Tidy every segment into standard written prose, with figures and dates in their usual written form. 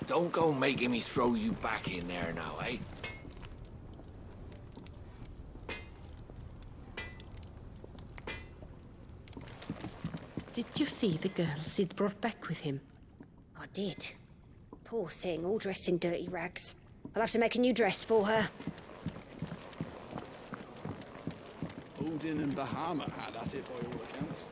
don't go making me throw you back in there now, eh? Did you see the girl Sid brought back with him? I did. Poor thing, all dressed in dirty rags. I'll have to make a new dress for her. Odin and Bahama had at it by all accounts.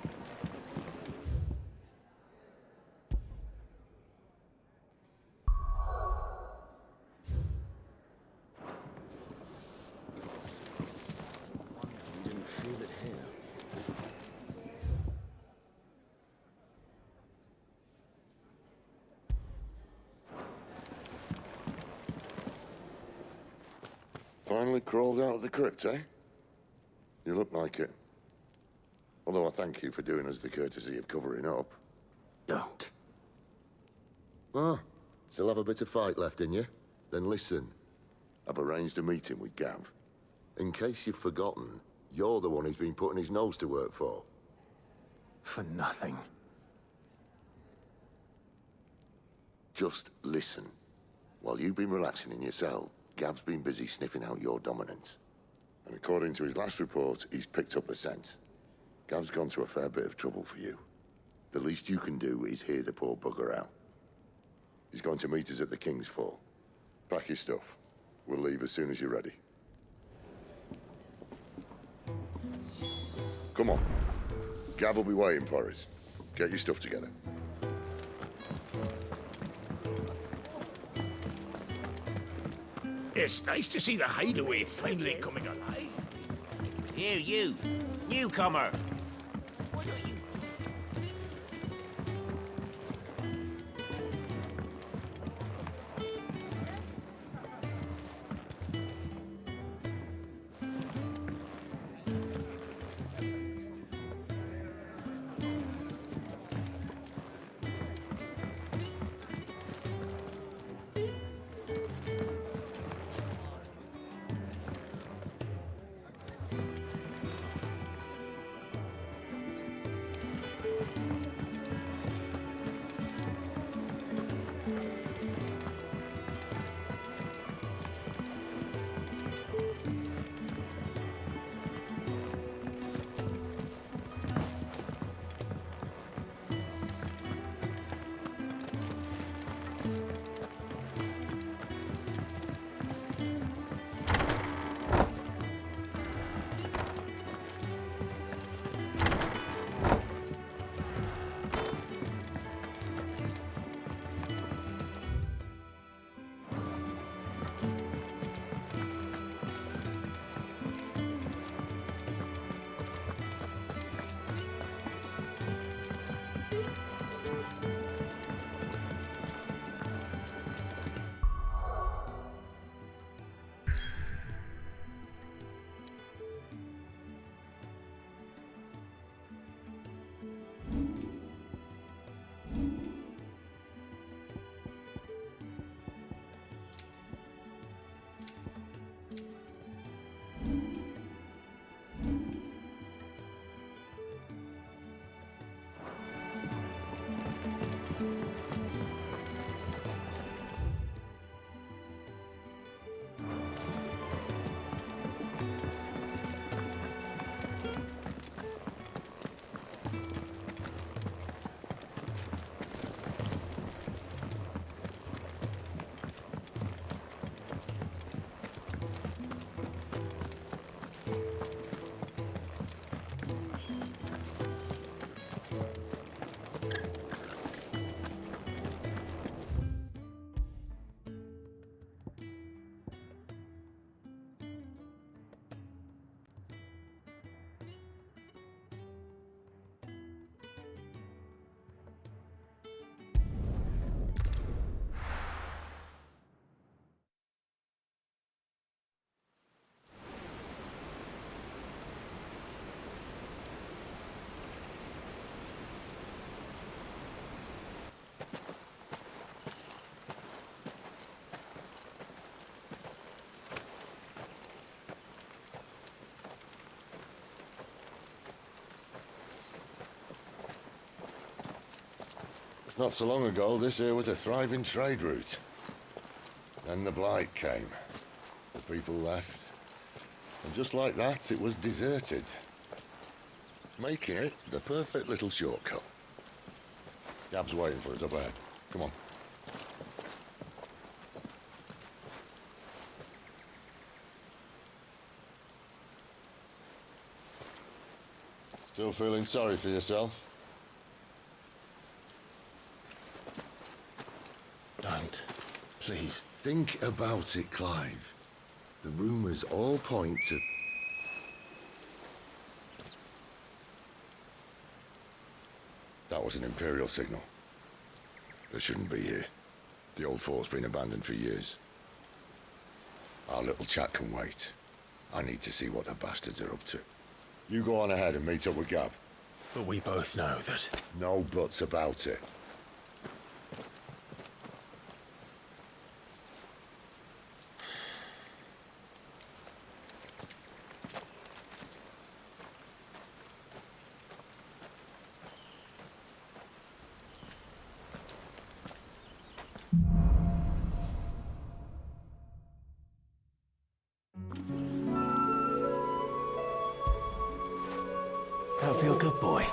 We didn't feel it here. Finally crawled out of the crypt, eh? You look like it. Although I thank you for doing us the courtesy of covering up. Don't. Ah, still have a bit of fight left in you? Then listen. I've arranged a meeting with Gav. In case you've forgotten, you're the one he's been putting his nose to work for. For nothing. Just listen. While you've been relaxing in your cell, Gav's been busy sniffing out your dominance. And according to his last report, he's picked up a scent. Gav's gone to a fair bit of trouble for you. The least you can do is hear the poor bugger out. He's going to meet us at the King's Fall. Pack your stuff. We'll leave as soon as you're ready. Come on. Gav will be waiting for us. Get your stuff together. It's nice to see the hideaway finally coming alive. Here, you, newcomer. What are you? Not so long ago, this here was a thriving trade route. Then the blight came. The people left. And just like that, it was deserted. Making it the perfect little shortcut. Gab's waiting for us up ahead. Come on. Still feeling sorry for yourself? Don't. Please. Think about it, Clive. The rumours all point to... That was an Imperial signal. They shouldn't be here. The old fort's been abandoned for years. Our little chat can wait. I need to see what the bastards are up to. You go on ahead and meet up with Gab. But we both know that... No buts about it. I feel good, boy.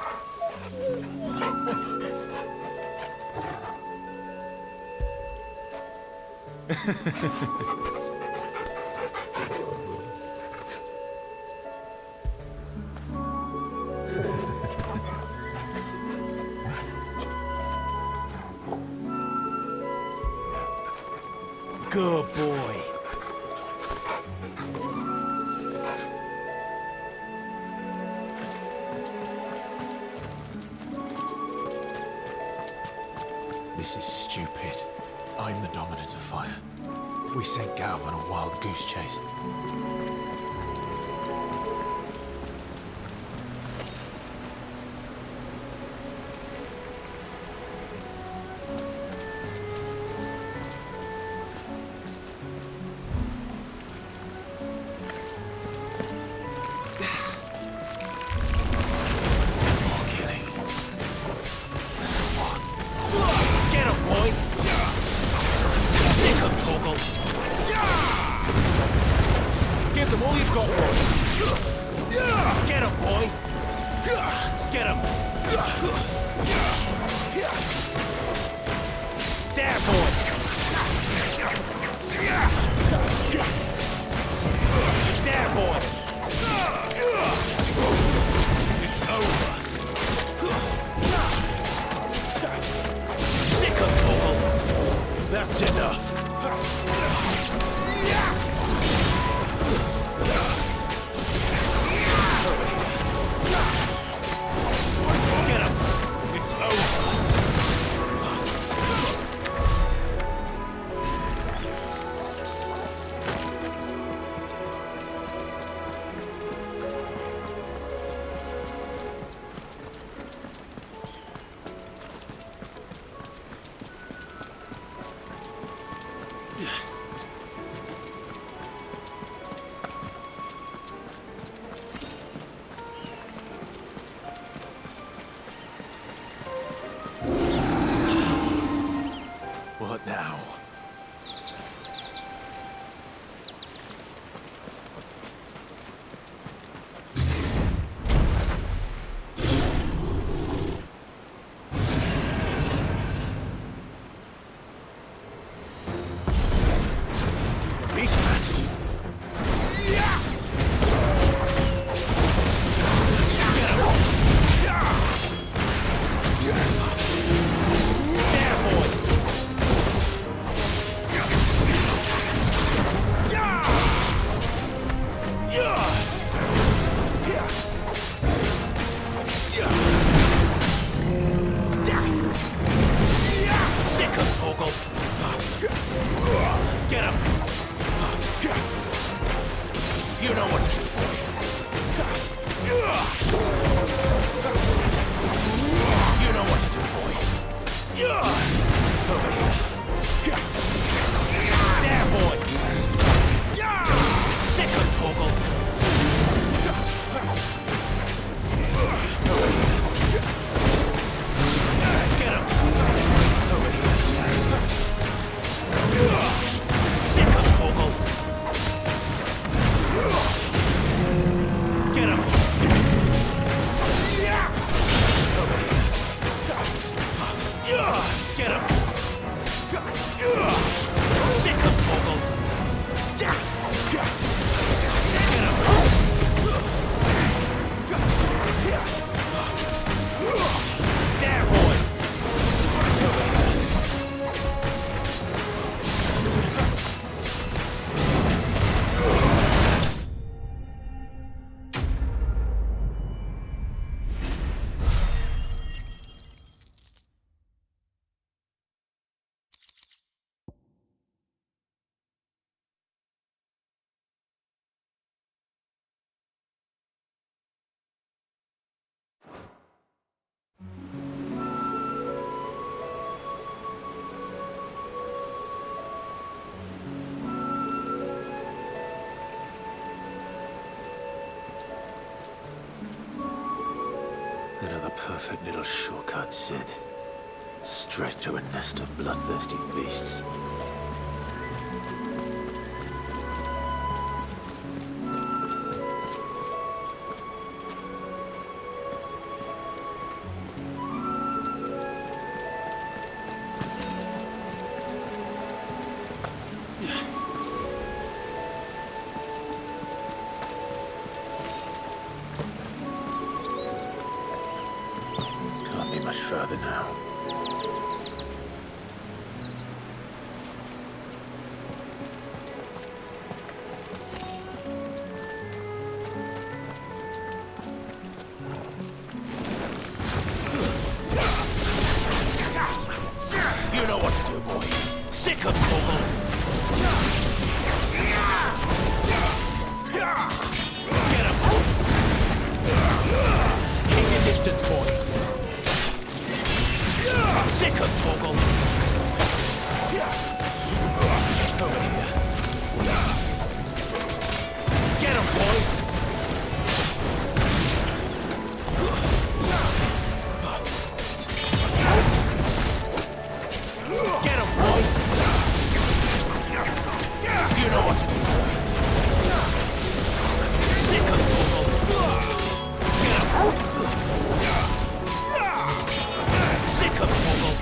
Good boy. This is stupid. I'm the dominant of fire. We sent Gav on a wild goose chase. Give them all you've got, boy. Get him, boy. Get him. There, boy. There, boy. It's over. Sick of Toggle. That's enough. Get him! It's over! What now? Beastman! Get him! You know what to do, boy. You know what to do, boy. Over here. There, boy. Sick of Toggle. Over here. Get him. Over here. Get him! Sick of Toggle! Get him! There, boy! Another perfect little shortcut, Sid. Straight to a nest of bloodthirsty beasts. Can't be much further now. You know what to do, boy. Sick of Toggle! Get him! Keep your distance, boy. Sick of Toggle! Over here. Get him, boy! Get him, boy! You know what to do, boy. Sick of Toggle! Get him! Sick of Toggle!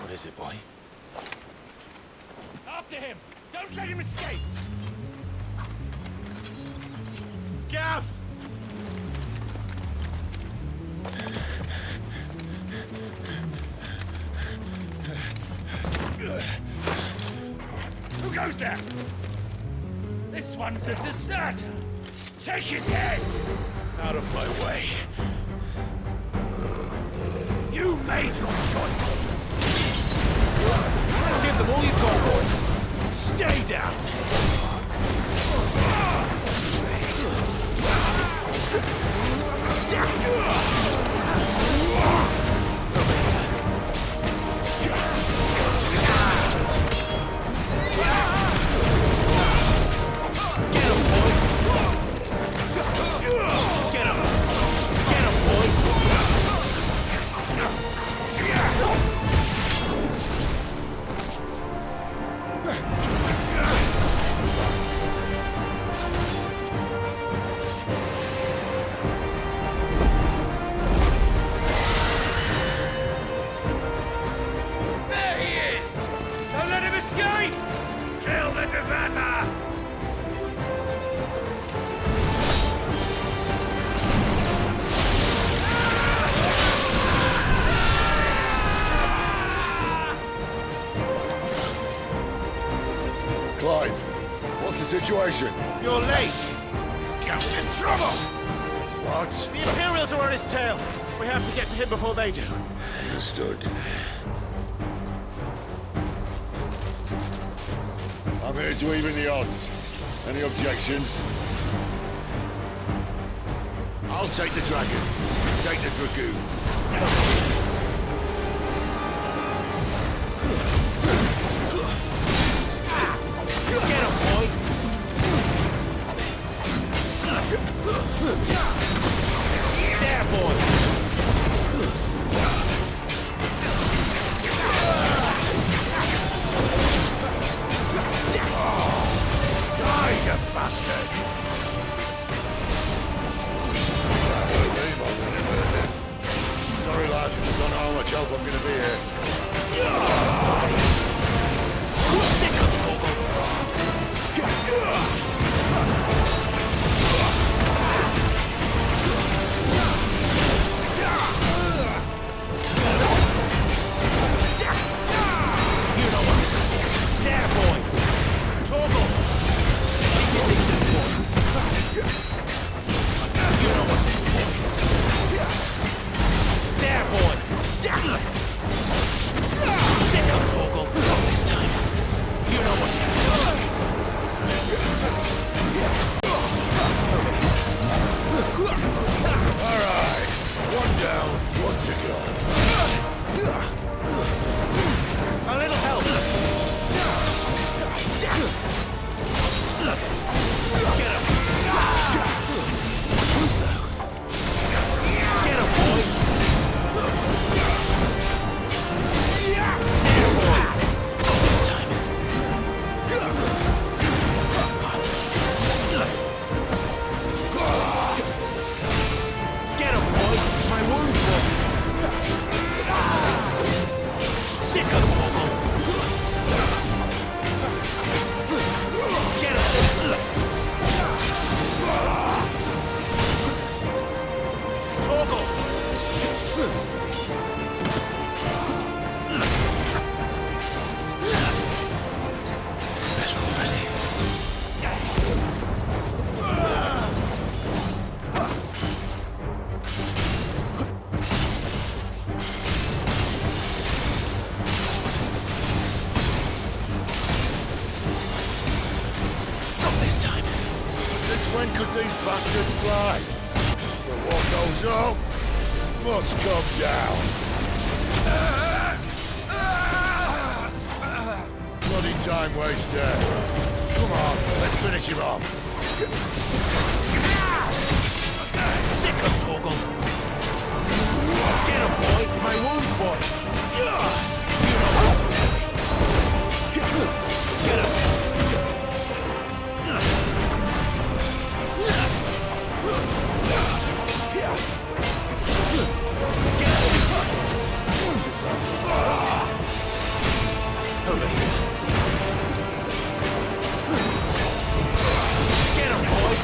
What is it, boy? After him! Don't let him escape! Gav! Who goes there? This one's a deserter! Take his head! Out of my way. You made your choice! Give them all you've got, boy. Stay down. There he is! Don't let him escape! Kill the deserter! Clive, what's the situation? You're late. Gav's in trouble! What? The Imperials are on his tail. We have to get to him before they do. Understood. I'm here to even the odds. Any objections? I'll take the dragon. Take the dragoon. Get him, boy. There, boy. Die, you bastard! Sorry, lad. Don't know how much help I'm gonna be here. Sick of Togo. You know what to do. There, boy. Togo. Keep your distance, boy. You know what to do, boy. There, boy. Sick of Togo. Not this time. You know what to do. When could these bastards fly? But what goes up must come down. Bloody time waster. Come on, let's finish him off. Sick of Torgal! Get him, boy! My wounds, boy! You know what to do. Get him! Get him! Over here. Get him, boy!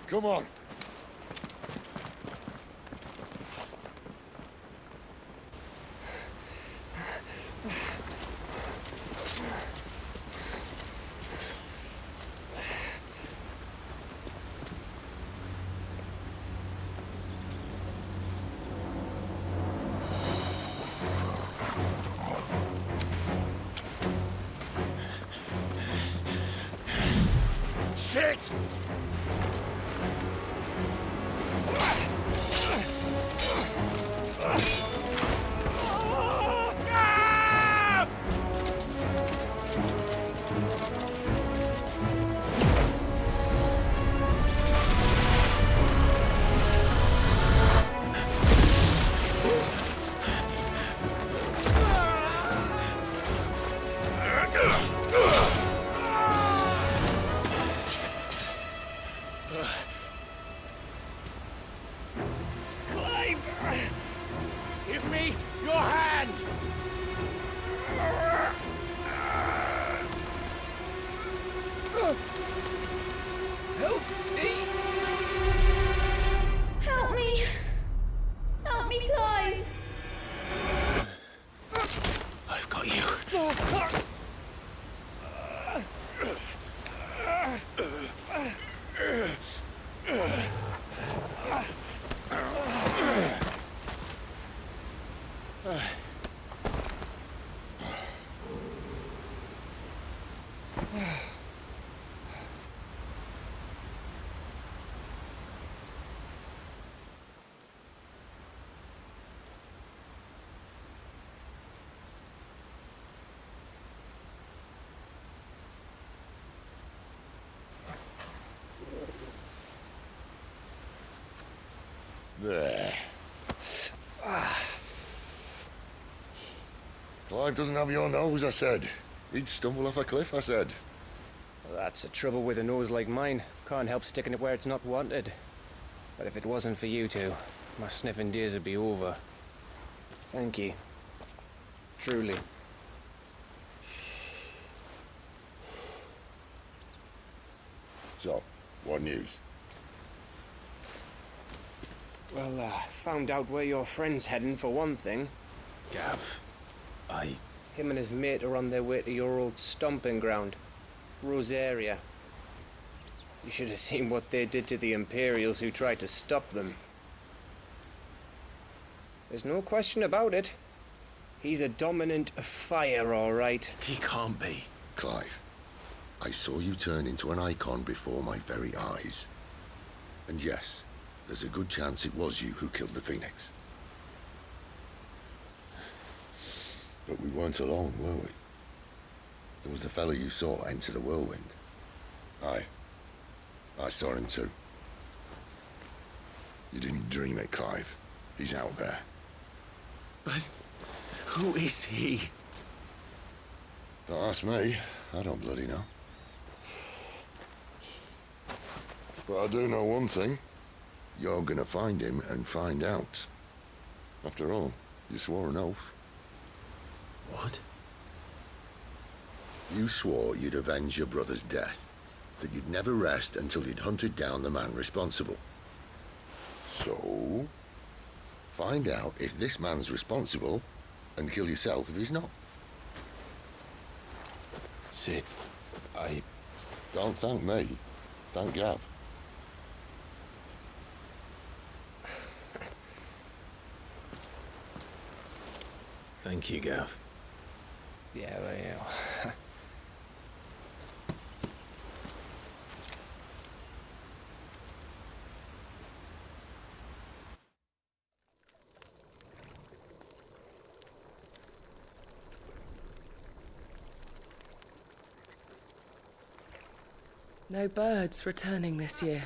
Come on. Shit! Give me your hand! Help me! Help me! Help me, Clive! I've got you. There. Clive doesn't have your nose, I said. He'd stumble off a cliff, I said. Well, that's the trouble with a nose like mine. Can't help sticking it where it's not wanted. But if it wasn't for you two, my sniffing days would be over. Thank you. Truly. So, what news? Well, found out where your friend's heading for one thing. Gav, Him and his mate are on their way to your old stomping ground, Rosaria. You should have seen what they did to the Imperials who tried to stop them. There's no question about it. He's a dominant fire, all right. he can't be. Clive, I saw you turn into an icon before my very eyes. And yes, there's a good chance it was you who killed the Phoenix. But we weren't alone, were we? There was the fellow you saw enter the whirlwind. I saw him too. You didn't dream it, Clive. He's out there. But who is he? Don't ask me. I don't bloody know. But I do know one thing. You're gonna find him and find out. After all, you swore an oath. What? You swore you'd avenge your brother's death, that you'd never rest until you'd hunted down the man responsible. So, find out if this man's responsible, and kill yourself if he's not. Sid, I... Don't thank me. Thank Gav. Thank you, Gav. Yeah, well, yeah. No birds returning this year.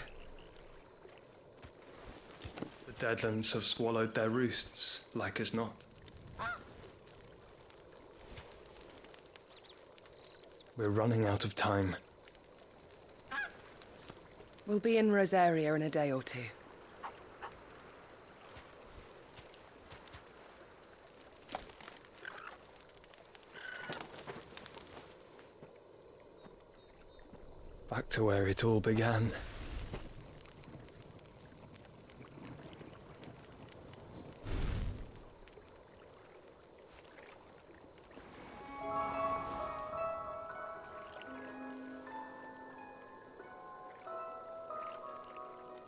The Deadlands have swallowed their roosts, like as not. We're running out of time. We'll be in Rosaria in a day or two. Back to where it all began.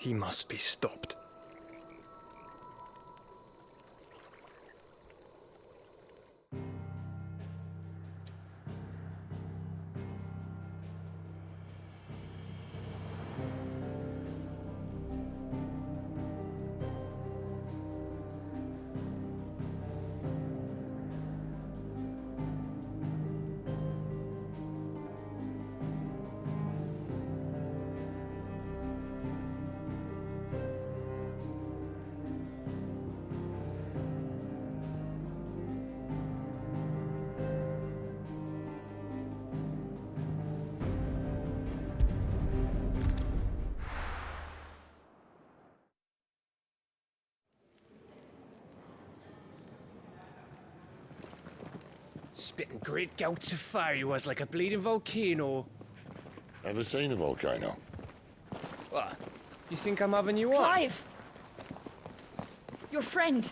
He must be stopped. Spitting great gouts of fire he was, like a bleeding volcano. Ever seen a volcano? What? You think I'm having you on? Clive! Your friend.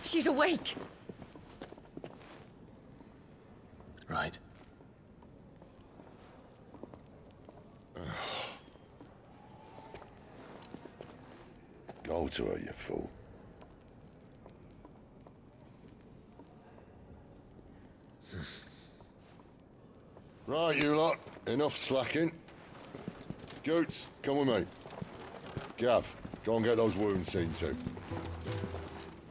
She's awake. Right. Go to her, you fool. Right, you lot. Enough slacking. Goots, come with me. Gav, go and get those wounds seen to.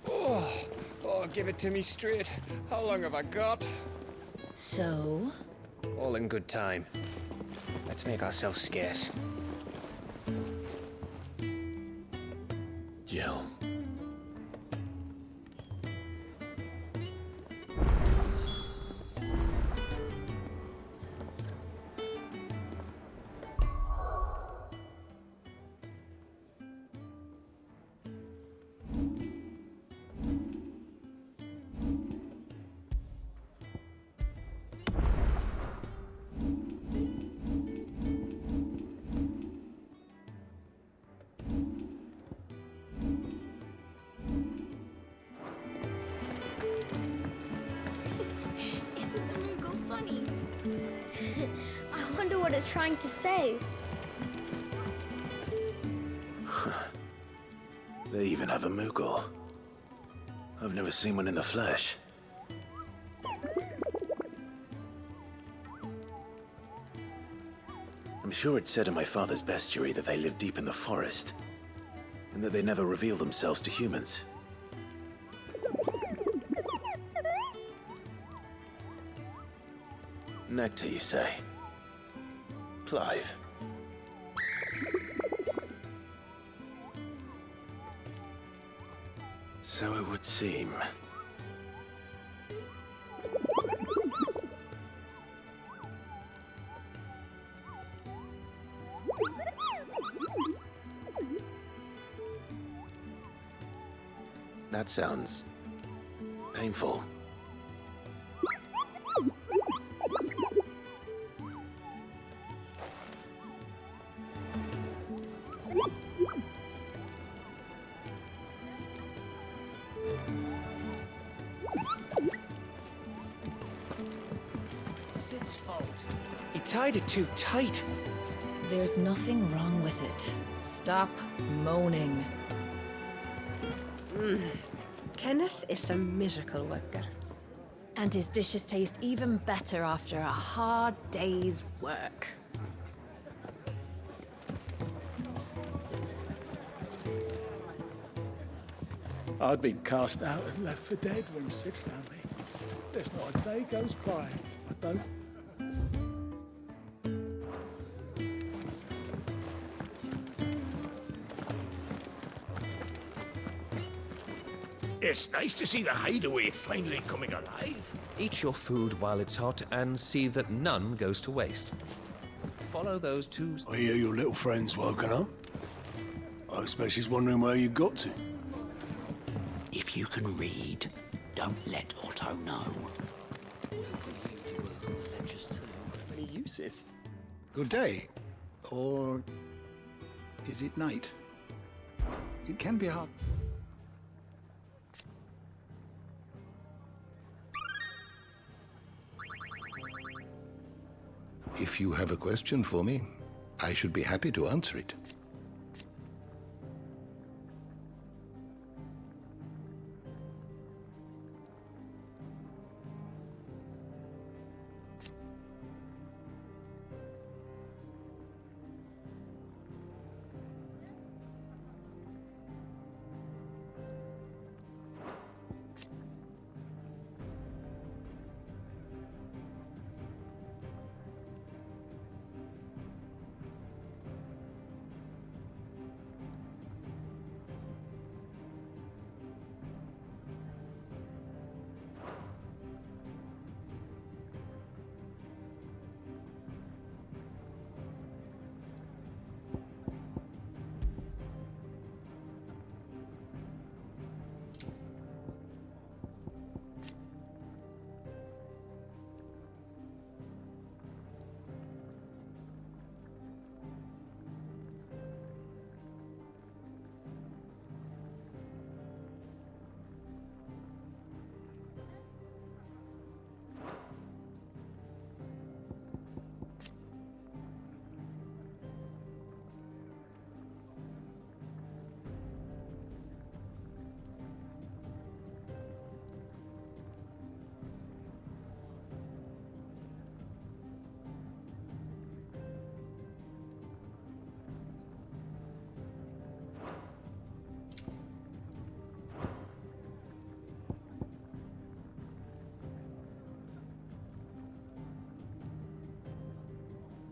Oh, give it to me straight. How long have I got? So? All in good time. Let's make ourselves scarce. Jill. Isn't the Moogle funny? I wonder what it's trying to say. They even have a Moogle. I've never seen one in the flesh. I'm sure it said in my father's bestiary that they live deep in the forest, and that they never reveal themselves to humans. Nectar, you say? Clive. So it would seem. That sounds painful. tied it too tight. There's nothing wrong with it. Stop moaning. Kenneth is a miracle worker. And his dishes taste even better after a hard day's work. I'd been cast out and left for dead when Sid found me. There's not a day goes by I don't. It's nice to see the hideaway finally coming alive. Eat your food while it's hot and see that none goes to waste. Follow those two... I hear your little friend's woken up. I expect she's wondering where you got to. If you can read, don't let Otto know. Many uses. Good day. Or is it night? It can be hard. If you have a question for me, I should be happy to answer it.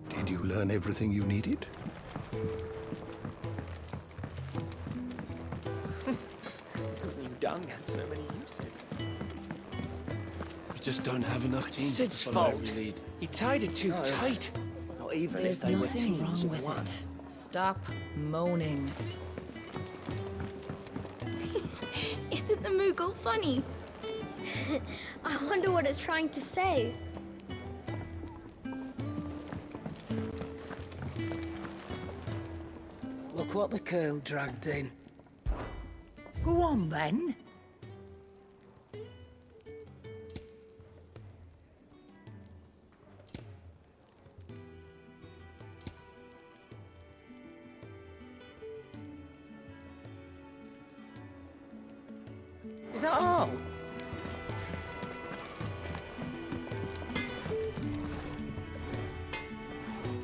Did you learn everything you needed? You dung had so many uses. We just don't have enough teams Sid's to follow fault. every lead. He tied it too tight. Not even There's if they were nothing teams wrong of with one. it. Stop moaning. Isn't the Moogle funny? I wonder what it's trying to say. Look what the curl dragged in. Go on, then. Is that all?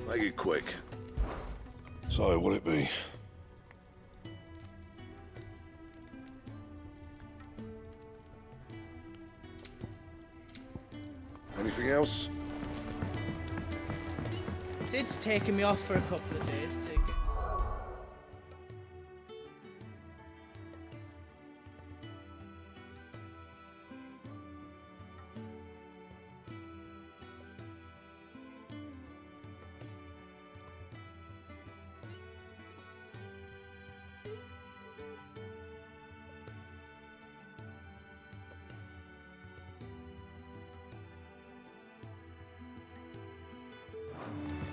Make it quick. So, what'll it be? Anything else? Sid's taking me off for a couple of days to...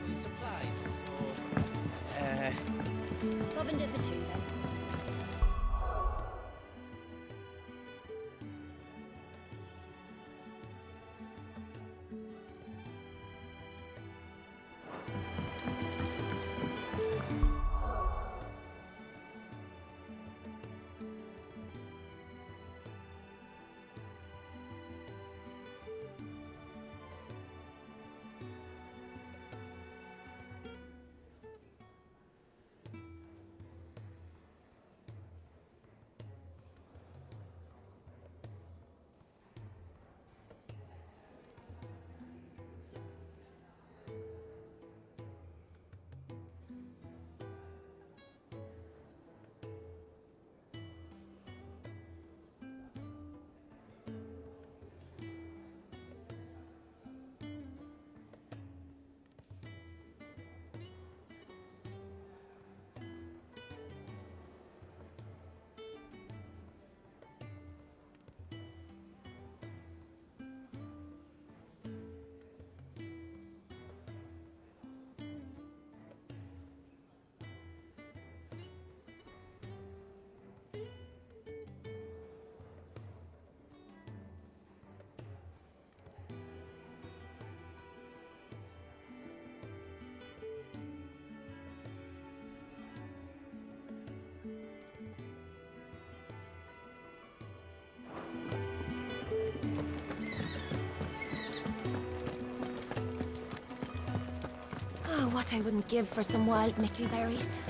Some supplies, Provender for two, then. Oh, what I wouldn't give for some wild mickleberries.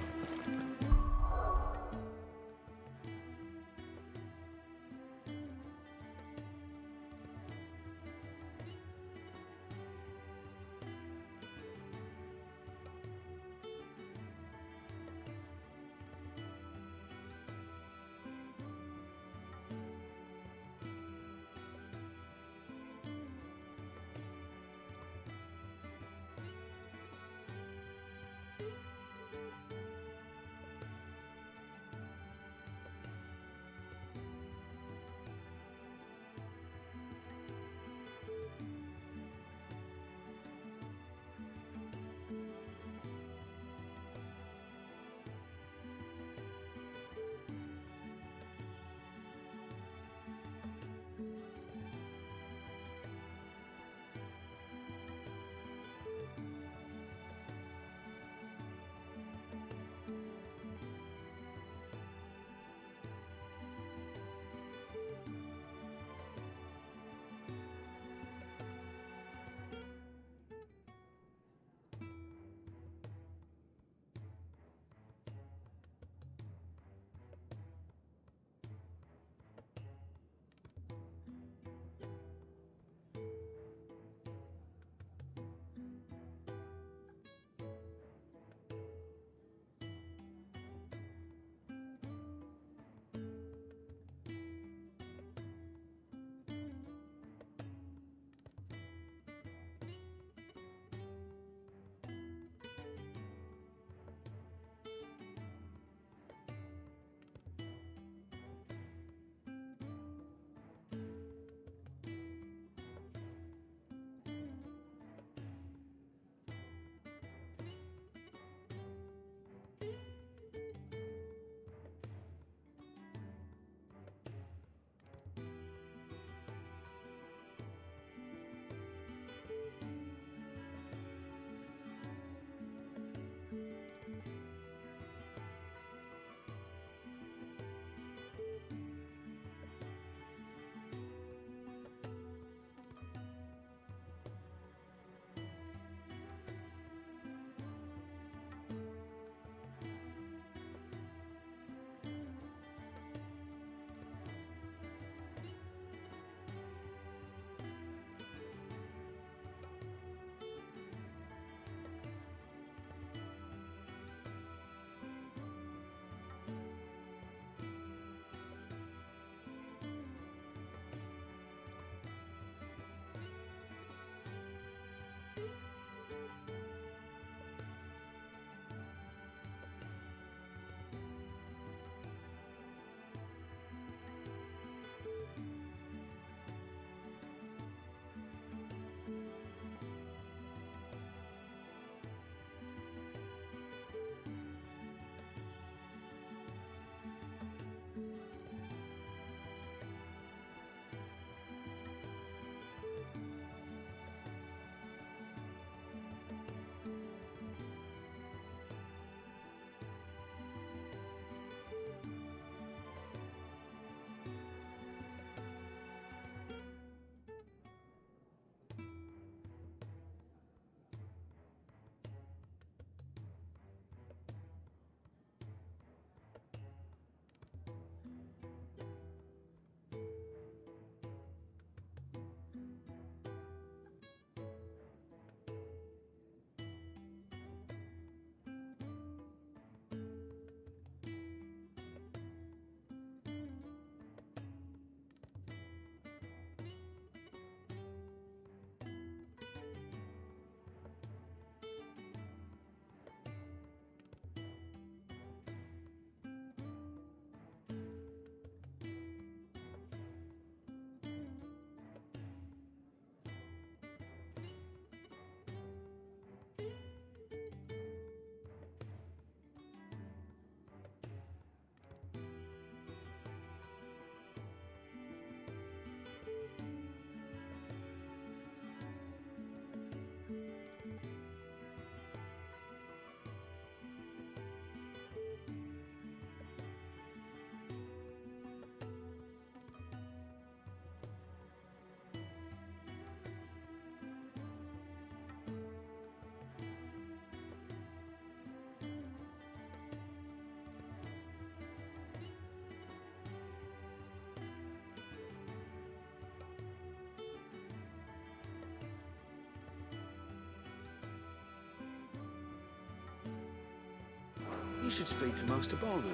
You should speak to Master Boldu.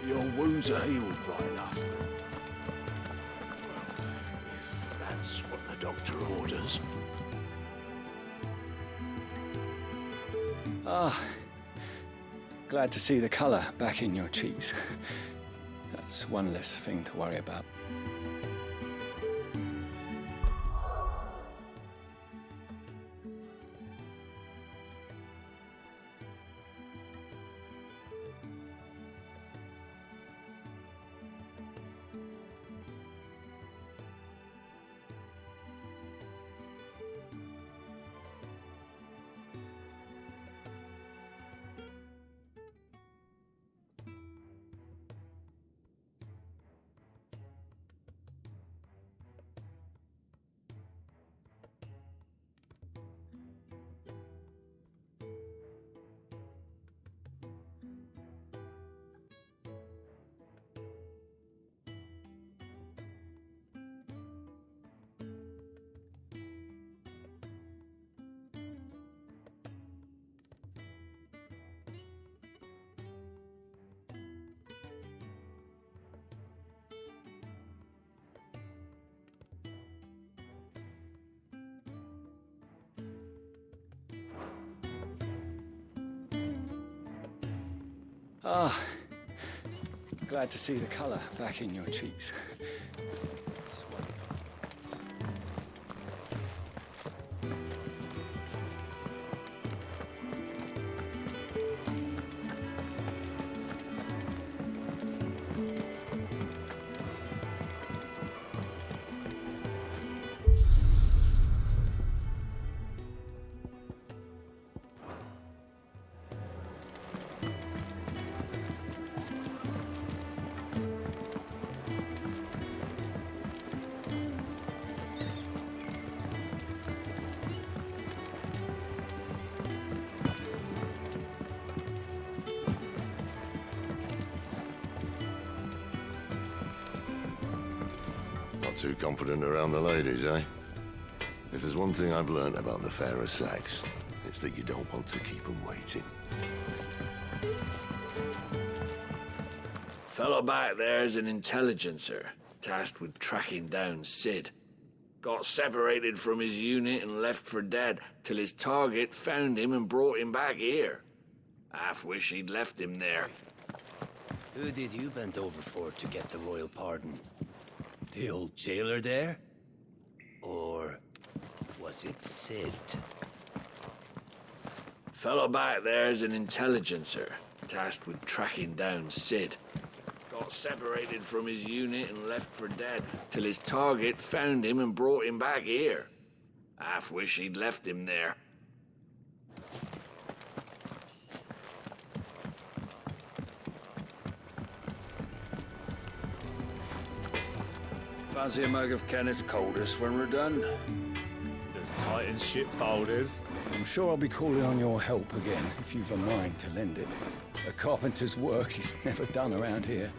Your wounds are healed right enough. If that's what the doctor orders. Ah, glad to see the colour back in your cheeks. That's one less thing to worry about. Ah, glad to see the colour back in your cheeks. That's one. Not too confident around the ladies, eh? If there's one thing I've learnt about the fairer sex, it's that you don't want to keep them waiting. Fellow back there's an intelligencer, tasked with tracking down Sid. Got separated from his unit and left for dead, till his target found him and brought him back here. Half wish he'd left him there. Who did you bend over for to get the royal pardon? The old jailer there? Or was it Sid? Fellow back there's an intelligencer, tasked with tracking down Sid. Got separated from his unit and left for dead, till his target found him and brought him back here. Half wish he'd left him there. Fancy a mug of Kenneth's coldest when we're done? Does Titan ship boulders? I'm sure I'll be calling on your help again if you've a mind to lend it. A carpenter's work is never done around here.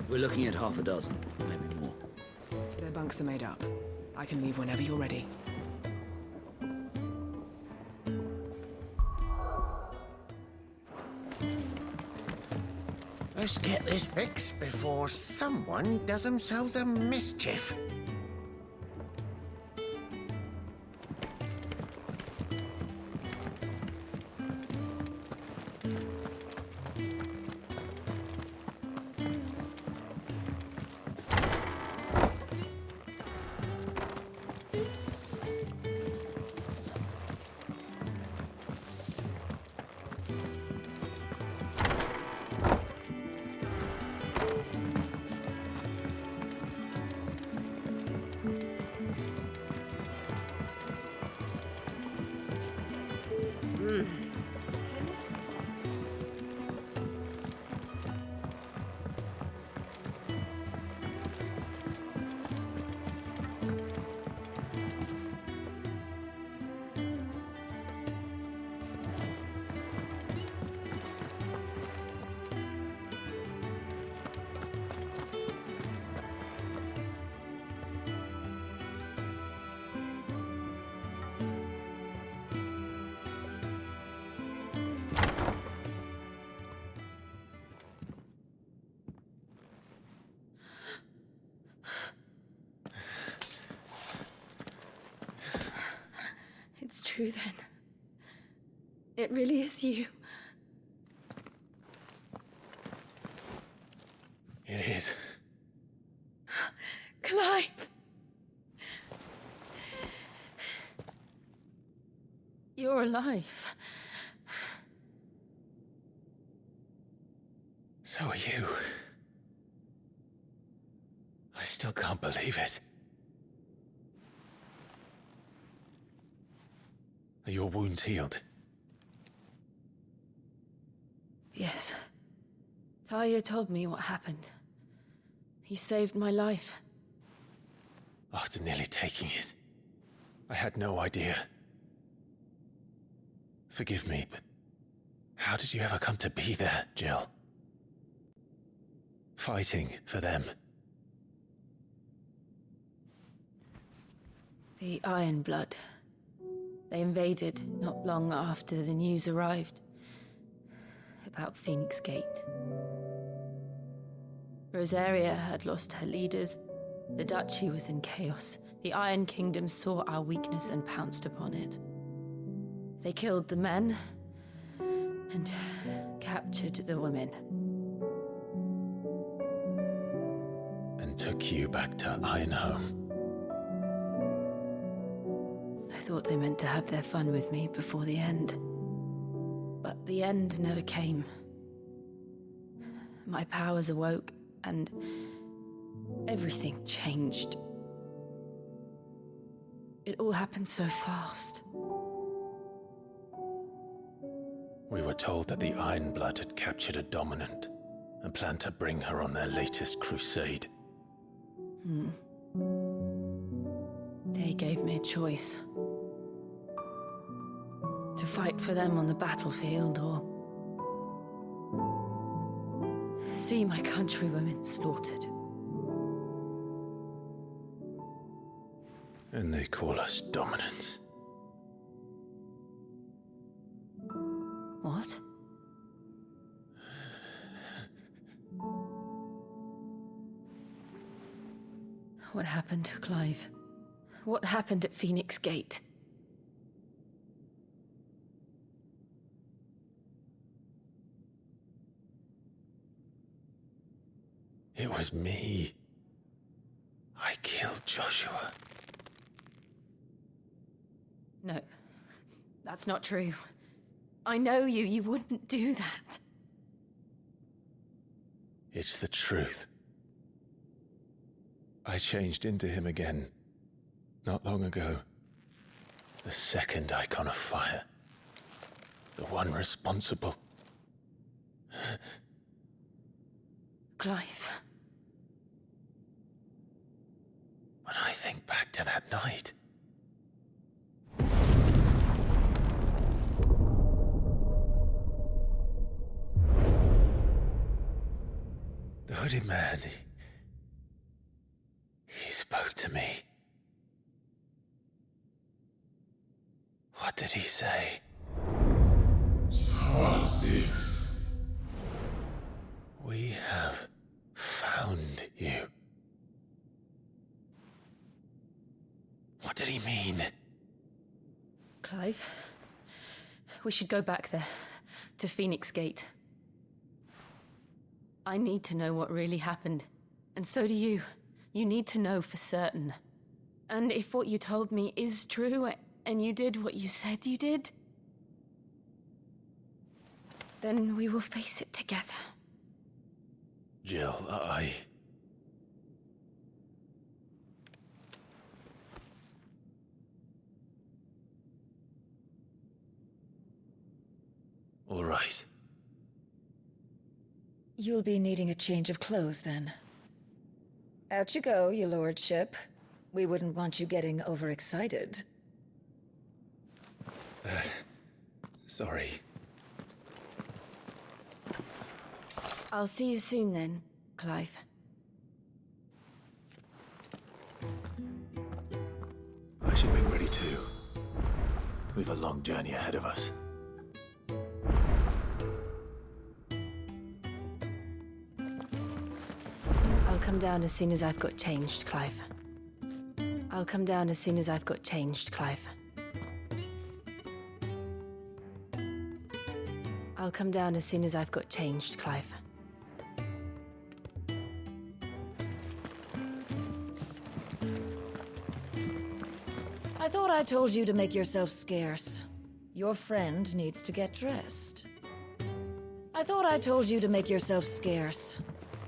We're looking at half a dozen, maybe more. Their bunks are made up. I can leave whenever you're ready. Let's get this fixed before someone does themselves a mischief. It's true then. It really is you. It is. Clive! You're alive. So are you. I still can't believe it. Are your wounds healed? Yes. Talia told me what happened. You saved my life. After nearly taking it, I had no idea. Forgive me, but how did you ever come to be there, Jill? Fighting for them. The Iron Blood. They invaded not long after the news arrived about Phoenix Gate. Rosaria had lost her leaders. The Duchy was in chaos. The Iron Kingdom saw our weakness and pounced upon it. They killed the men and captured the women. And took you back to Ironhome. I thought they meant to have their fun with me before the end. But the end never came. My powers awoke, and everything changed. It all happened so fast. We were told that the Iron Blood had captured a dominant and planned to bring her on their latest crusade. They gave me a choice. To fight for them on the battlefield, or see my countrywomen slaughtered. And they call us dominants. What? What happened, Clive? What happened at Phoenix Gate? It was me. I killed Joshua. No, that's not true. I know you. You wouldn't do that. It's the truth. I changed into him again, not long ago. The second icon of fire. The one responsible. Clive. When I think back to that night... The hooded man, he spoke to me. What did he say? XVI. We have found you. What did he mean? Clive, we should go back there, to Phoenix Gate. I need to know what really happened, and so do you. You need to know for certain. And if what you told me is true, and you did what you said you did, then we will face it together. Jill, All right. You'll be needing a change of clothes then. Out you go, your lordship. We wouldn't want you getting overexcited. Sorry. I'll see you soon then, Clive. I should make ready too. We've a long journey ahead of us. I'll come down as soon as I've got changed, Clive. I'll come down as soon as I've got changed, Clive. I'll come down as soon as I've got changed, Clive. I thought I told you to make yourself scarce. Your friend needs to get dressed. I thought I told you to make yourself scarce.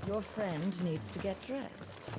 Your friend needs to get dressed.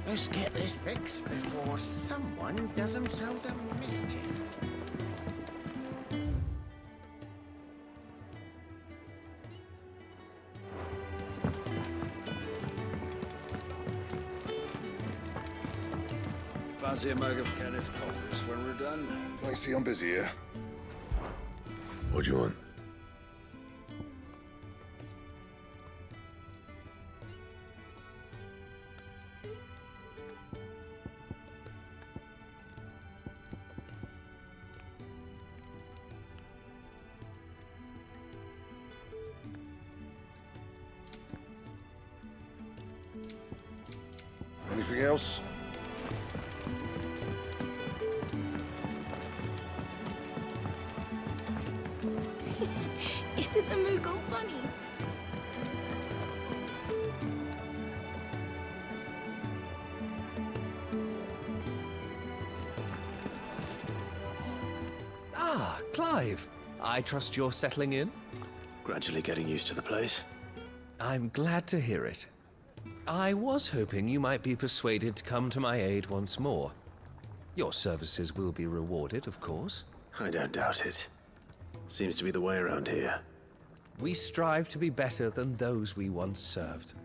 Let's get this fixed before someone does themselves a mischief. Fancy a mug of Kenneth Coppers when we're done? I see I'm busy here. What do you want? Anything else? Isn't the Moogle funny? Ah, Clive. I trust you're settling in? Gradually getting used to the place. I'm glad to hear it. I was hoping you might be persuaded to come to my aid once more. Your services will be rewarded, of course. I don't doubt it. Seems to be the way around here. We strive to be better than those we once served.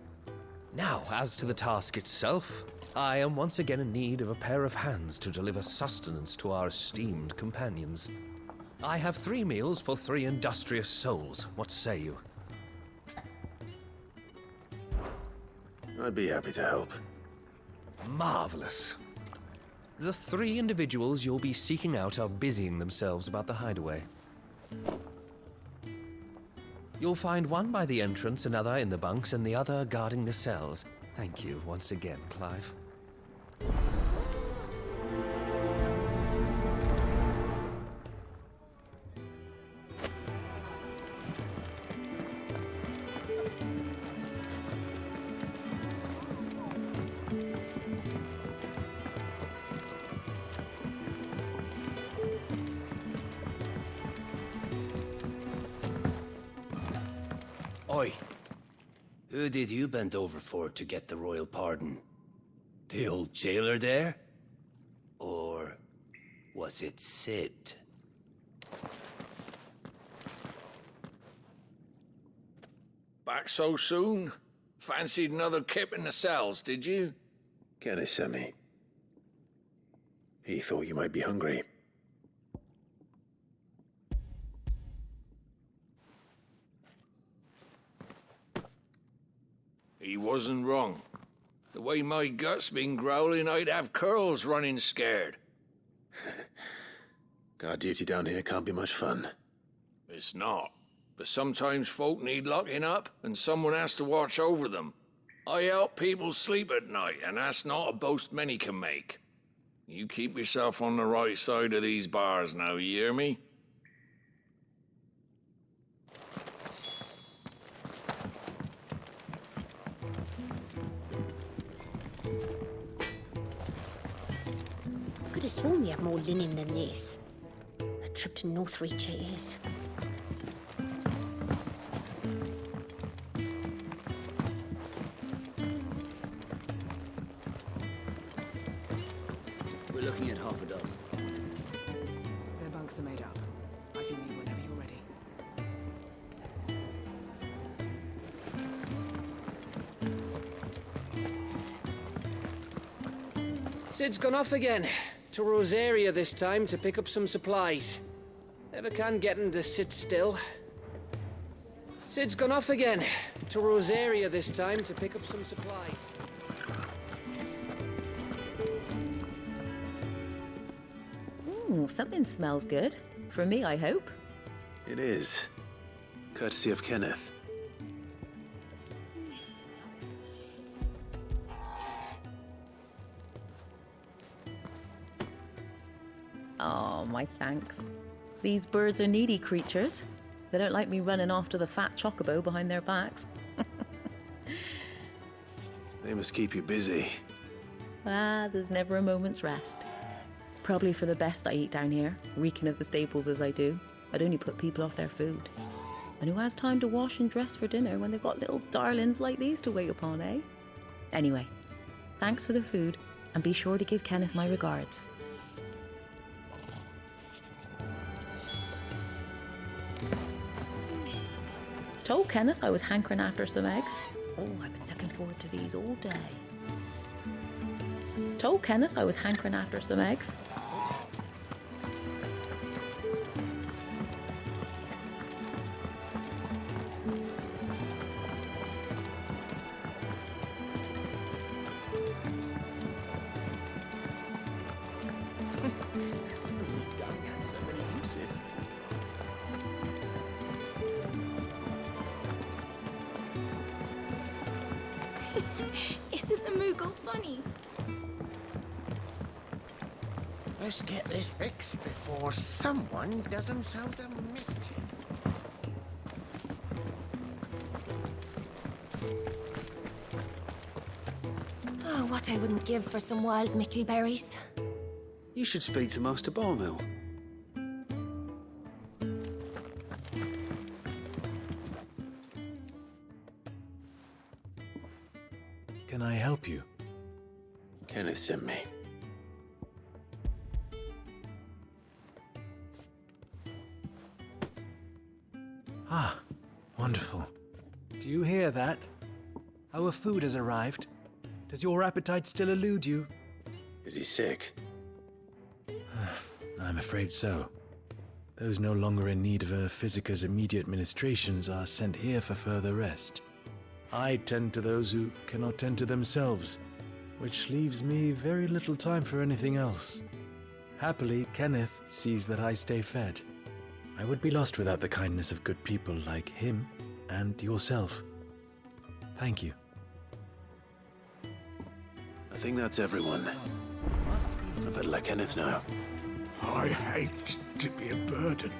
Now, as to the task itself, I am once again in need of a pair of hands to deliver sustenance to our esteemed companions. I have 3 meals for 3 industrious souls. What say you? I'd be happy to help. Marvelous. The 3 individuals you'll be seeking out are busying themselves about the hideaway. You'll find one by the entrance, another in the bunks, and the other guarding the cells. Thank you once again, Clive. Oi. Who did you bend over for to get the royal pardon? The old jailer there? Or was it Sid? Back so soon? Fancied another kip in the cells, did you? Kenneth sent me. He thought you might be hungry. He wasn't wrong. The way my gut's been growling, I'd have curls running scared. Guard duty down here can't be much fun. It's not. But sometimes folk need locking up, and someone has to watch over them. I help people sleep at night, and that's not a boast many can make. You keep yourself on the right side of these bars now, you hear me? Could have sworn you had more linen than this. A trip to Northreach it is. We're looking at half a dozen. Their bunks are made up. I can leave whenever you're ready. Sid's gone off again. To Rosaria this time to pick up some supplies. Never can get him to sit still. Sid's gone off again. To Rosaria this time to pick up some supplies. Ooh, something smells good. For me, I hope. It is. Courtesy of Kenneth. Oh, my thanks. These birds are needy creatures. They don't like me running off to the fat chocobo behind their backs. They must keep you busy. There's never a moment's rest. Probably for the best I eat down here, reeking of the staples as I do. I'd only put people off their food. And who has time to wash and dress for dinner when they've got little darlings like these to wait upon, eh? Anyway, thanks for the food, and be sure to give Kenneth my regards. Told Kenneth I was hankering after some eggs. Oh, I've been looking forward to these all day. Told Kenneth I was hankering after some eggs. So many uses. Isn't the Moogle funny? Let's get this fixed before someone does themselves a mischief. Oh, what I wouldn't give for some wild mickleberries. You should speak to Master Barmill. can I help you? Kenneth sent me. Ah, wonderful. Do you hear that? Our food has arrived. Does your appetite still elude you? Is he sick? I'm afraid so. Those no longer in need of a physicker's immediate ministrations are sent here for further rest. I tend to those who cannot tend to themselves, which leaves me very little time for anything else. Happily, Kenneth sees that I stay fed. I would be lost without the kindness of good people like him and yourself. Thank you. I think that's everyone. I better let Kenneth know. I hate to be a burden,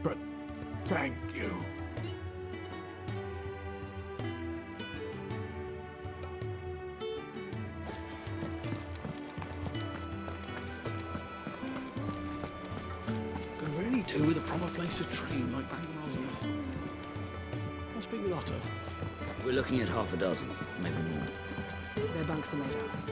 but thank you. Could really do with a proper place to train like back in Rosales. I'll speak with Otto. We're looking at half a dozen, maybe more. Their bunks are made up.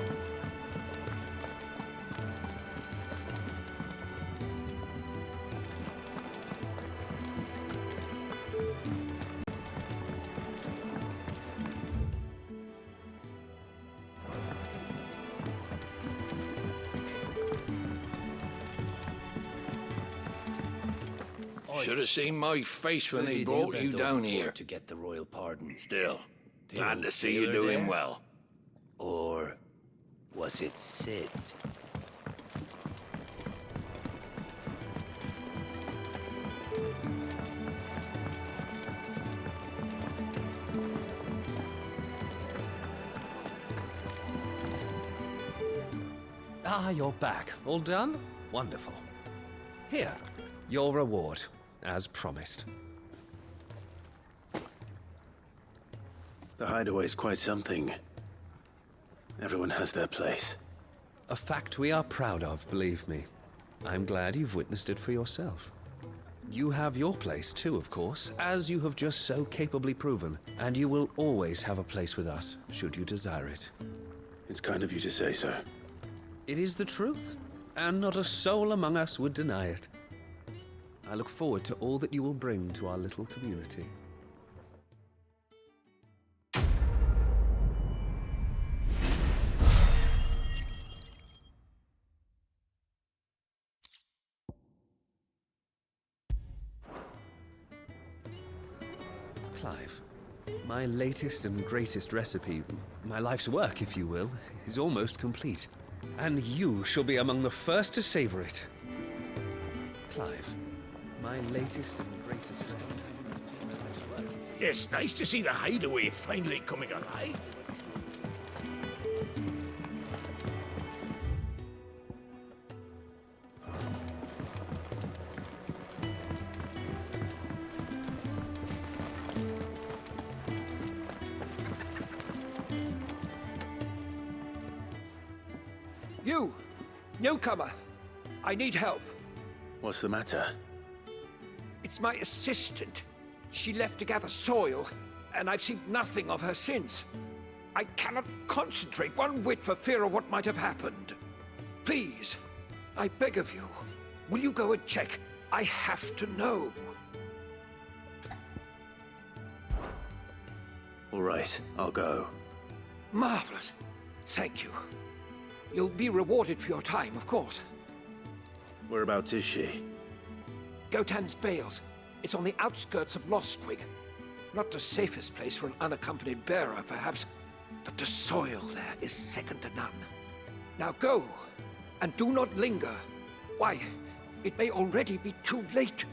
Should have seen my face when Who they did brought bend you over down for here. to get the royal pardon? Still, The glad old to see you jailer doing there? well. Or was it Sid? Ah, you're back. All done? Wonderful. Here, your reward, as promised. The hideaway's quite something. Everyone has their place. A fact we are proud of, believe me. I'm glad you've witnessed it for yourself. You have your place too, of course, as you have just so capably proven, and you will always have a place with us, should you desire it. It's kind of you to say so. It is the truth, and not a soul among us would deny it. I look forward to all that you will bring to our little community. Clive, my latest and greatest recipe, my life's work, if you will, is almost complete. And you shall be among the first to savor it. Clive, my latest and greatest recipe. It's nice to see the hideaway finally coming alive. You! Newcomer! I need help. What's the matter? It's my assistant. She left to gather soil, and I've seen nothing of her since. I cannot concentrate one whit for fear of what might have happened. Please, I beg of you, will you go and check? I have to know. All right, I'll go. Marvelous. Thank you. You'll be rewarded for your time, of course. Whereabouts is she? Gotan's Bales. It's on the outskirts of Lostwig. Not the safest place for an unaccompanied bearer, perhaps, but the soil there is second to none. Now go, and do not linger. Why, it may already be too late.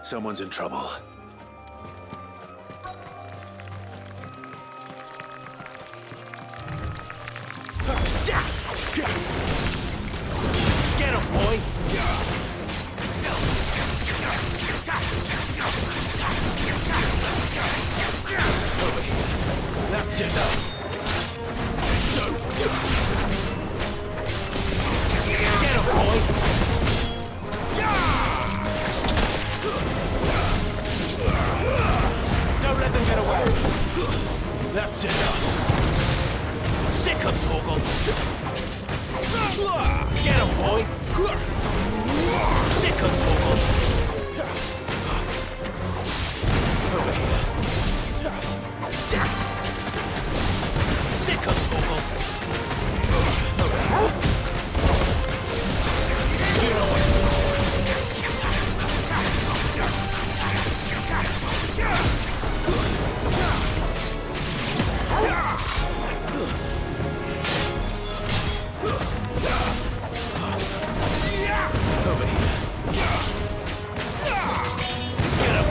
Someone's in trouble. Get him, boy! Over here. That's enough. Get him, boy! Don't let them get away. That's enough. Sick him, Torgal. Get him, boy! Sick him, Torgal! Over here. Sick him, Torgal! Over here. You know what? Over here. Get up.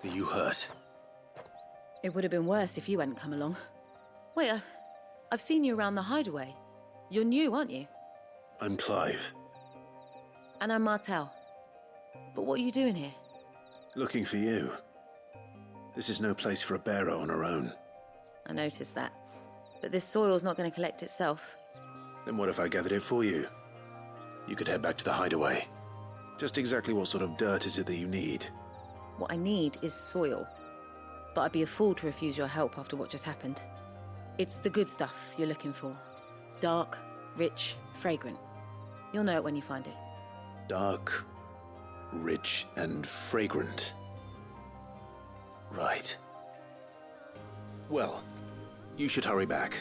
Are you hurt? It would have been worse if you hadn't come along. Wait, I've seen you around the hideaway. You're new, aren't you? I'm Clive. And I'm Martel. But what are you doing here? Looking for you. This is no place for a bearer on her own. I noticed that. But this soil's not going to collect itself. Then what if I gathered it for you? You could head back to the hideaway. Just exactly what sort of dirt is it that you need? What I need is soil. But I'd be a fool to refuse your help after what just happened. It's the good stuff you're looking for. Dark, rich, fragrant. You'll know it when you find it. Dark, rich, and fragrant. Right. Well, you should hurry back.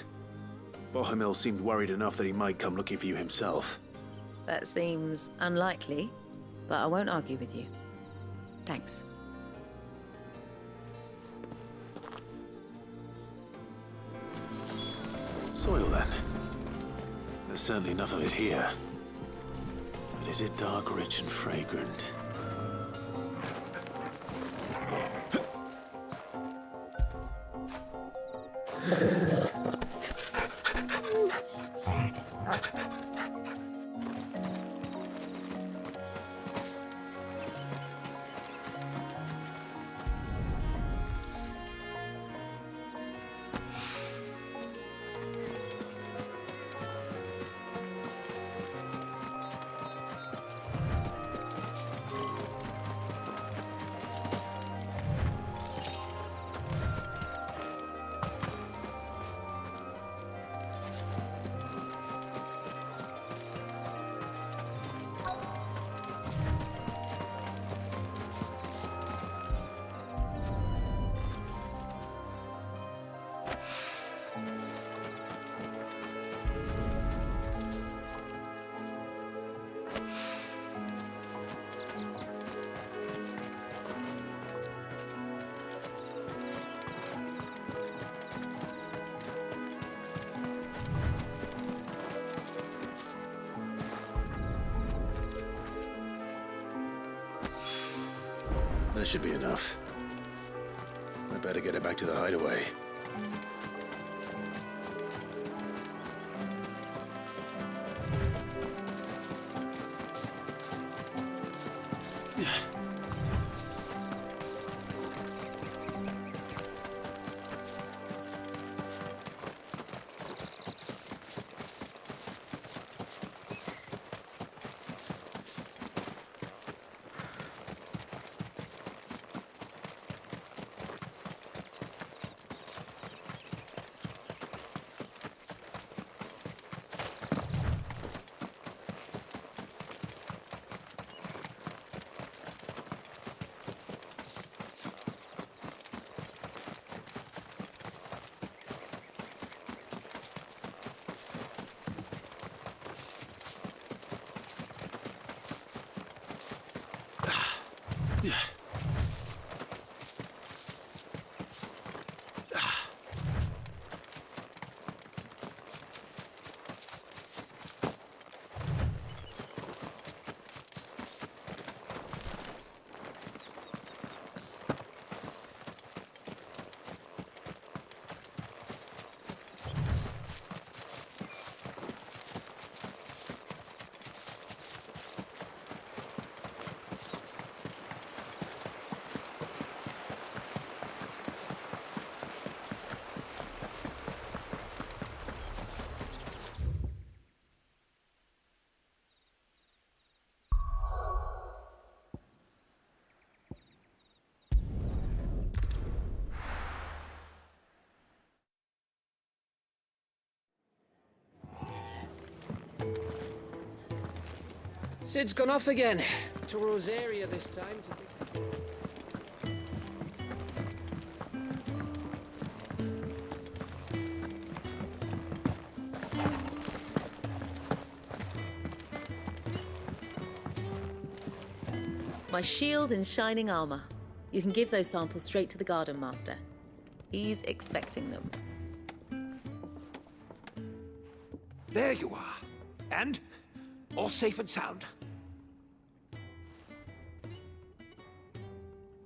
Bohemil seemed worried enough that he might come looking for you himself. That seems unlikely, but I won't argue with you. Thanks. Soil, then. There's certainly enough of it here. But is it dark, rich, and fragrant? That should be enough. I better get it back to the hideaway. Sid's gone off again. To Rosaria this time to pick... My shield and shining armor. You can give those samples straight to the Garden Master. He's expecting them. There you are. And? All safe and sound?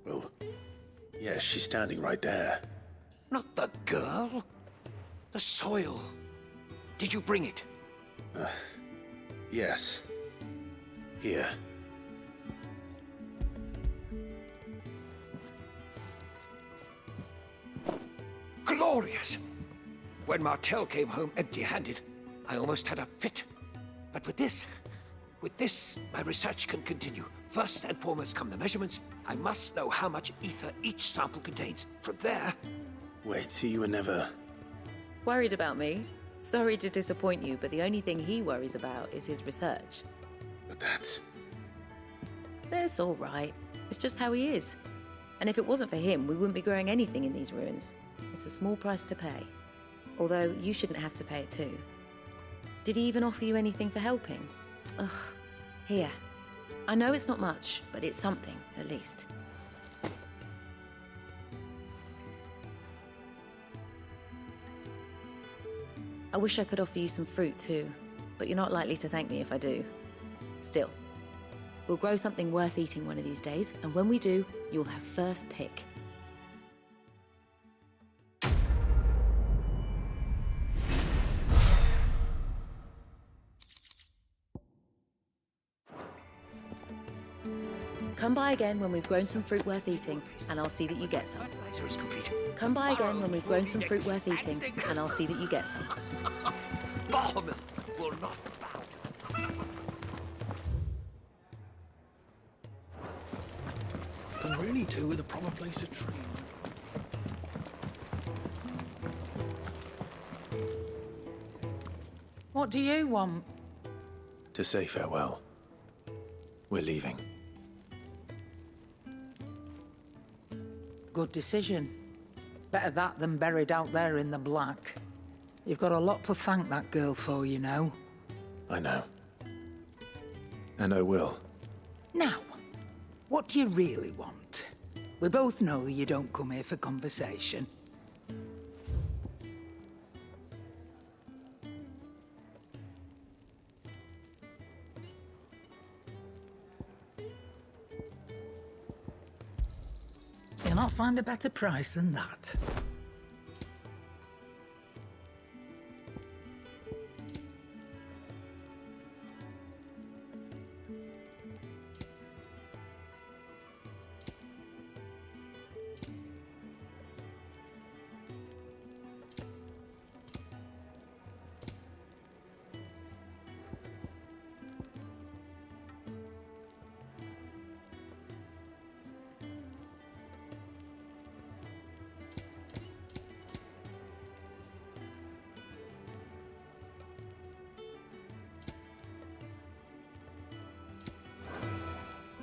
Well, yes, she's standing right there. Not the girl. The soil. Did you bring it? Yes. Here. Glorious! When Martel came home empty-handed, I almost had a fit. But with this, my research can continue. First and foremost come the measurements. I must know how much ether each sample contains. From there... Wait, so you were never... Worried about me? Sorry to disappoint you, but the only thing he worries about is his research. But that's... That's all right. It's just how he is. And if it wasn't for him, we wouldn't be growing anything in these ruins. It's a small price to pay. Although, you shouldn't have to pay it too. Did he even offer you anything for helping? Ugh. Here. I know it's not much, but it's something, at least. I wish I could offer you some fruit too, but you're not likely to thank me if I do. Still, we'll grow something worth eating one of these days, and when we do, you'll have first pick. Come by again when we've grown some fruit worth eating, and I'll see that you get some. Fertilizer is complete. Come by again when we've grown some fruit worth eating, and I'll see that you get some. Bahamut will not bow to them. Can really do with a proper place to train. What do you want? To say farewell. We're leaving. Good decision. Better that than buried out there in the black. You've got a lot to thank that girl for, you know. I know. And I will. Now, what do you really want? We both know you don't come here for conversation. You'll not find a better price than that.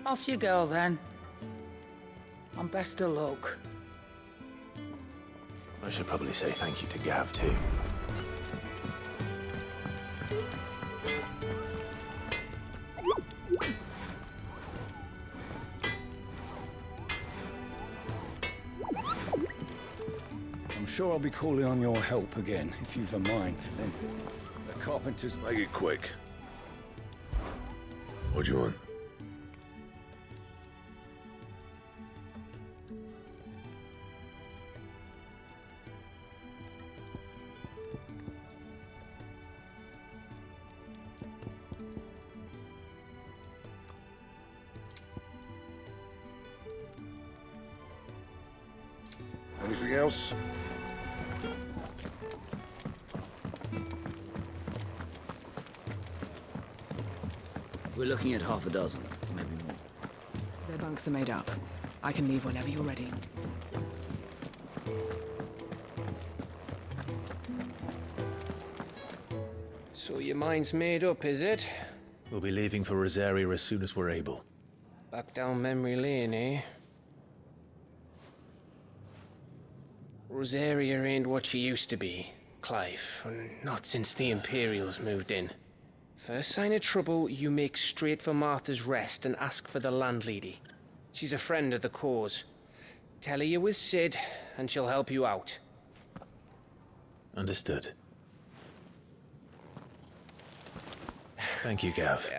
Off you go, then. And best of luck. I should probably say thank you to Gav, too. I'm sure I'll be calling on your help again, if you've a mind to lend it. The carpenters... Make it quick. What do you want? Anything else? We're looking at half a dozen, maybe more. Their bunks are made up. I can leave whenever you're ready. So your mind's made up, is it? We'll be leaving for Rosaria as soon as we're able. Back down memory lane, eh? Rosaria ain't what she used to be, Clive, and not since the Imperials moved in. First sign of trouble, you make straight for Martha's Rest and ask for the landlady. She's a friend of the cause. Tell her you're with Sid, and she'll help you out. Understood. Thank you, Gav.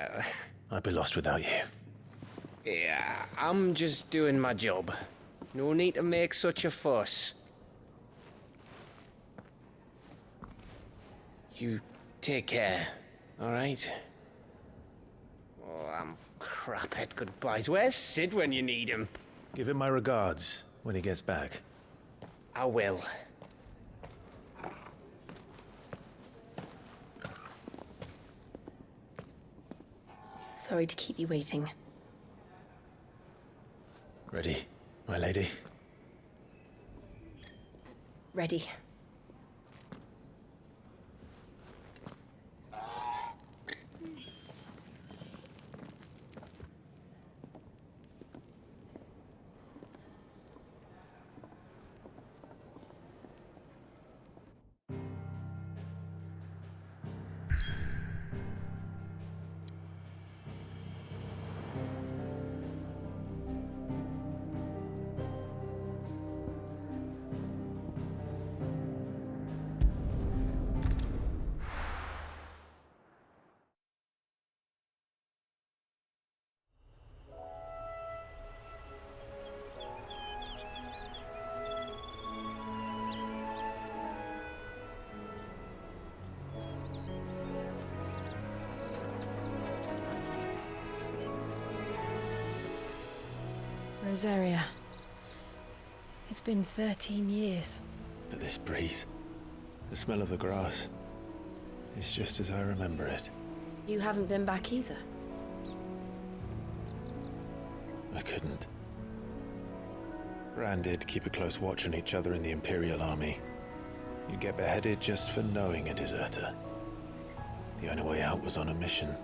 I'd be lost without you. Yeah, I'm just doing my job. No need to make such a fuss. You take care, alright? Oh, I'm crap at goodbyes. Where's Sid when you need him? Give him my regards when he gets back. I will. Sorry to keep you waiting. Ready, my lady? Ready. Rosaria. It's been 13 years. But this breeze, the smell of the grass, it's just as I remember it. You haven't been back either. I couldn't. Bran did keep a close watch on each other in the Imperial Army. You'd get beheaded just for knowing a deserter. The only way out was on a mission.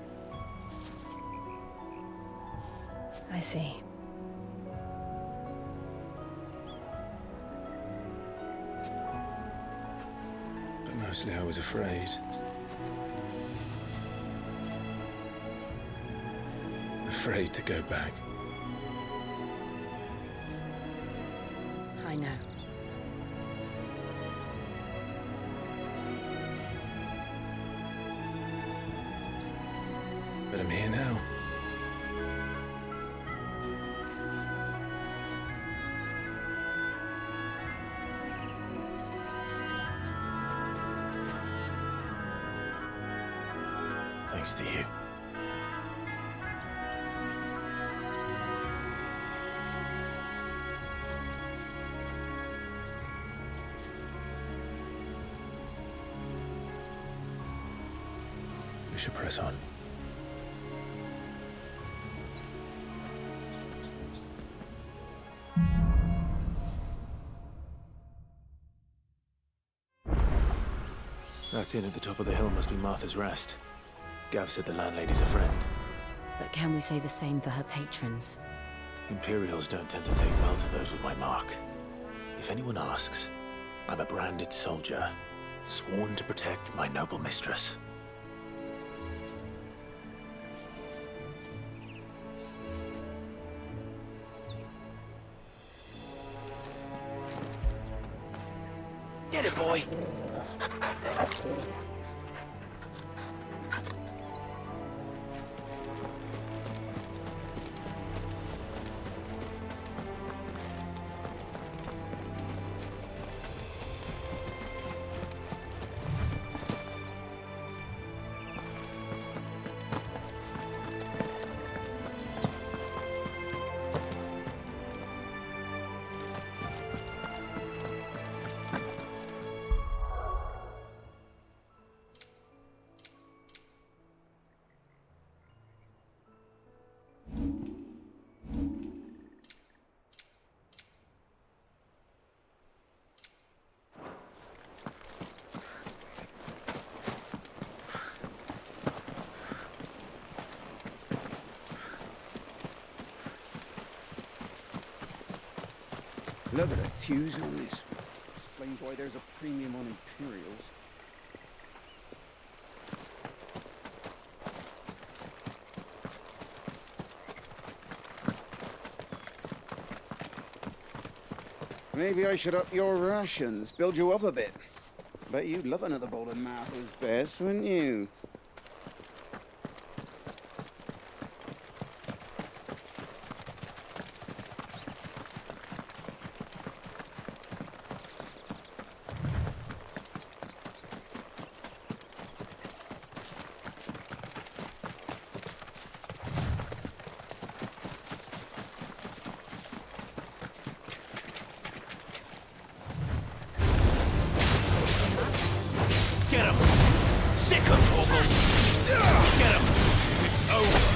I see. But mostly I was afraid. Afraid to go back. I know. But I'm here now. Thanks to you. We should press on. That inn at the top of the hill must be Martha's Rest. Gav said the landlady's a friend. But can we say the same for her patrons? Imperials don't tend to take well to those with my mark. If anyone asks, I'm a branded soldier, sworn to protect my noble mistress. Get it, boy! Look at the thews on this. Explains why there's a premium on Imperials. Maybe I should up your rations, build you up a bit. Bet you'd love another bowl of Martha's Best, wouldn't you? Get him! Sick of Torgal! Get him! It's over!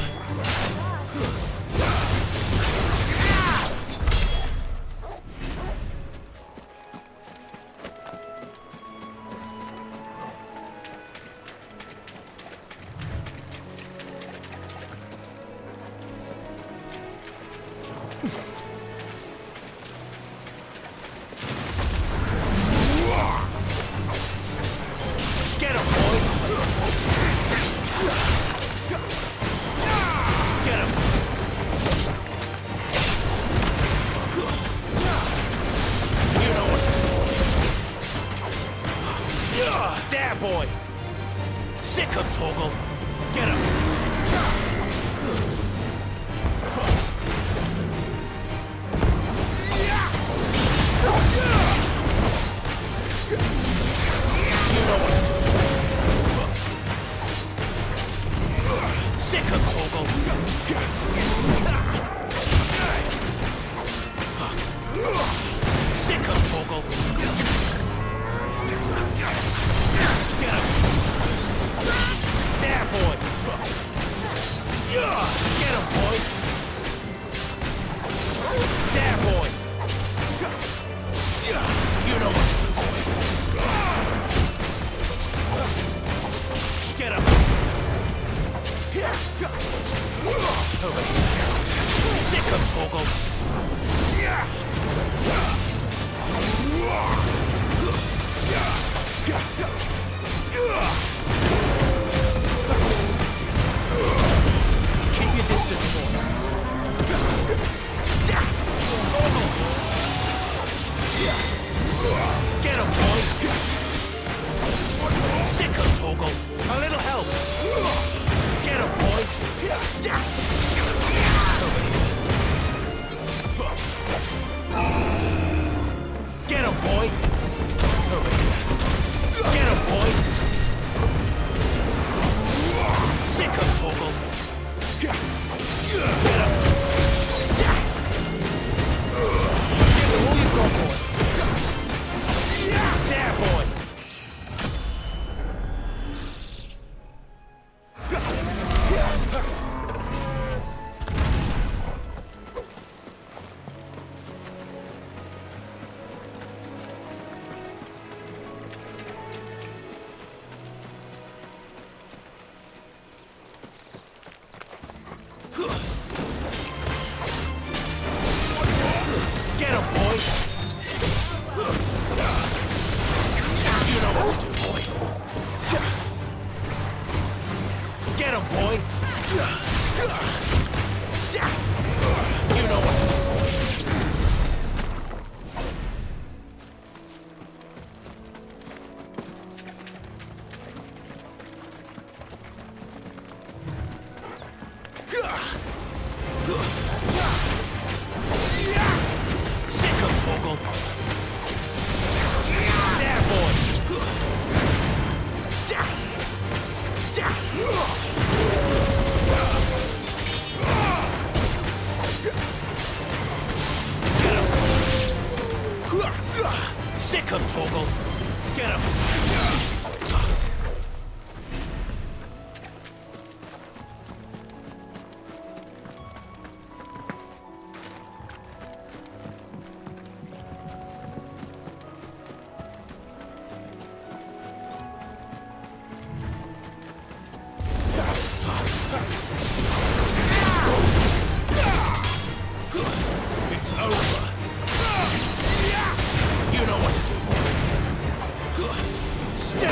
Get him, boy! Get him! You know what to do. There, boy! Sick of Torgal! Get him! You know what to do. Sick of Torgal! Sick of Torgal! Get him! There, boy! Get him, boy! There, boy! You know what to do, boy! Get him! Sick of Torgal! Keep your distance, boy! Torgal! Get him, boy! Sick of Torgal! A little help! Get him, boy! Get him, boy! Get him, boy! Sick of Torgal! Get him! Give him all you've got, boy! There, boy! Get him, boy! You know what to do, boy. Get him, boy! You know what to do, boy. Sick of Torgal! There, boy! Sick of Torgal! Get him!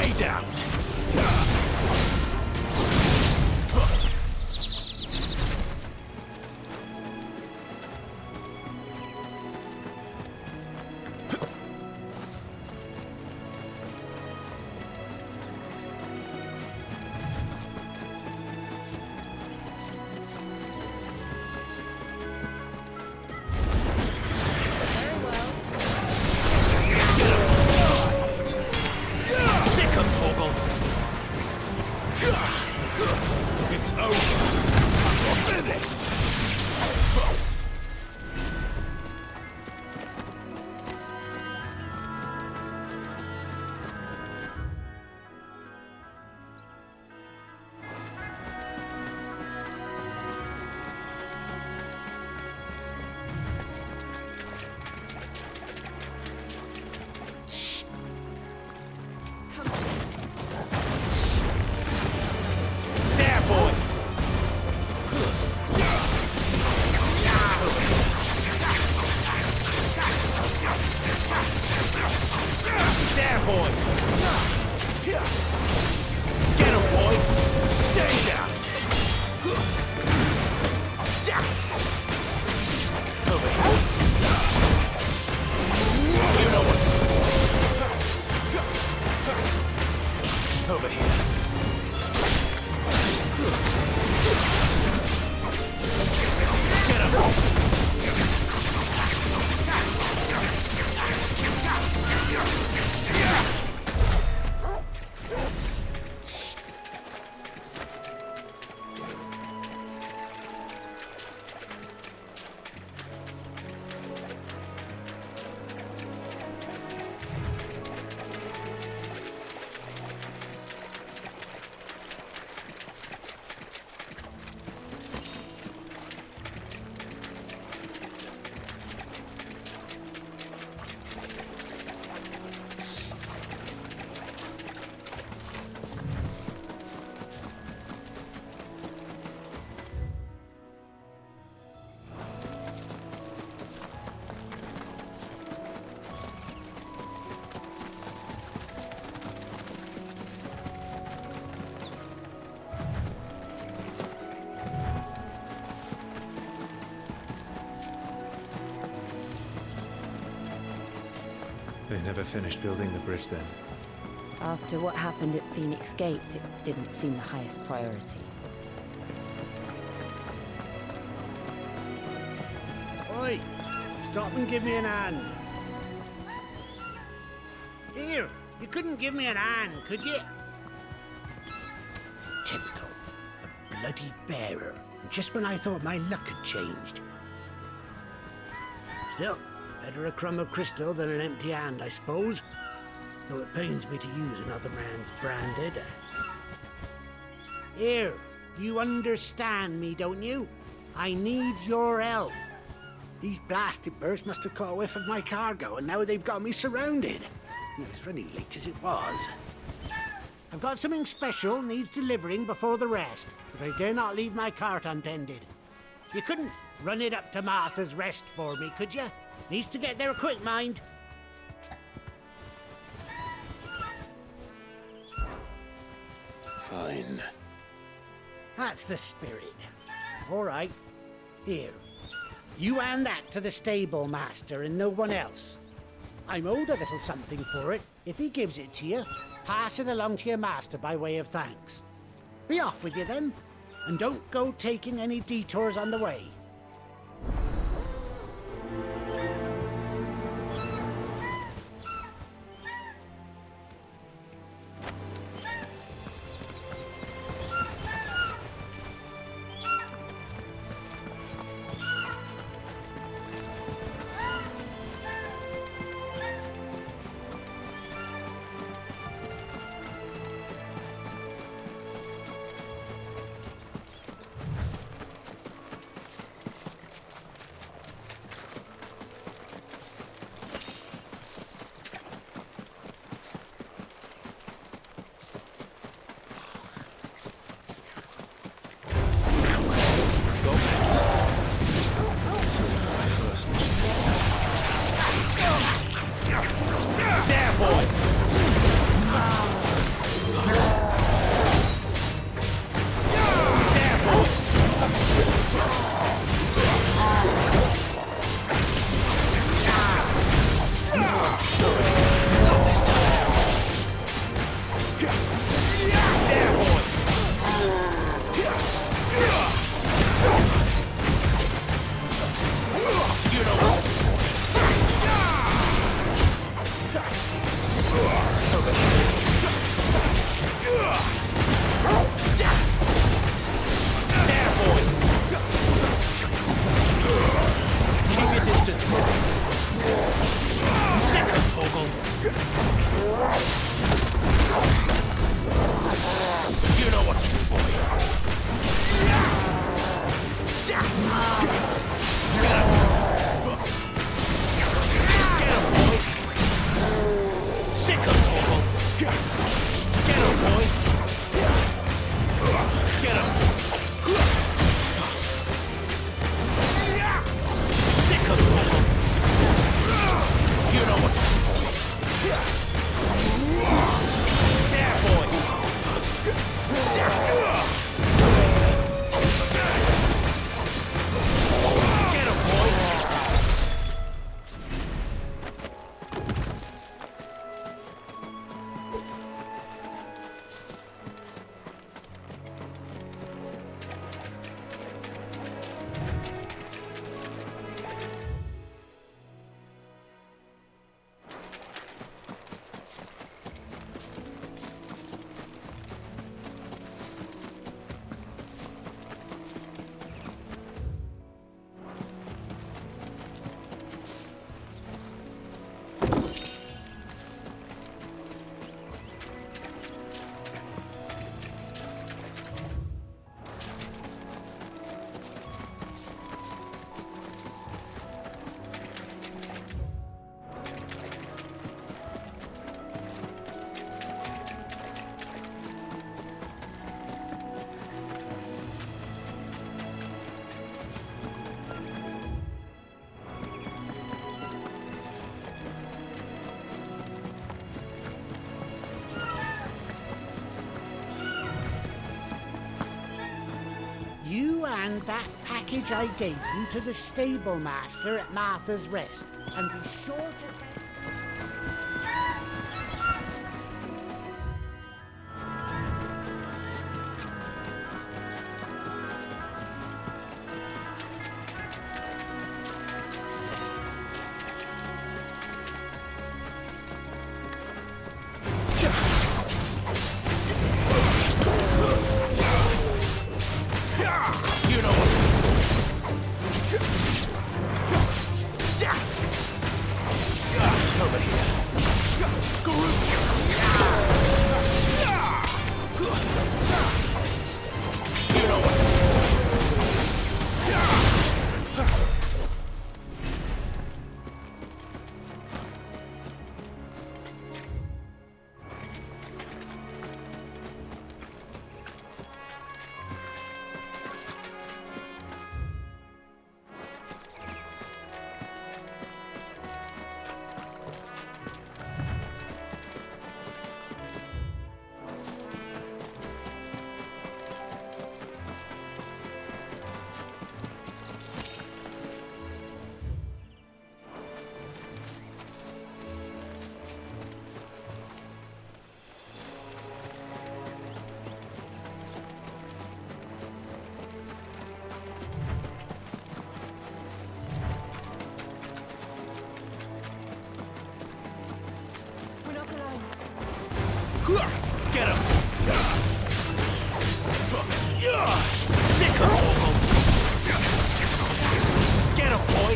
Stay down! It's over. Finished. They never finished building the bridge then. After what happened at Phoenix Gate, it didn't seem the highest priority. Oi! Stop and give me an hand. Here, you couldn't give me an hand, could you? Typical. A bloody bearer. Just when I thought my luck had changed. Still, better a crumb of crystal than an empty hand, I suppose. Though it pains me to use another man's branded. Here, you understand me, don't you? I need your help. These blasted birds must have caught a whiff of my cargo, and now they've got me surrounded. It's running late as it was. I've got something special needs delivering before the rest, but I dare not leave my cart untended. You couldn't run it up to Martha's Rest for me, could you? Needs to get there quick, mind. Fine. That's the spirit. All right. Here. You hand that to the stable master and no one else. I'm owed a little something for it. If he gives it to you, pass it along to your master by way of thanks. Be off with you then, and don't go taking any detours on the way. Get him, boy! Get him! Sick of trouble! You know what to do, boy! There, boy! Get him, boy! You and that package I gave you to the stable master at Martha's Rest. And be sure to... You know what to do. Over here. You know what to do. Get him! Sick of trouble! Get him, boy!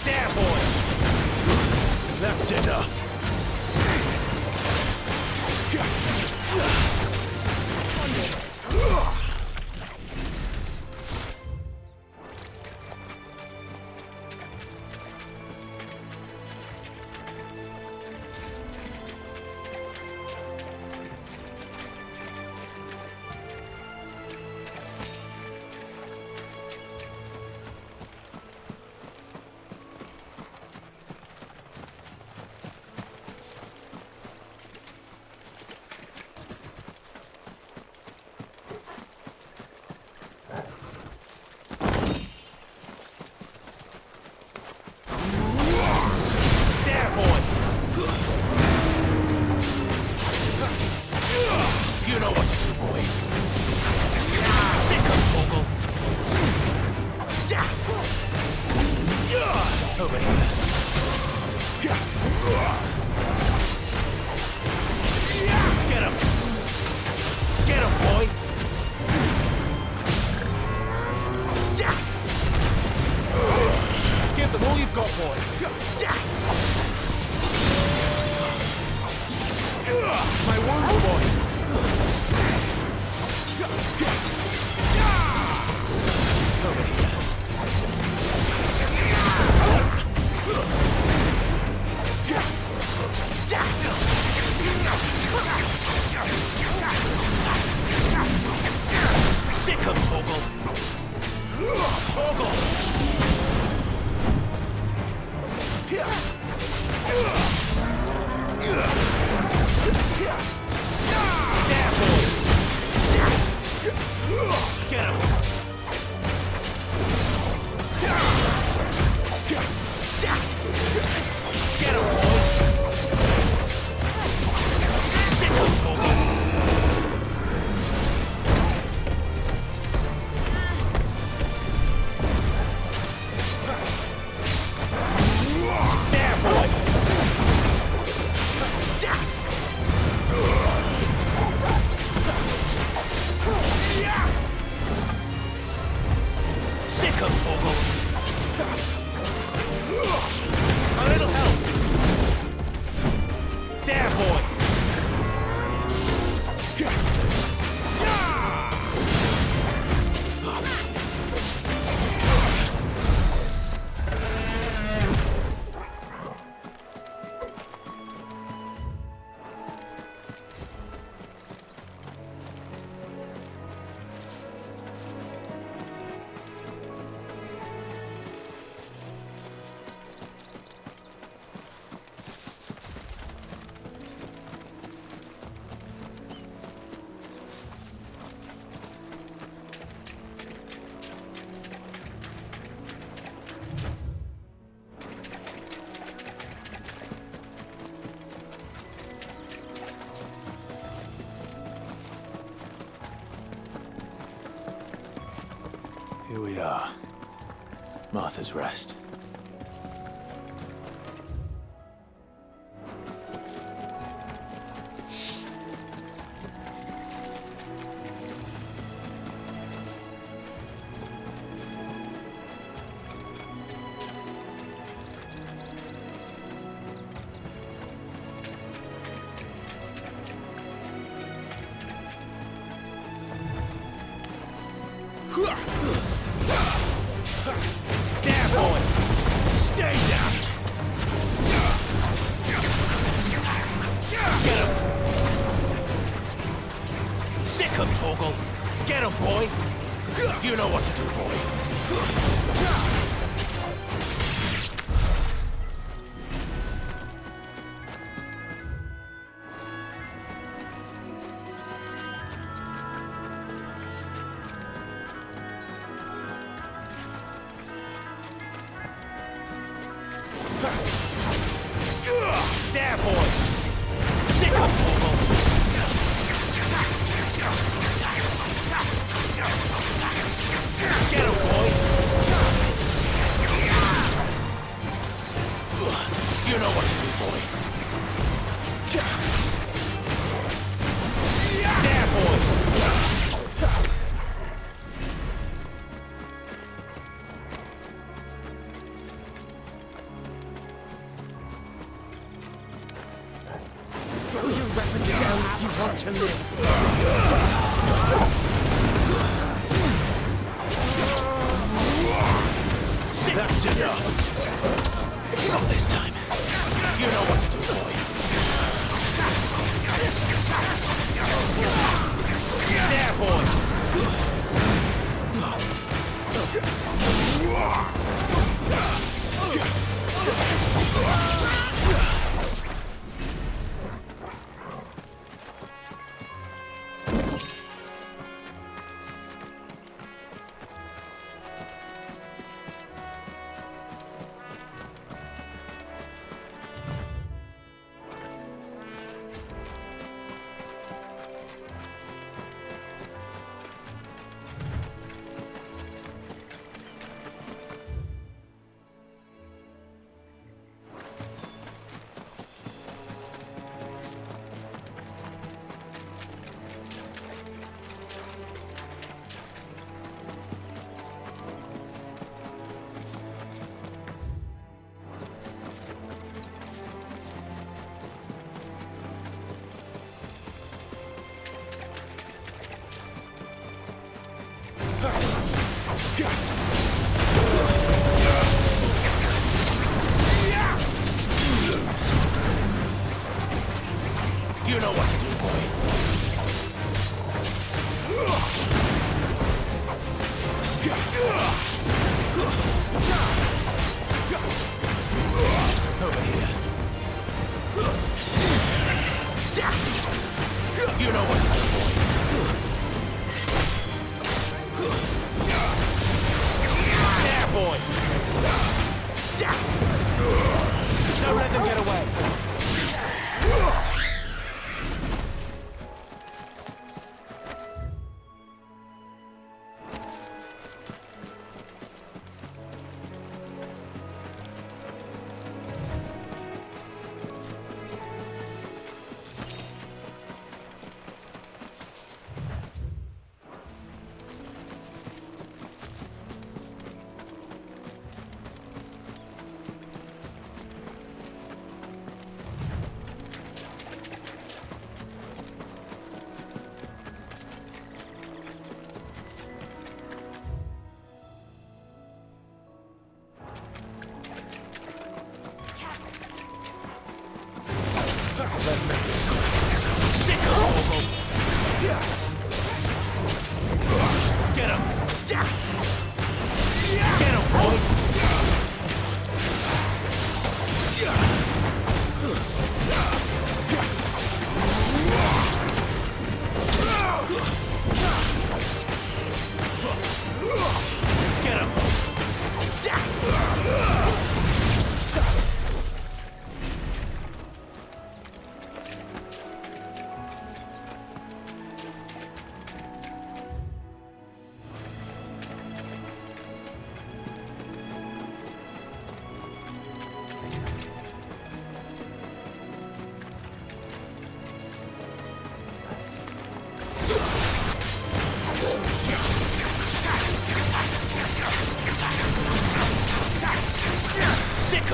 There, boy! That's enough! You know what to do, boy. Sick of Toggle. Over here. Get him. Get him, boy. Give them all you've got, boy. My wounds, boy. Over here. Here we are. Martha's Rest. There, boy! Stay down! Get him! Sick him, Torgal! Get him, boy! You know what to do, boy! There, boy! Sick him, Torgal! Get him, boy! You know what to do, boy. There, boy! Throw your weapons down if you want to live. That's enough. Not this time. You know what to do, boy. There, boy.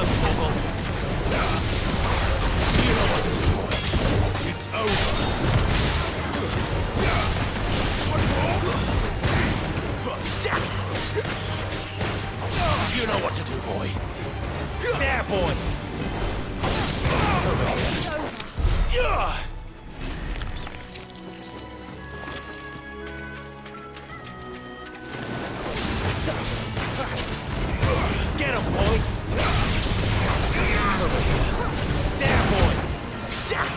him, Torgal! You know what to do, boy. It's over. You know what to do, boy. There, boy! Get him, boy! There, boy! Get him!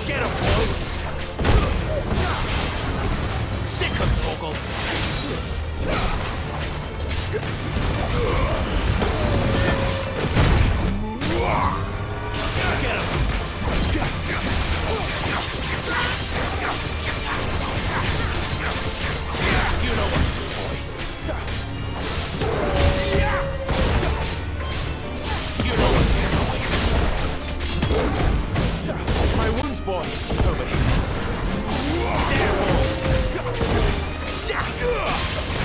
Get him, boy! Sick him, Torgal! Get him! You know what to do, boy. You know what to do, boy. My wounds, boy. Over here. There, boy.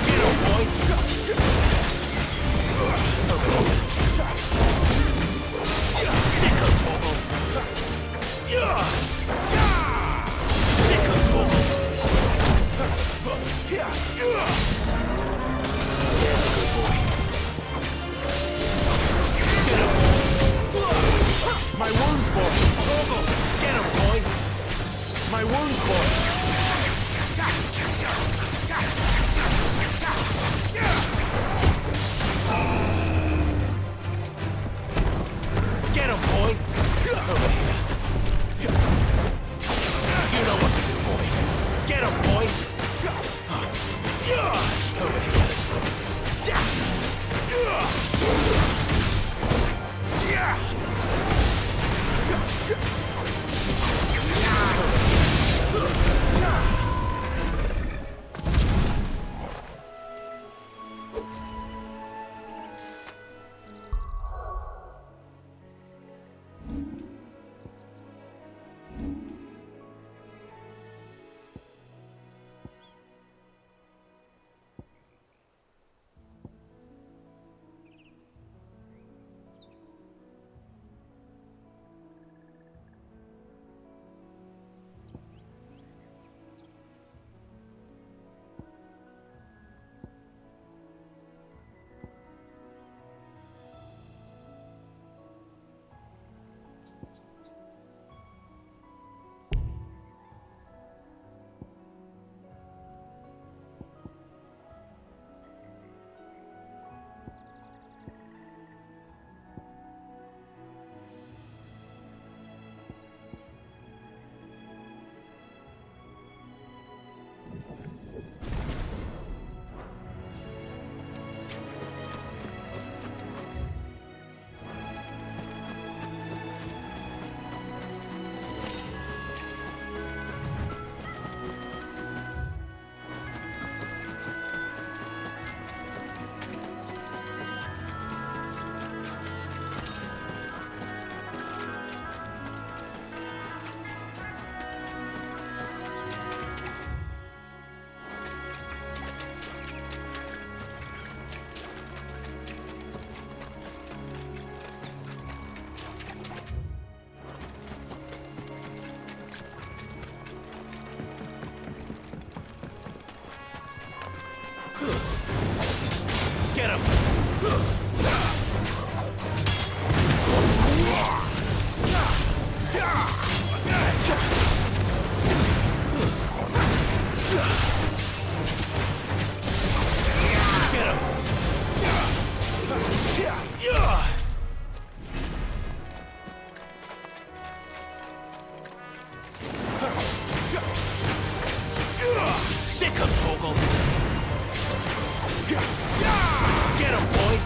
Get him, boy. Over here. Sick him, Torgal. Sick him, Torgal. There's a good boy. Get him. My wounds, boy. Torgal. Get him, boy. My wounds, boy. Get him, boy. Over here. You know what to do, boy. Get him, boy. Over here. Get him! Sick of Torgal! Get him, boy!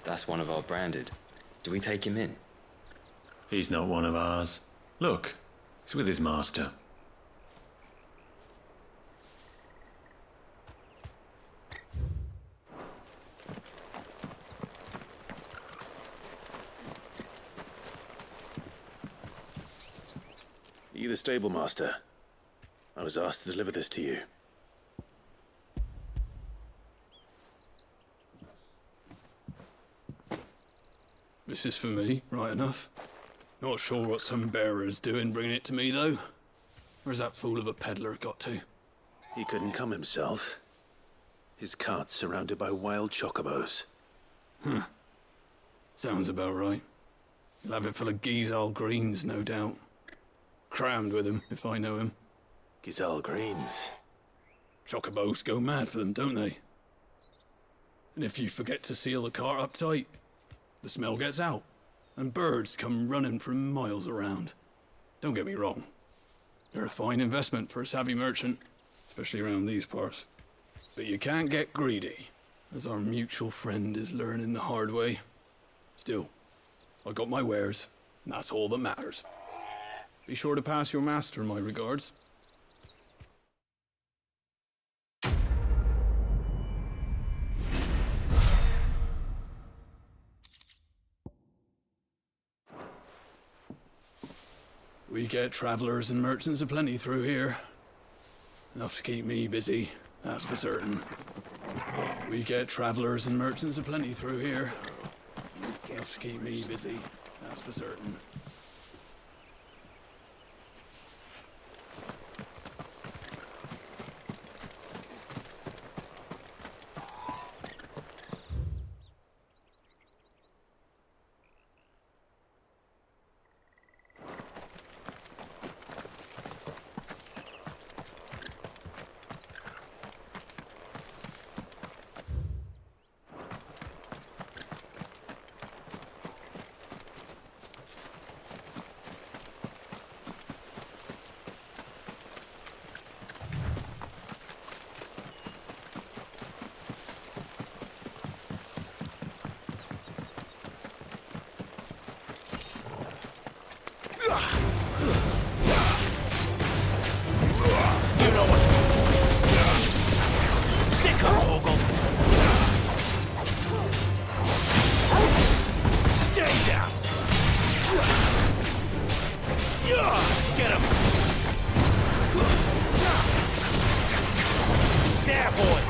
That's one of our branded. Do we take him in? He's not one of ours. Look, he's with his master. Are you the stable master? I was asked to deliver this to you. This is for me, right enough. Not sure what some bearer's doing bringing it to me, though. Where's that fool of a peddler got to? He couldn't come himself. His cart's surrounded by wild chocobos. Huh. Sounds about right. He'll have it full of Gizal greens, no doubt. Crammed with him, if I know him. Gizal greens? Chocobos go mad for them, don't they? And if you forget to seal the cart up tight, the smell gets out, and birds come running from miles around. Don't get me wrong. They're a fine investment for a savvy merchant, especially around these parts. But you can't get greedy, as our mutual friend is learning the hard way. Still, I got my wares, and that's all that matters. Be sure to pass your master my regards. We get travelers and merchants aplenty through here. Enough to keep me busy, that's for certain. We get travelers and merchants aplenty through here. Enough to keep me busy, that's for certain. Sick of Torgal. Stay down. Get him. There, boy.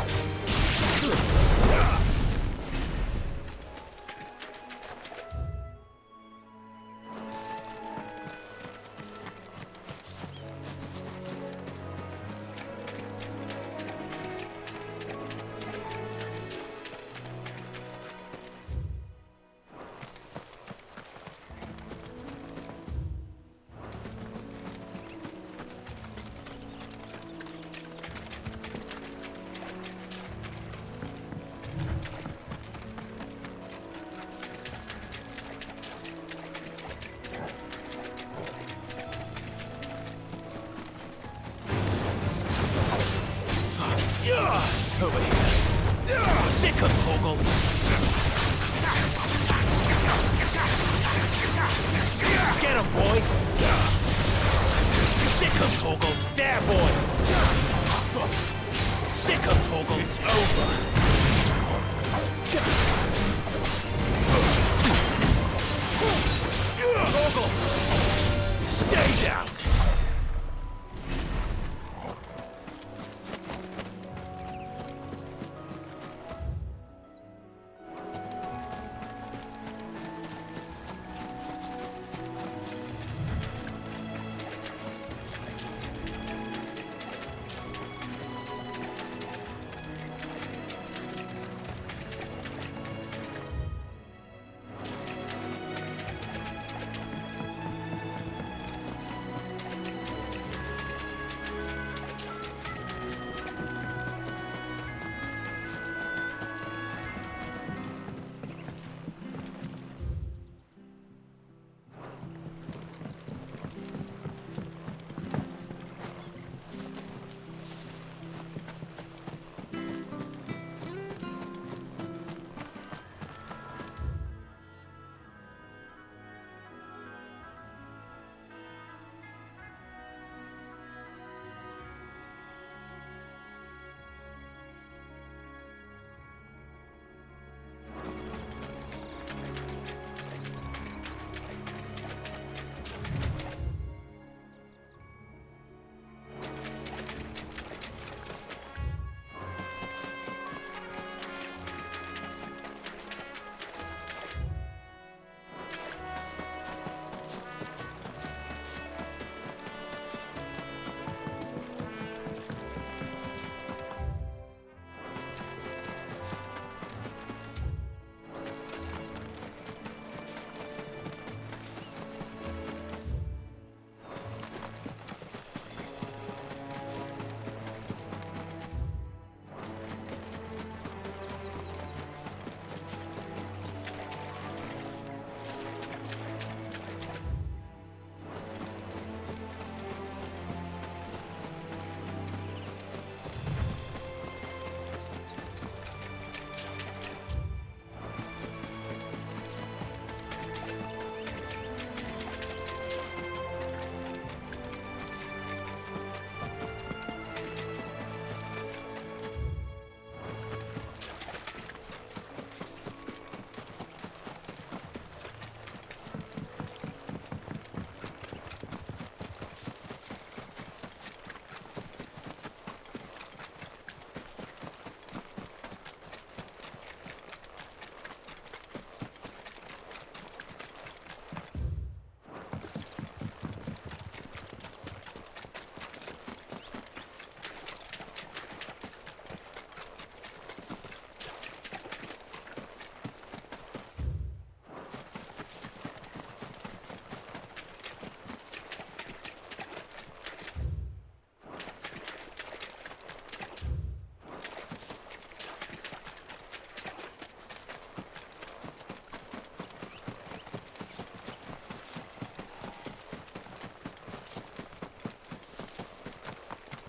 Over here. Sick of Torgal. Get him, boy. Sick of Torgal. There, boy. Sick of Torgal. It's over. Torgal. Stay down.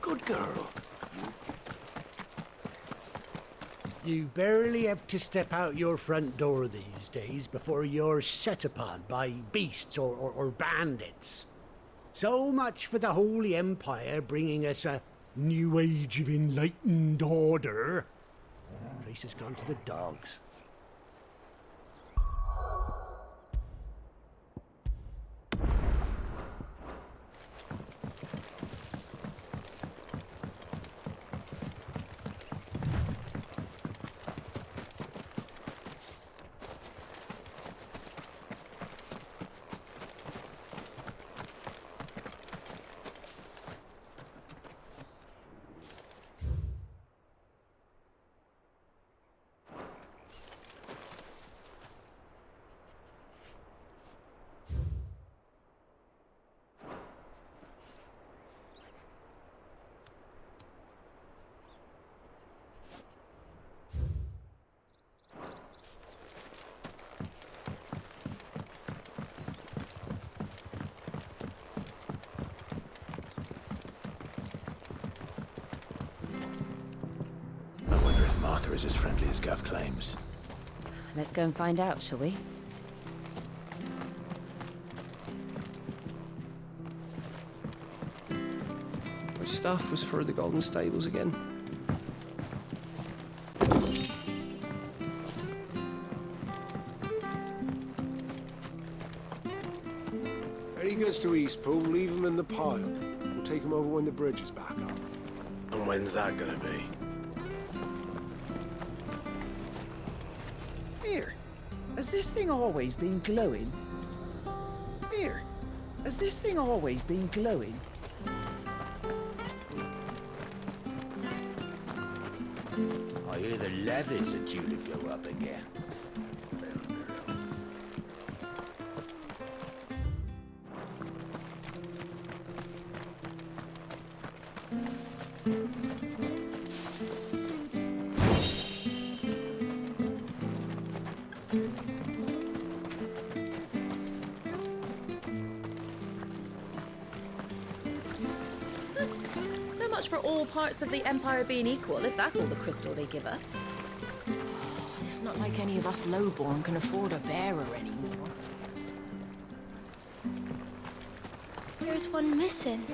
Good girl. You barely have to step out your front door these days before you're set upon by beasts or bandits. So much for the Holy Empire bringing us a new age of enlightened order. place has gone to the dogs. Martha is as friendly as Gav claims. Let's go and find out, shall we? Which staff was for the Golden Stables again? When he gets to Eastpool, leave him in the pile. We'll take him over when the bridge is back up. And when's that gonna be? Here, has this thing always been glowing? Here, has this thing always been glowing? I hear the levies are due to go up again. So much for all parts of the Empire being equal, if that's all the crystal they give us. It's not like any of us lowborn can afford a bearer anymore. There's one missing.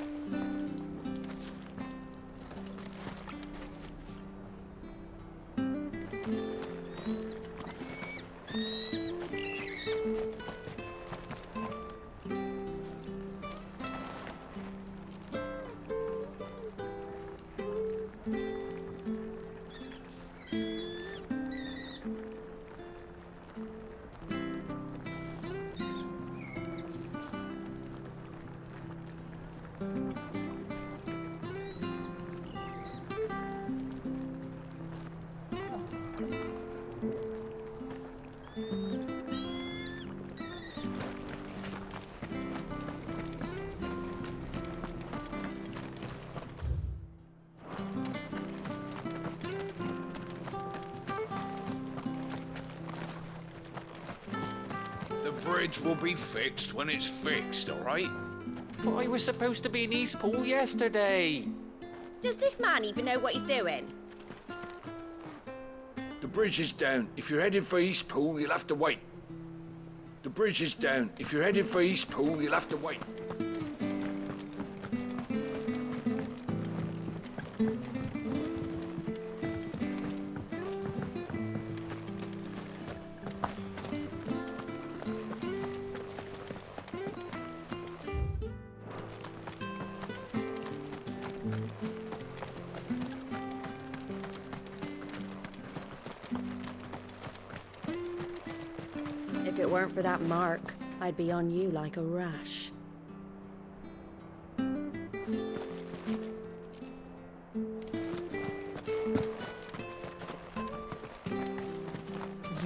The bridge will be fixed when it's fixed, all right? But I was supposed to be in Eastpool yesterday. Does this man even know what he's doing? The bridge is down. If you're headed for Eastpool, you'll have to wait. The bridge is down. If you're headed for Eastpool, you'll have to wait. If it weren't for that mark, I'd be on you like a rash. You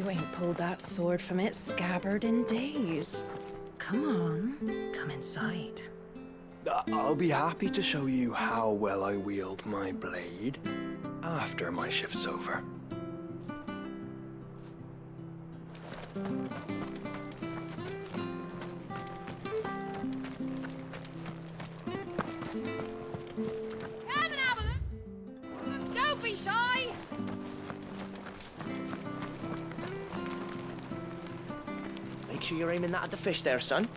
ain't pulled that sword from its scabbard in days. Come on, come inside. I'll be happy to show you how well I wield my blade after my shift's over. Don't be shy! Make sure you're aiming that at the fish there, son.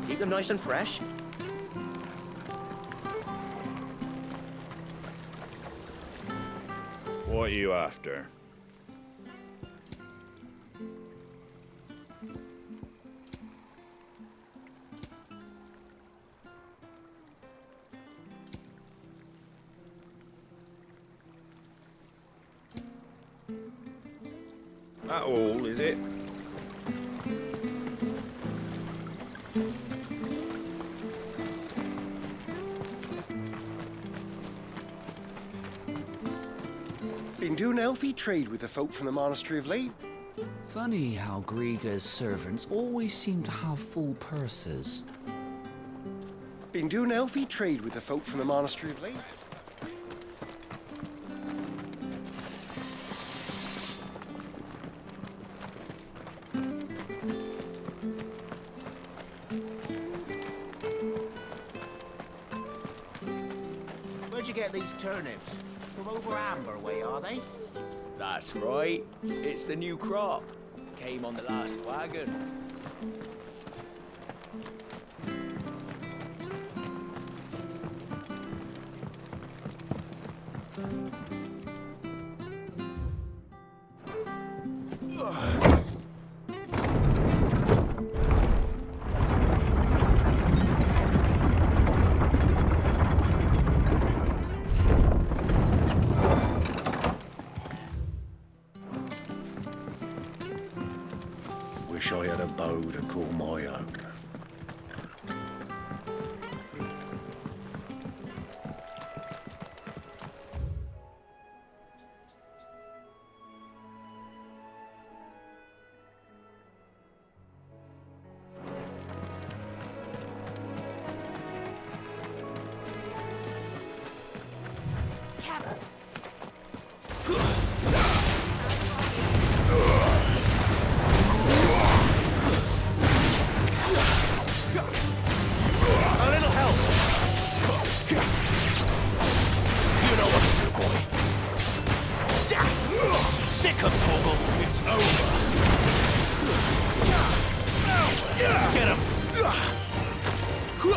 Keep them nice and fresh. What are you after? That all, is it? Been doing healthy trade with the folk from the monastery of late. Funny how Griga's servants always seem to have full purses. Been doing healthy trade with the folk from the monastery of late. Where'd you get these turnips? From over Amber way, are they? That's right. It's the new crop. Came on the last wagon. Wish I had a bow to call my own.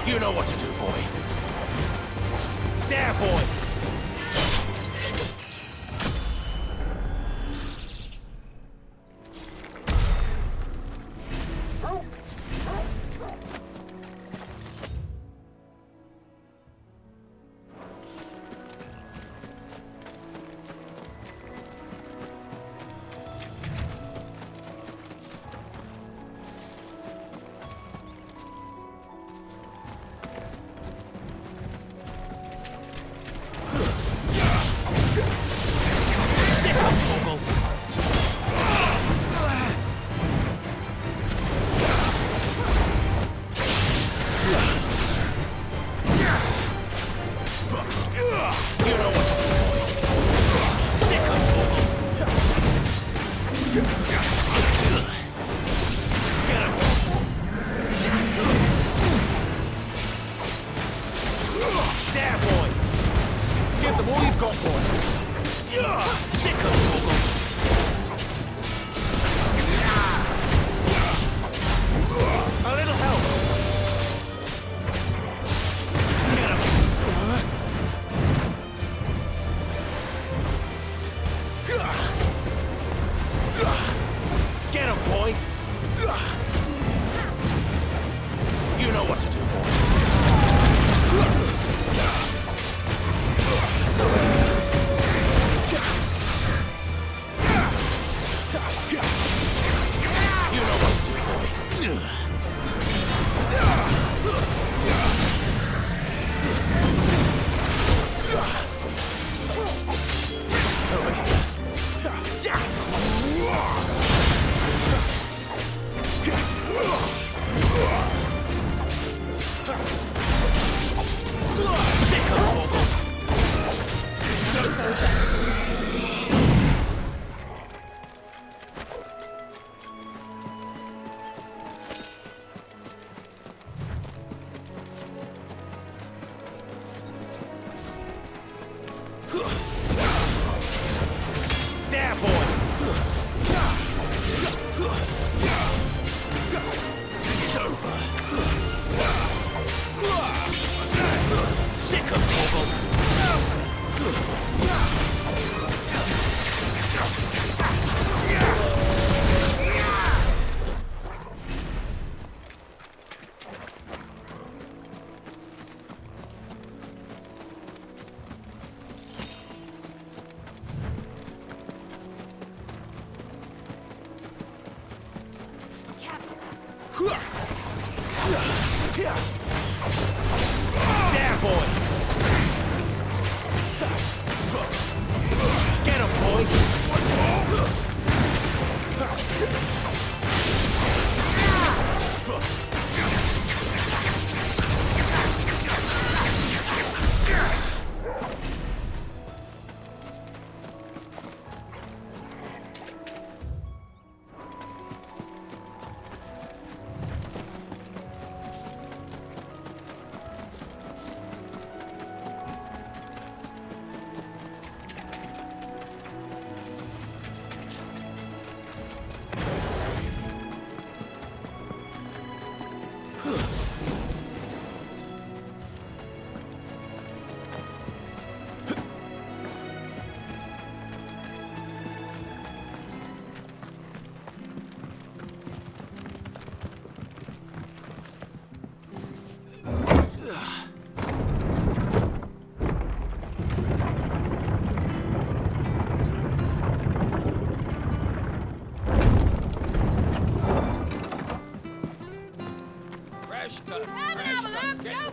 You know what to do, boy. There, boy!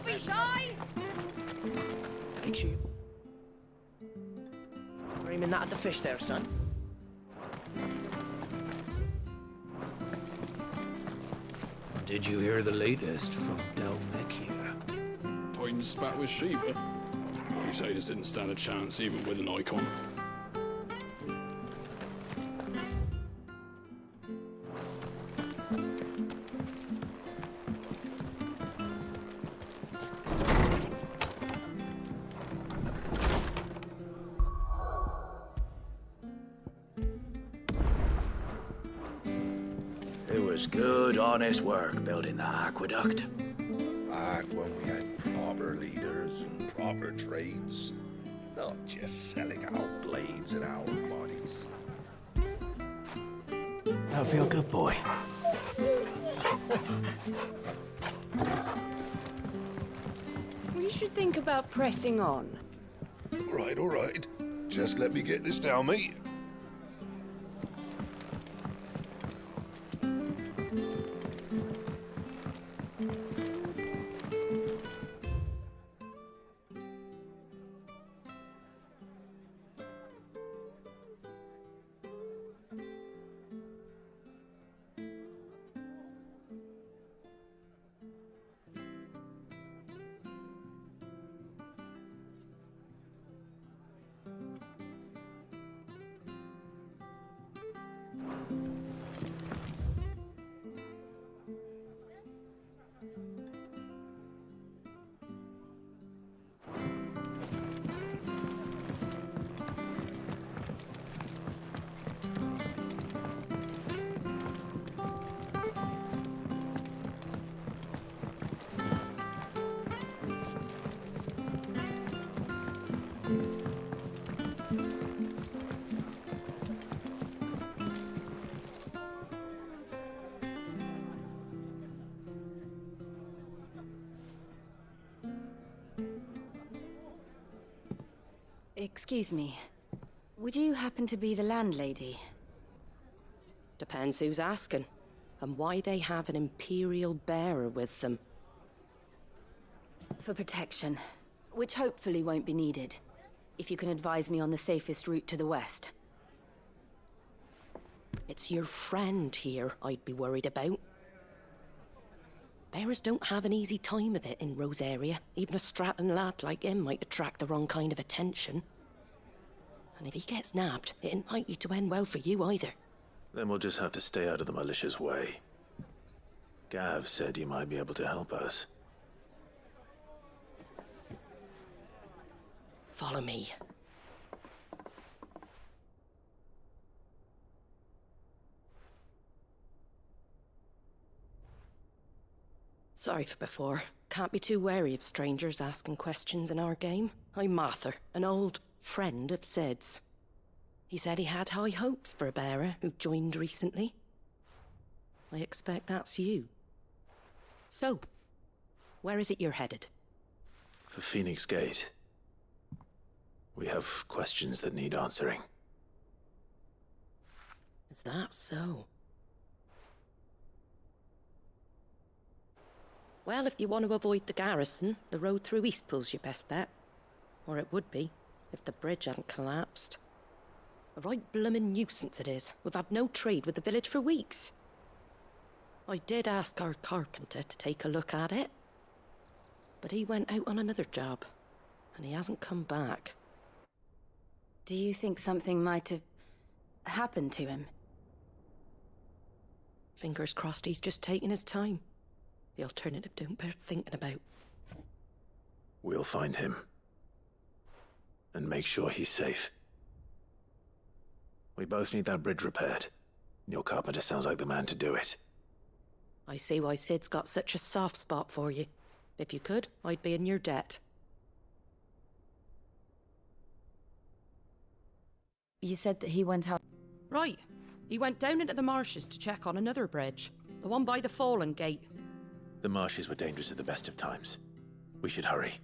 Don't be shy! Make sure you're aiming that at the fish there, son. Did you hear the latest from Dalmekia? Titan spat with Shiva. Crusaders didn't stand a chance even with an icon. It was good, honest work building the aqueduct. Back when we had proper leaders and proper trades. Not just selling out blades and our bodies. Now feel good, boy. We should think about pressing on. All right. Just let me get this down, mate. Excuse me. Would you happen to be the landlady? Depends who's asking, and why they have an Imperial bearer with them. For protection, which hopefully won't be needed. If you can advise me on the safest route to the west. It's your friend here I'd be worried about. Bearers don't have an easy time of it in Rosaria. Even a Stratton lad like him might attract the wrong kind of attention. And if he gets nabbed, it ain't likely to end well for you either. Then we'll just have to stay out of the malicious way. Gav said you might be able to help us. Follow me. Sorry for before. Can't be too wary of strangers asking questions in our game. I'm Martha, an old friend of Sid's. He said he had high hopes for a bearer who joined recently. I expect that's you. So, where is it you're headed? For Phoenix Gate. We have questions that need answering. Is that so? Well, if you want to avoid the garrison, the road through Eastpool's your best bet. Or it would be, if the bridge hadn't collapsed. A right bloomin' nuisance it is. We've had no trade with the village for weeks. I did ask our carpenter to take a look at it. But he went out on another job, and he hasn't come back. Do you think something might have happened to him? Fingers crossed he's just taking his time. The alternative don't bear thinking about. We'll find him. And make sure he's safe. We both need that bridge repaired. Your carpenter sounds like the man to do it. I see why Sid's got such a soft spot for you. If you could, I'd be in your debt. You said that he went out... Right. He went down into the marshes to check on another bridge. The one by the Fallen Gate. The marshes were dangerous at the best of times. We should hurry.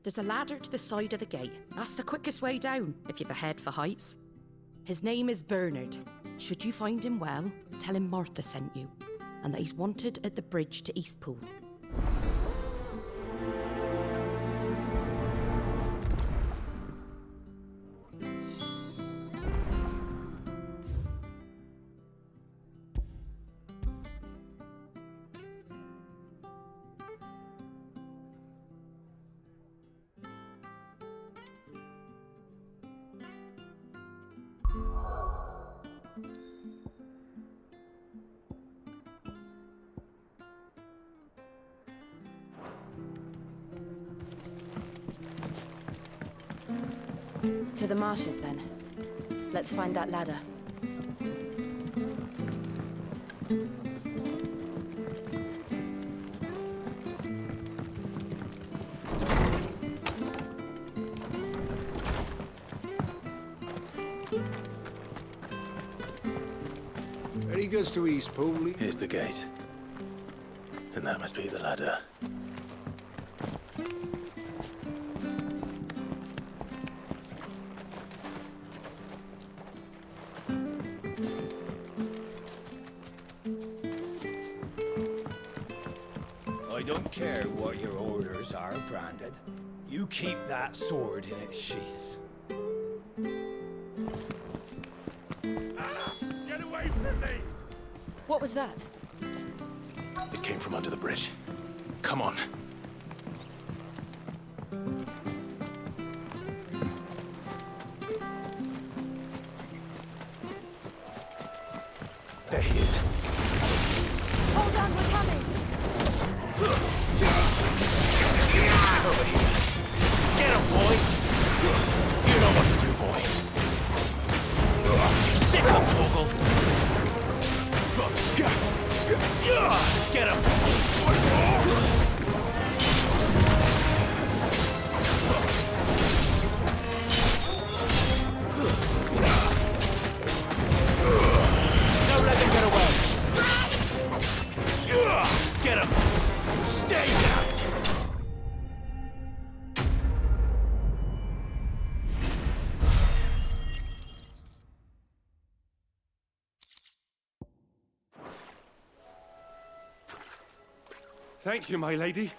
There's a ladder to the side of the gate. That's the quickest way down, if you've a head for heights. His name is Bernard. Should you find him well, tell him Martha sent you, and that he's wanted at the bridge to Eastpool. To the marshes, then. Let's find that ladder. Any goods to Eastpool? Here's the gate. And that must be the ladder. I don't care what your orders are, Brandon. You keep that sword in its sheath. Get away from me! What was that? It came from under the bridge. Come on. There he is. Hold on, we're coming! Get him, boy! You know what to do, boy. Sit up, Torgal. Get him! Don't let them get away! Get him! Stay down! Thank you, my lady.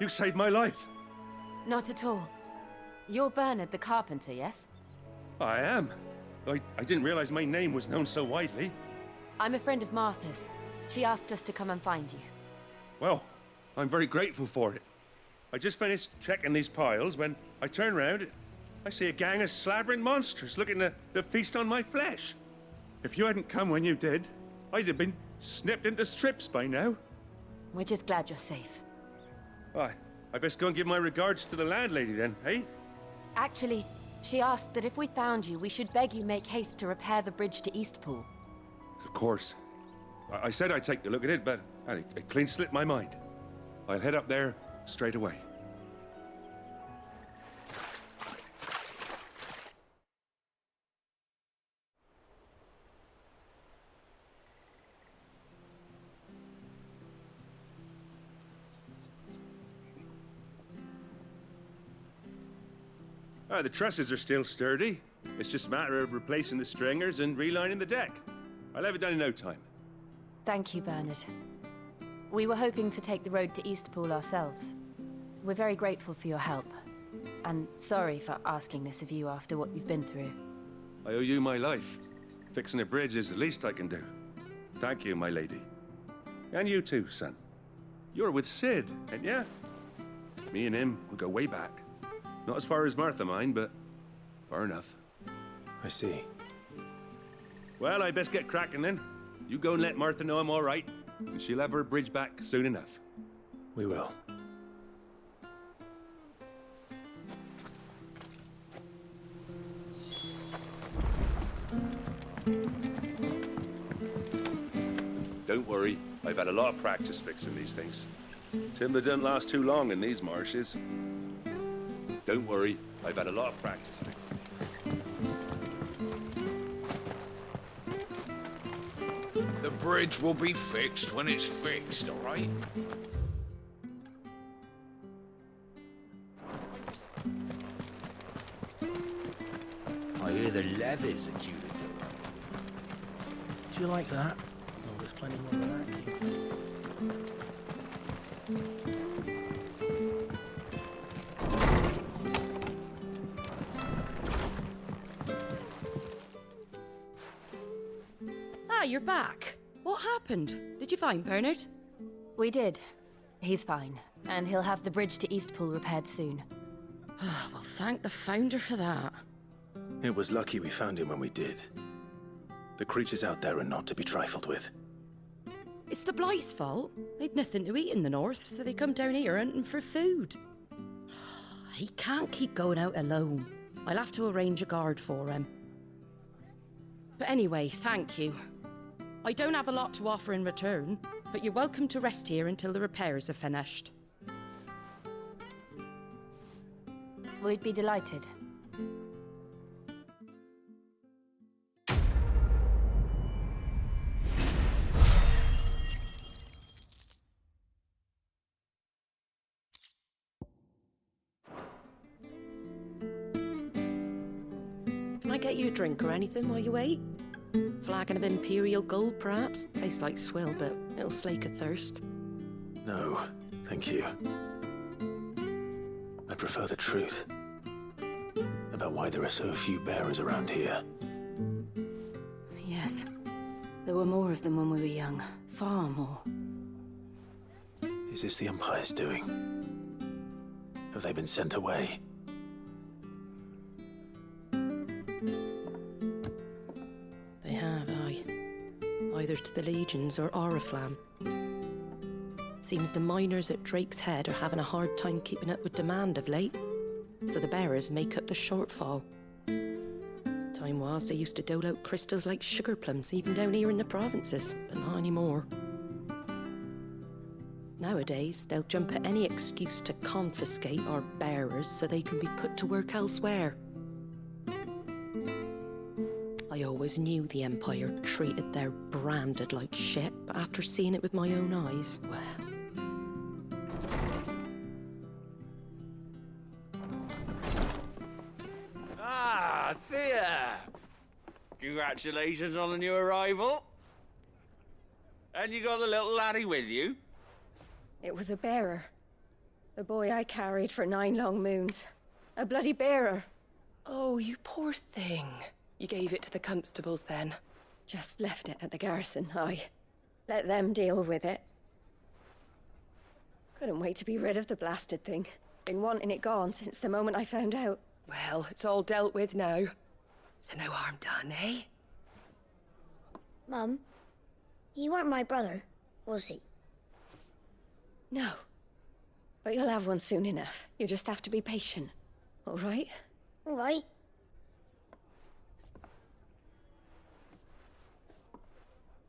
You saved my life. Not at all. You're Bernard the carpenter, yes? I am. I didn't realize my name was known so widely. I'm a friend of Martha's. She asked us to come and find you. Well, I'm very grateful for it. I just finished checking these piles when I turn round. I see a gang of slavering monsters looking to feast on my flesh. If you hadn't come when you did, I'd have been snipped into strips by now. We're just glad you're safe. I best go and give my regards to the landlady then, eh? Actually, she asked that if we found you, we should beg you make haste to repair the bridge to Eastpool. Of course. I said I'd take a look at it, but it clean slipped my mind. I'll head up there straight away. The trusses are still sturdy. It's just a matter of replacing the stringers and relining the deck. I'll have it done in no time. Thank you, Bernard. We were hoping to take the road to Eastpool ourselves. We're very grateful for your help. And sorry for asking this of you after what you've been through. I owe you my life. Fixing a bridge is the least I can do. Thank you, my lady. And you too, son. You're with Sid, ain't ya? Me and him, we go way back. Not as far as Martha, mind, but far enough. I see. Well, I best get cracking then. You go and let Martha know I'm all right, and she'll have her bridge back soon enough. We will. Don't worry, I've had a lot of practice fixing these things. Timber don't last too long in these marshes. Don't worry, I've had a lot of practice fixing these. The bridge will be fixed when it's fixed, all right? I hear the levies are due to go up. Do you like that? Oh, there's plenty more of that. Ah, you're back. What happened? Did you find Bernard? We did. He's fine, and he'll have the bridge to Eastpool repaired soon. Well, thank the Founder for that. It was lucky we found him when we did. The creatures out there are not to be trifled with. It's the Blight's fault. They'd nothing to eat in the north, so they come down here hunting for food. He can't keep going out alone. I'll have to arrange a guard for him. But anyway, thank you. I don't have a lot to offer in return, but you're welcome to rest here until the repairs are finished. We'd be delighted. Can I get you a drink or anything while you wait? Flagon of Imperial Gold, perhaps? Tastes like swill, but it'll slake a thirst. No, thank you. I prefer the truth about why there are so few bearers around here. Yes. There were more of them when we were young. Far more. Is this the Empire's doing? Have they been sent away? They have, aye. Either to the Legions or Oriflamme. Seems the miners at Drake's Head are having a hard time keeping up with demand of late, so the bearers make up the shortfall. Time was they used to dole out crystals like sugar plums even down here in the provinces, but not anymore. Nowadays, they'll jump at any excuse to confiscate our bearers so they can be put to work elsewhere. I always knew the Empire treated their branded like shit, but after seeing it with my own eyes, well... Ah, Thea! Congratulations on the new arrival. And you got the little laddie with you? It was a bearer. The boy I carried for 9 long moons. A bloody bearer. Oh, you poor thing. You gave it to the constables then? Just left it at the garrison, aye. Let them deal with it. Couldn't wait to be rid of the blasted thing. Been wanting it gone since the moment I found out. Well, it's all dealt with now. So no harm done, eh? Mum, he weren't my brother, was he? No. But you'll have one soon enough. You just have to be patient. All right? All right.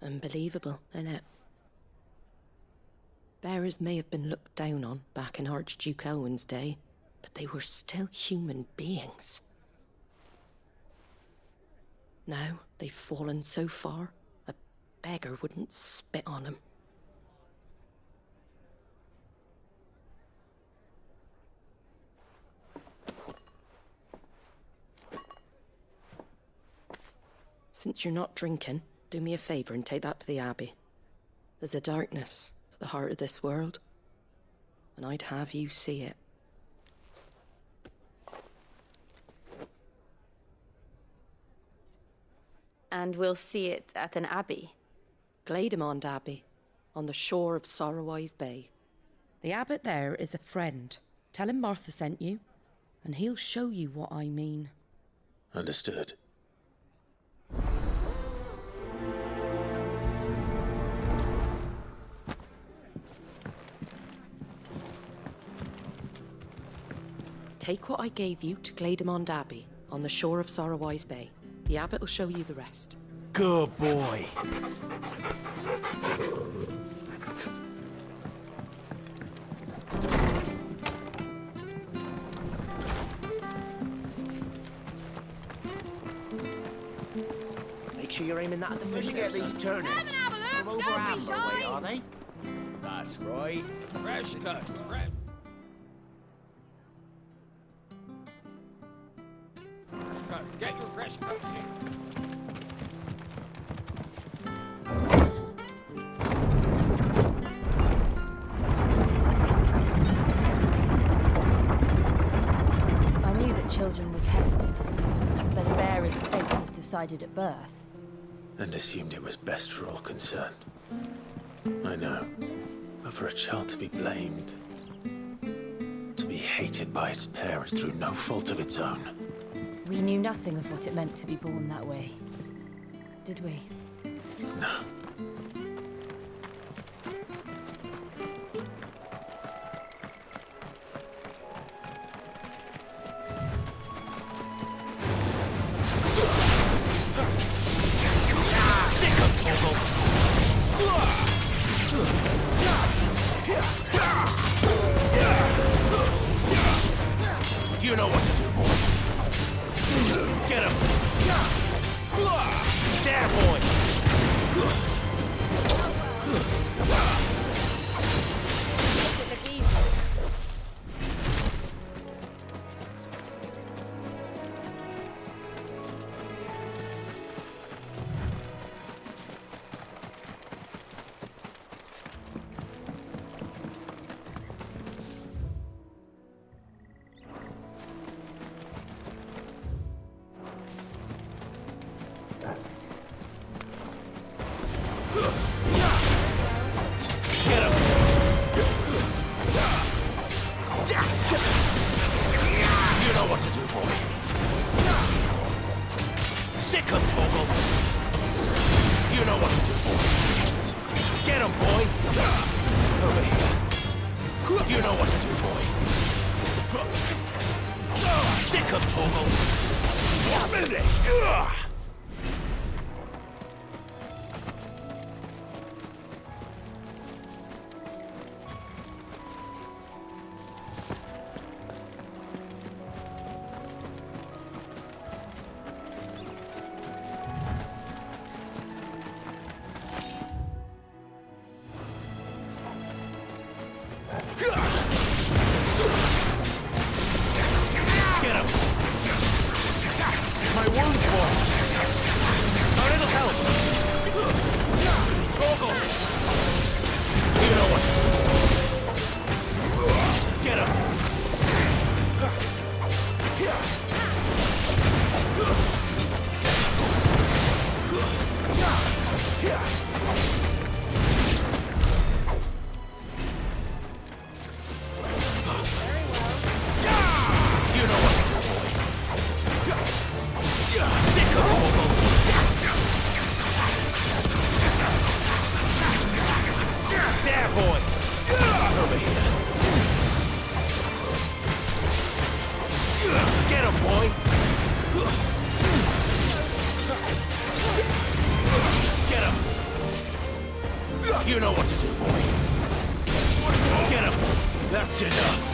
Unbelievable, innit? Bearers may have been looked down on back in Archduke Elwin's day, but they were still human beings. Now they've fallen so far, a beggar wouldn't spit on them. Since you're not drinking, do me a favour and take that to the Abbey. There's a darkness at the heart of this world, and I'd have you see it. And we'll see it at an abbey? Glademond Abbey, on the shore of Sorrowise Bay. The abbot there is a friend. Tell him Martha sent you, and he'll show you what I mean. Understood. Take what I gave you to Glademond Abbey, on the shore of Sorrowise Bay. The abbot will show you the rest. Good boy. Make sure you're aiming that at the fish. Where'd you get these turnips? From over Amber way, are they? That's right. Fresh cuts, fresh. Cuts, get your fresh cuts here. I knew that children were tested, that a bearer's fate was decided at birth. And assumed it was best for all concerned. I know. But for a child to be blamed, to be hated by its parents through no fault of its own. We knew nothing of what it meant to be born that way, did we? No. You know what to do, boy. Get him. There, boy. You know what to do, boy. Sick him, Torgal. You know what to do, boy. Get him, boy. Over here. You know what to do, boy. Sick him, Torgal. Finish. Get him! My wounds, boy! A little help! Torgal! You know what to do. Get him! You know what to do, boy. Sick of Torgal. There, boy. Over here. Get him, boy. Get him. You know what to do, boy. Get him. That's enough.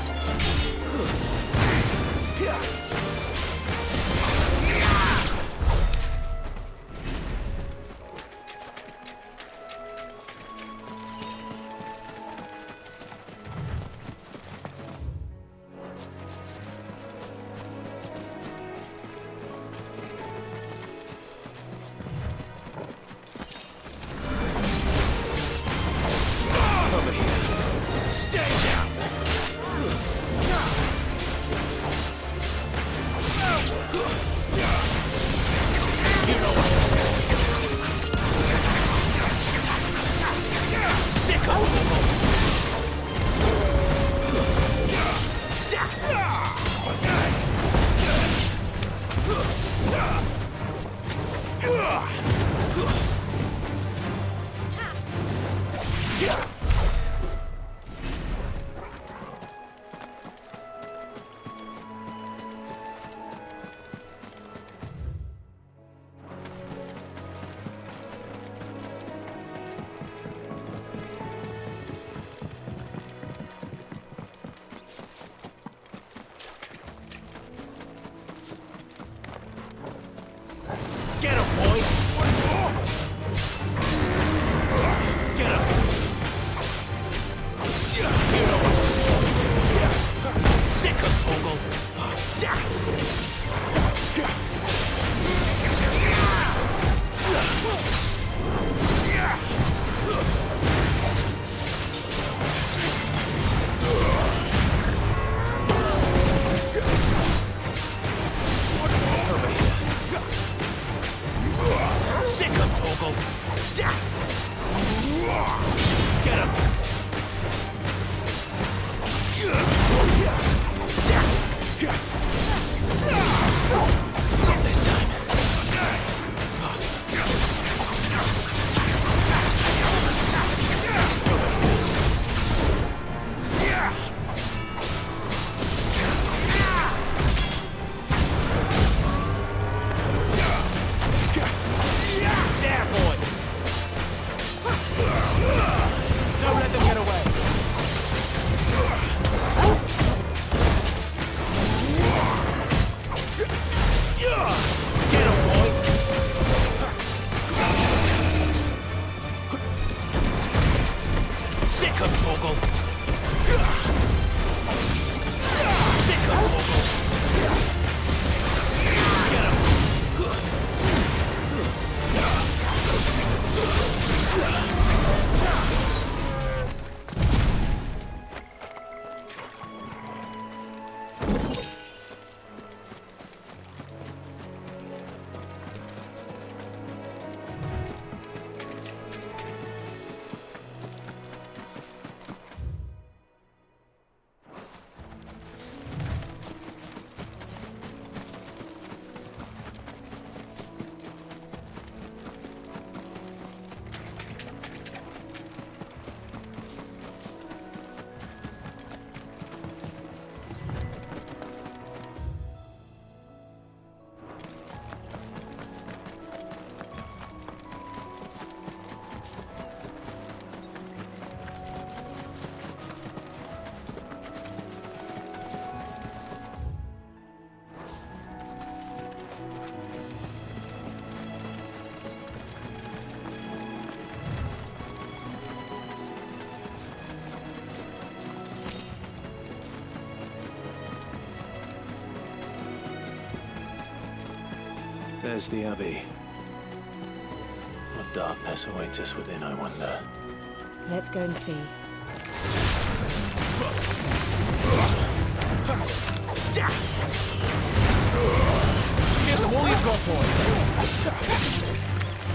Over here. Stay down. You know what? Sick of Torgal. Get him, boy! Get him! You know what to do. Sick of Torgal. Over here. Sick of Torgal. Get him. There's the Abbey. What darkness awaits us within, I wonder. Let's go and see. Give them all you've got, boy.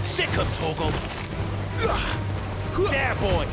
Sick of Torgal. There, boy.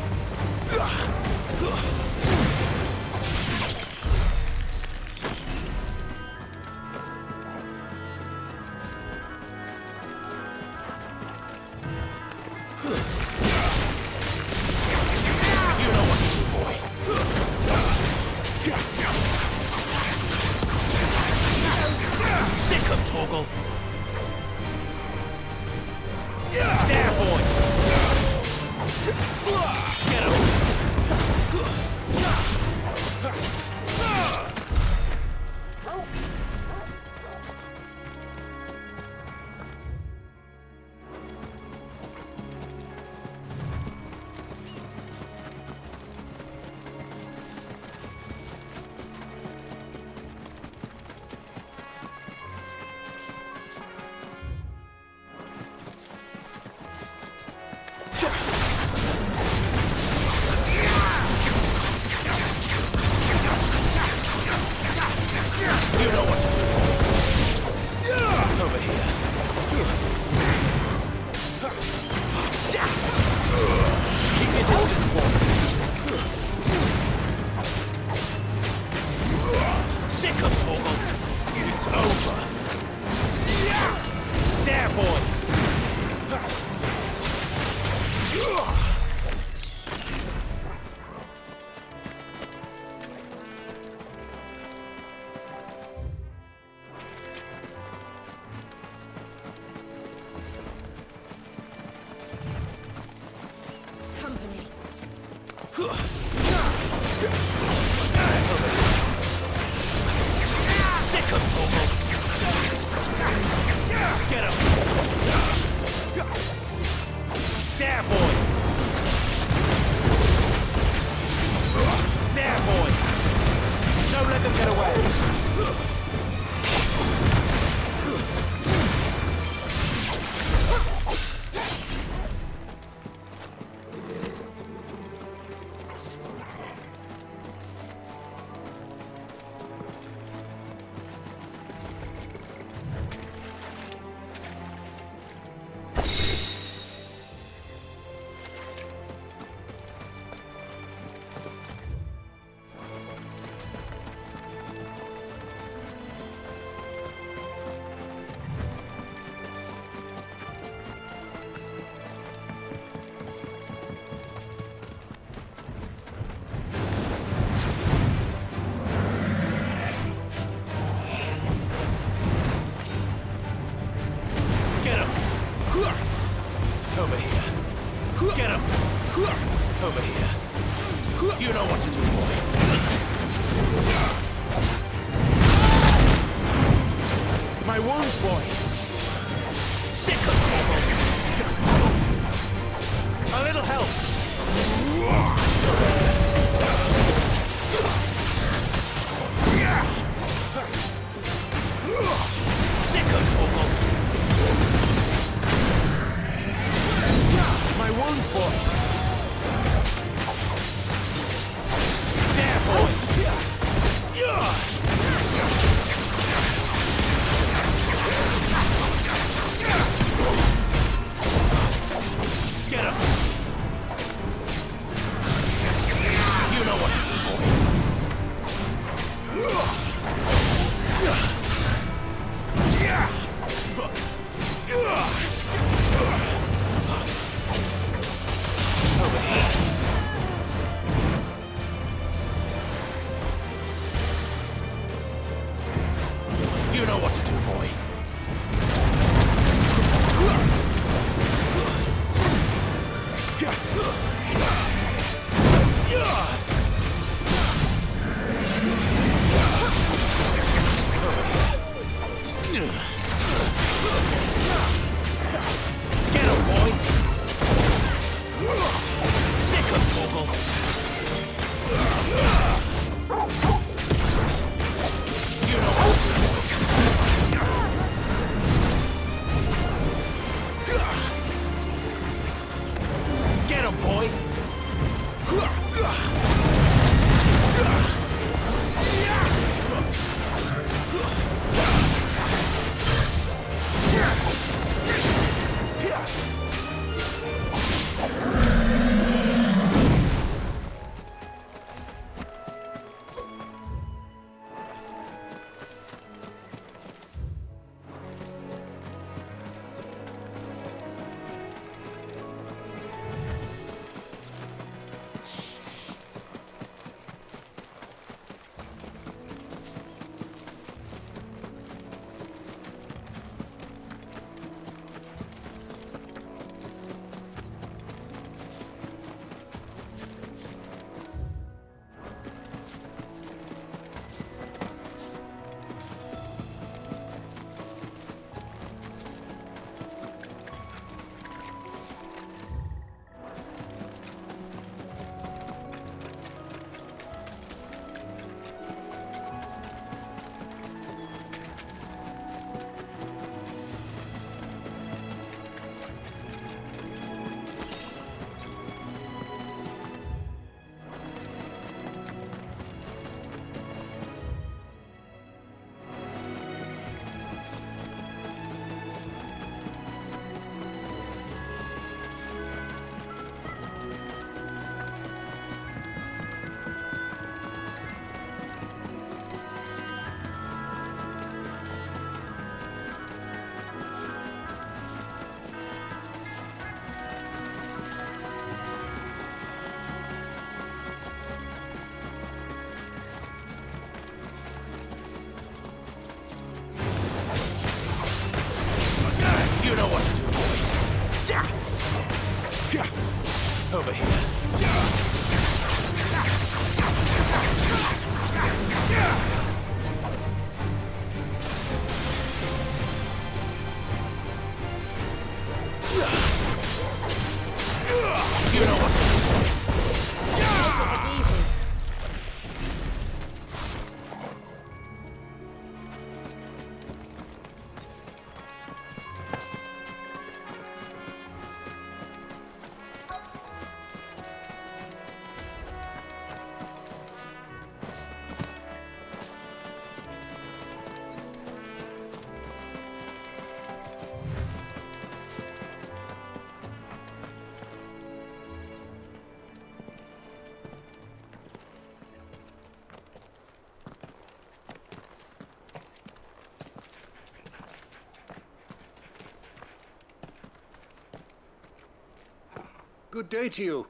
Good day to you.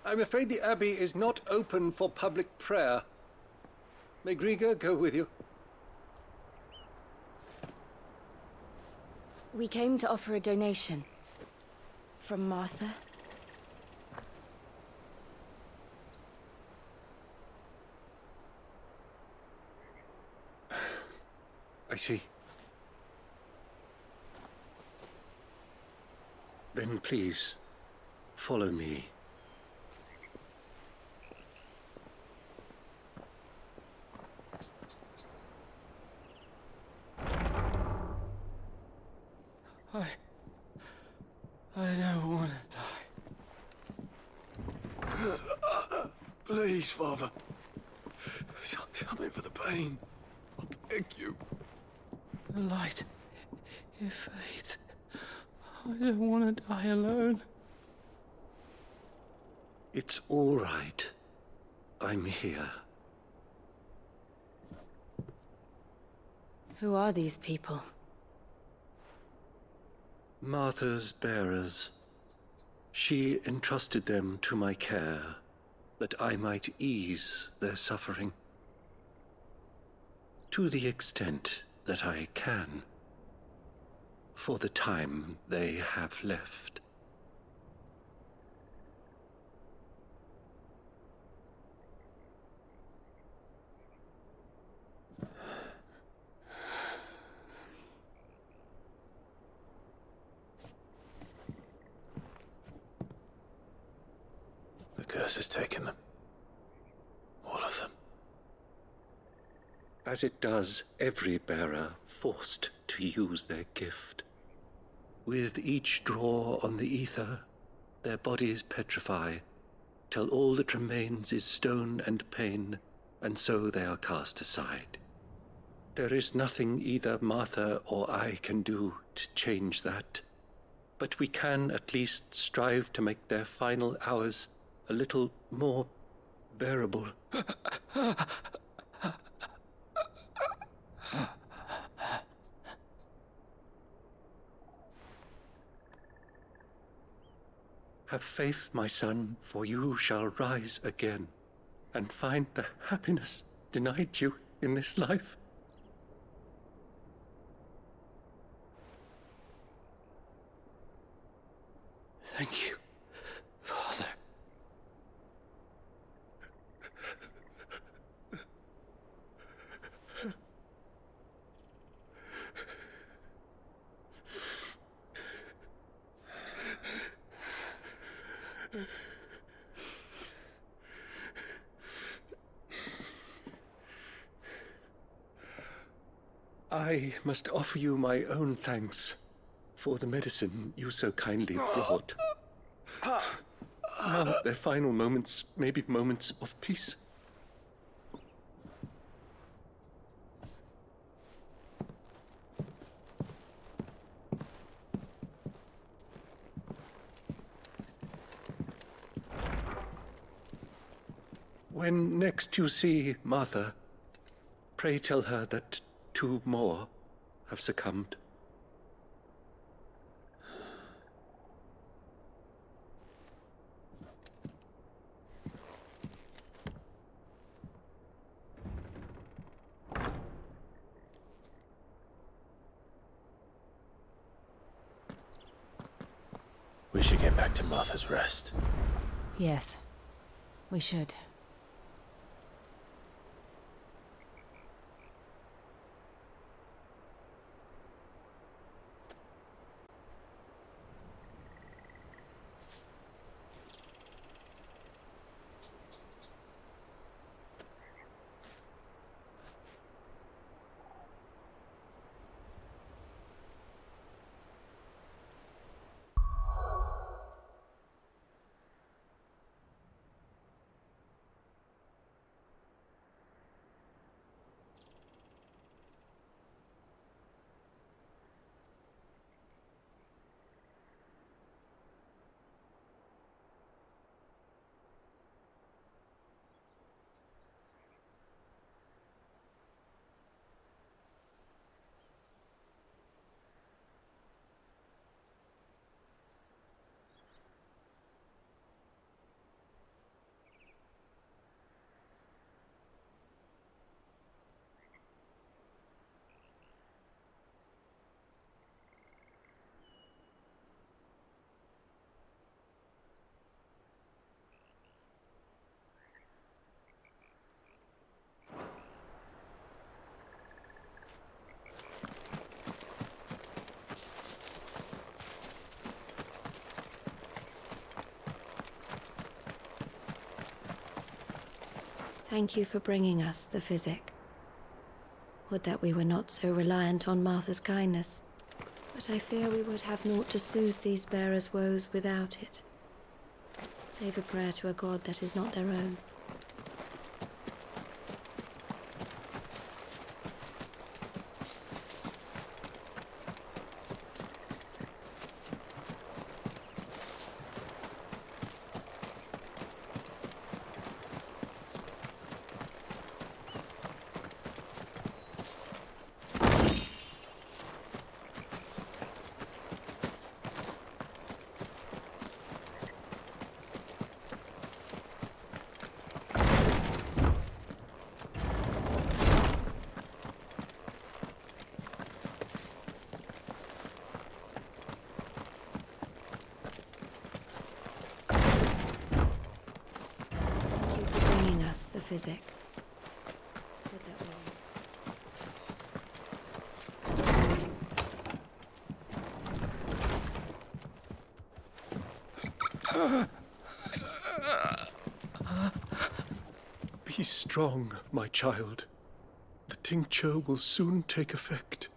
I'm afraid the Abbey is not open for public prayer. May Griga go with you? We came to offer a donation. From Martha. I see. Then please, follow me. I don't want to die. Please, Father. Something for the pain. I beg you. The light, it fades. I don't want to die alone. It's all right. I'm here. Who are these people? Martha's bearers. She entrusted them to my care, that I might ease their suffering. To the extent that I can, for the time they have left. The curse has taken them. All of them. As it does every bearer forced to use their gift. With each draw on the ether, their bodies petrify, till all that remains is stone and pain, and so they are cast aside. There is nothing either Martha or I can do to change that, but we can at least strive to make their final hours a little more bearable. Have faith, my son, for you shall rise again, and find the happiness denied you in this life. Thank you, Father. I must offer you my own thanks for the medicine you so kindly brought. Now their final moments may be moments of peace. When next you see Martha, pray tell her that 2 more have succumbed. We should get back to Martha's Rest. Yes, we should. Thank you for bringing us the physic. Would that we were not so reliant on Martha's kindness. But I fear we would have naught to soothe these bearers' woes without it. Save a prayer to a god that is not their own. The physic. Would that Be strong, my child. The tincture will soon take effect.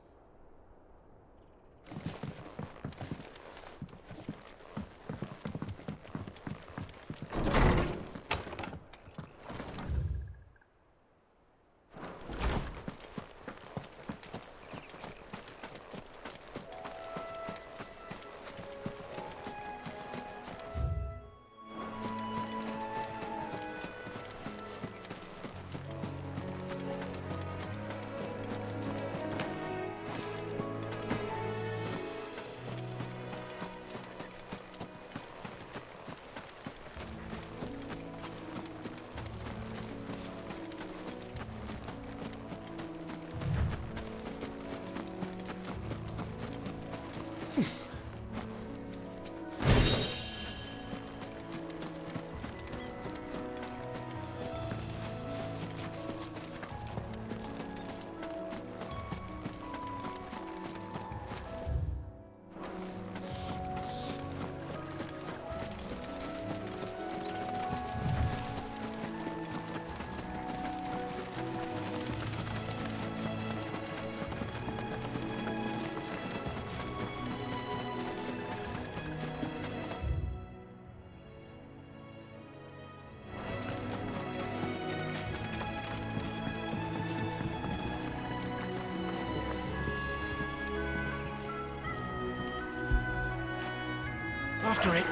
After it.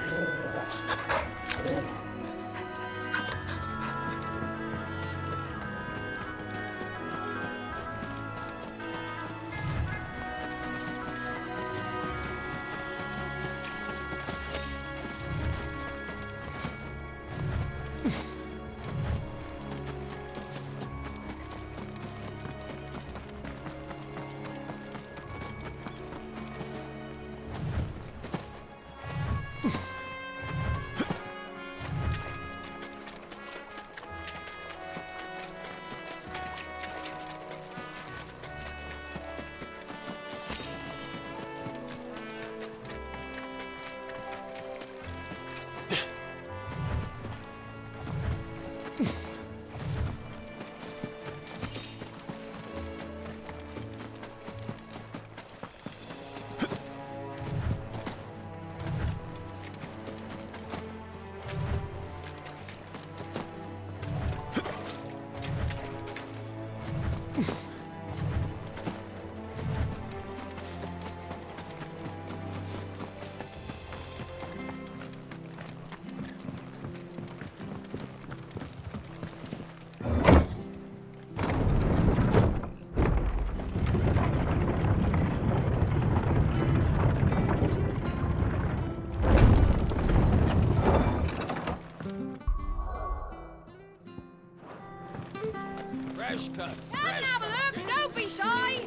Fresh cuts. Come and have a look. Don't be shy.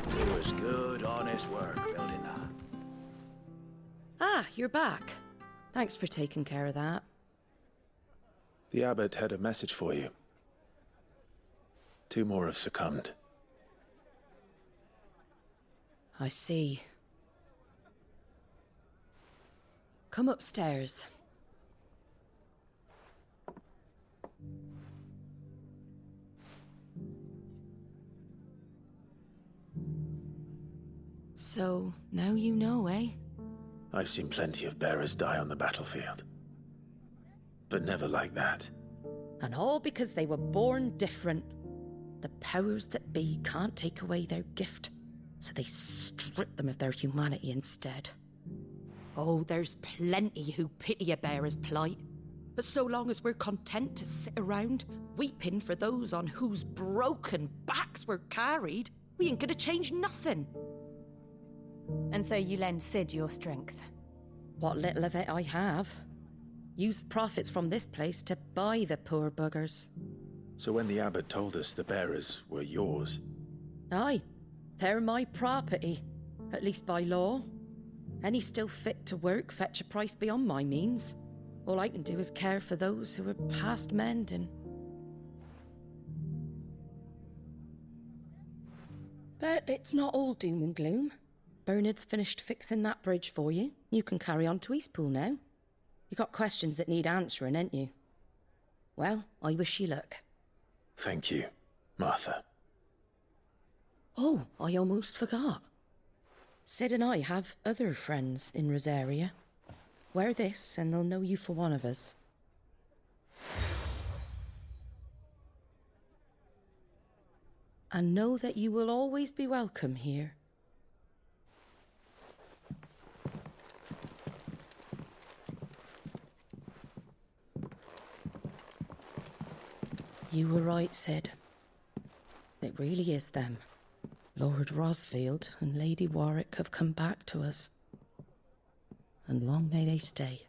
It was good, honest work building that. Ah, you're back. Thanks for taking care of that. The abbot had a message for you. 2 more have succumbed. I see. Come upstairs. So, now you know, eh? I've seen plenty of bearers die on the battlefield. But never like that. And all because they were born different. The powers that be can't take away their gift, so they strip them of their humanity instead. Oh, there's plenty who pity a bearer's plight. But so long as we're content to sit around, weeping for those on whose broken backs we're carried, we ain't gonna change nothing. And so you lend Sid your strength? What little of it I have. Used profits from this place to buy the poor buggers. So when the abbot told us the bearers were yours... Aye, they're my property, at least by law. Any still fit to work fetch a price beyond my means. All I can do is care for those who are past mending. But it's not all doom and gloom. Bernard's finished fixing that bridge for you. You can carry on to Eastpool now. You got questions that need answering, ain't you? Well, I wish you luck. Thank you, Martha. Oh, I almost forgot. Sid and I have other friends in Rosaria. Wear this and they'll know you for one of us. And know that you will always be welcome here. You were right, Sid. It really is them. Lord Rosfield and Lady Warwick have come back to us. And long may they stay.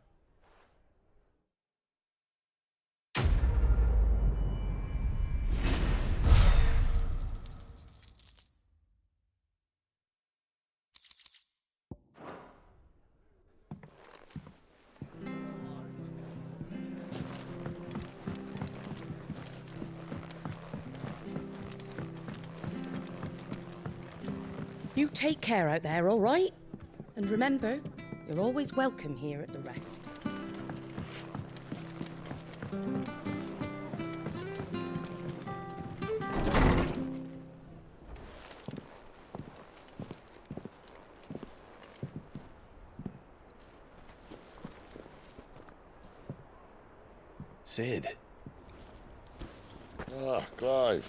You take care out there, all right? And remember, you're always welcome here at the Rest. Sid. Ah, Clive.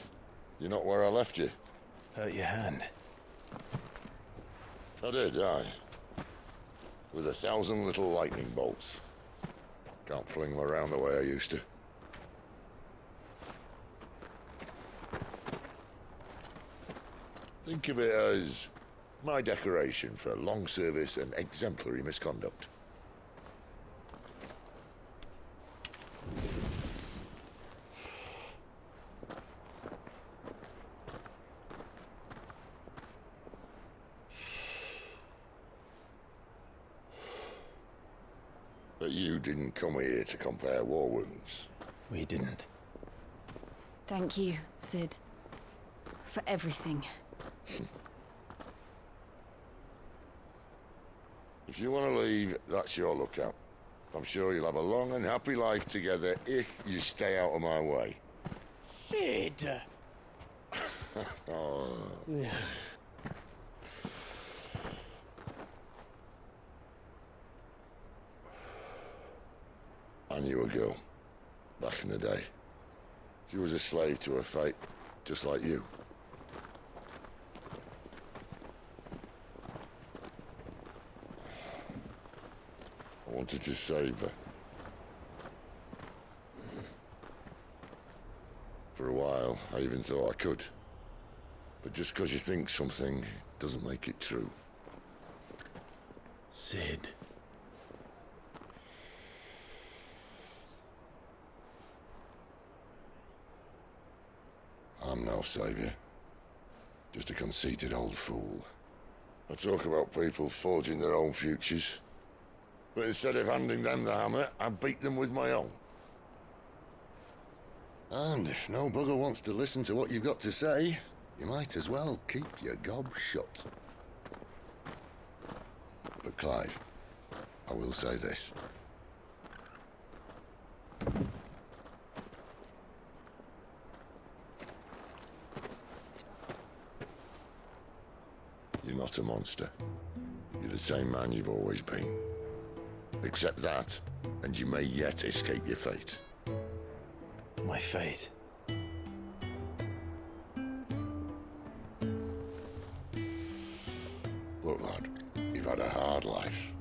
You're not where I left you. Hurt your hand. I did, aye. With 1,000 little lightning bolts. Can't fling them around the way I used to. Think of it as my decoration for long service and exemplary misconduct. But you didn't come here to compare war wounds. We didn't. Thank you, Sid. For everything. If you want to leave, that's your lookout. I'm sure you'll have a long and happy life together if you stay out of my way. Sid! Oh. I knew a girl, back in the day. She was a slave to her fate, just like you. I wanted to save her. For a while, I even thought I could. But just because you think something doesn't make it true. Sid. I'm no savior. Just a conceited old fool. I talk about people forging their own futures. But instead of handing them the hammer, I beat them with my own. And if no bugger wants to listen to what you've got to say, you might as well keep your gob shut. But Clive, I will say this. You're not a monster. You're the same man you've always been. Accept that, and you may yet escape your fate. My fate? Look, lad, you've had a hard life.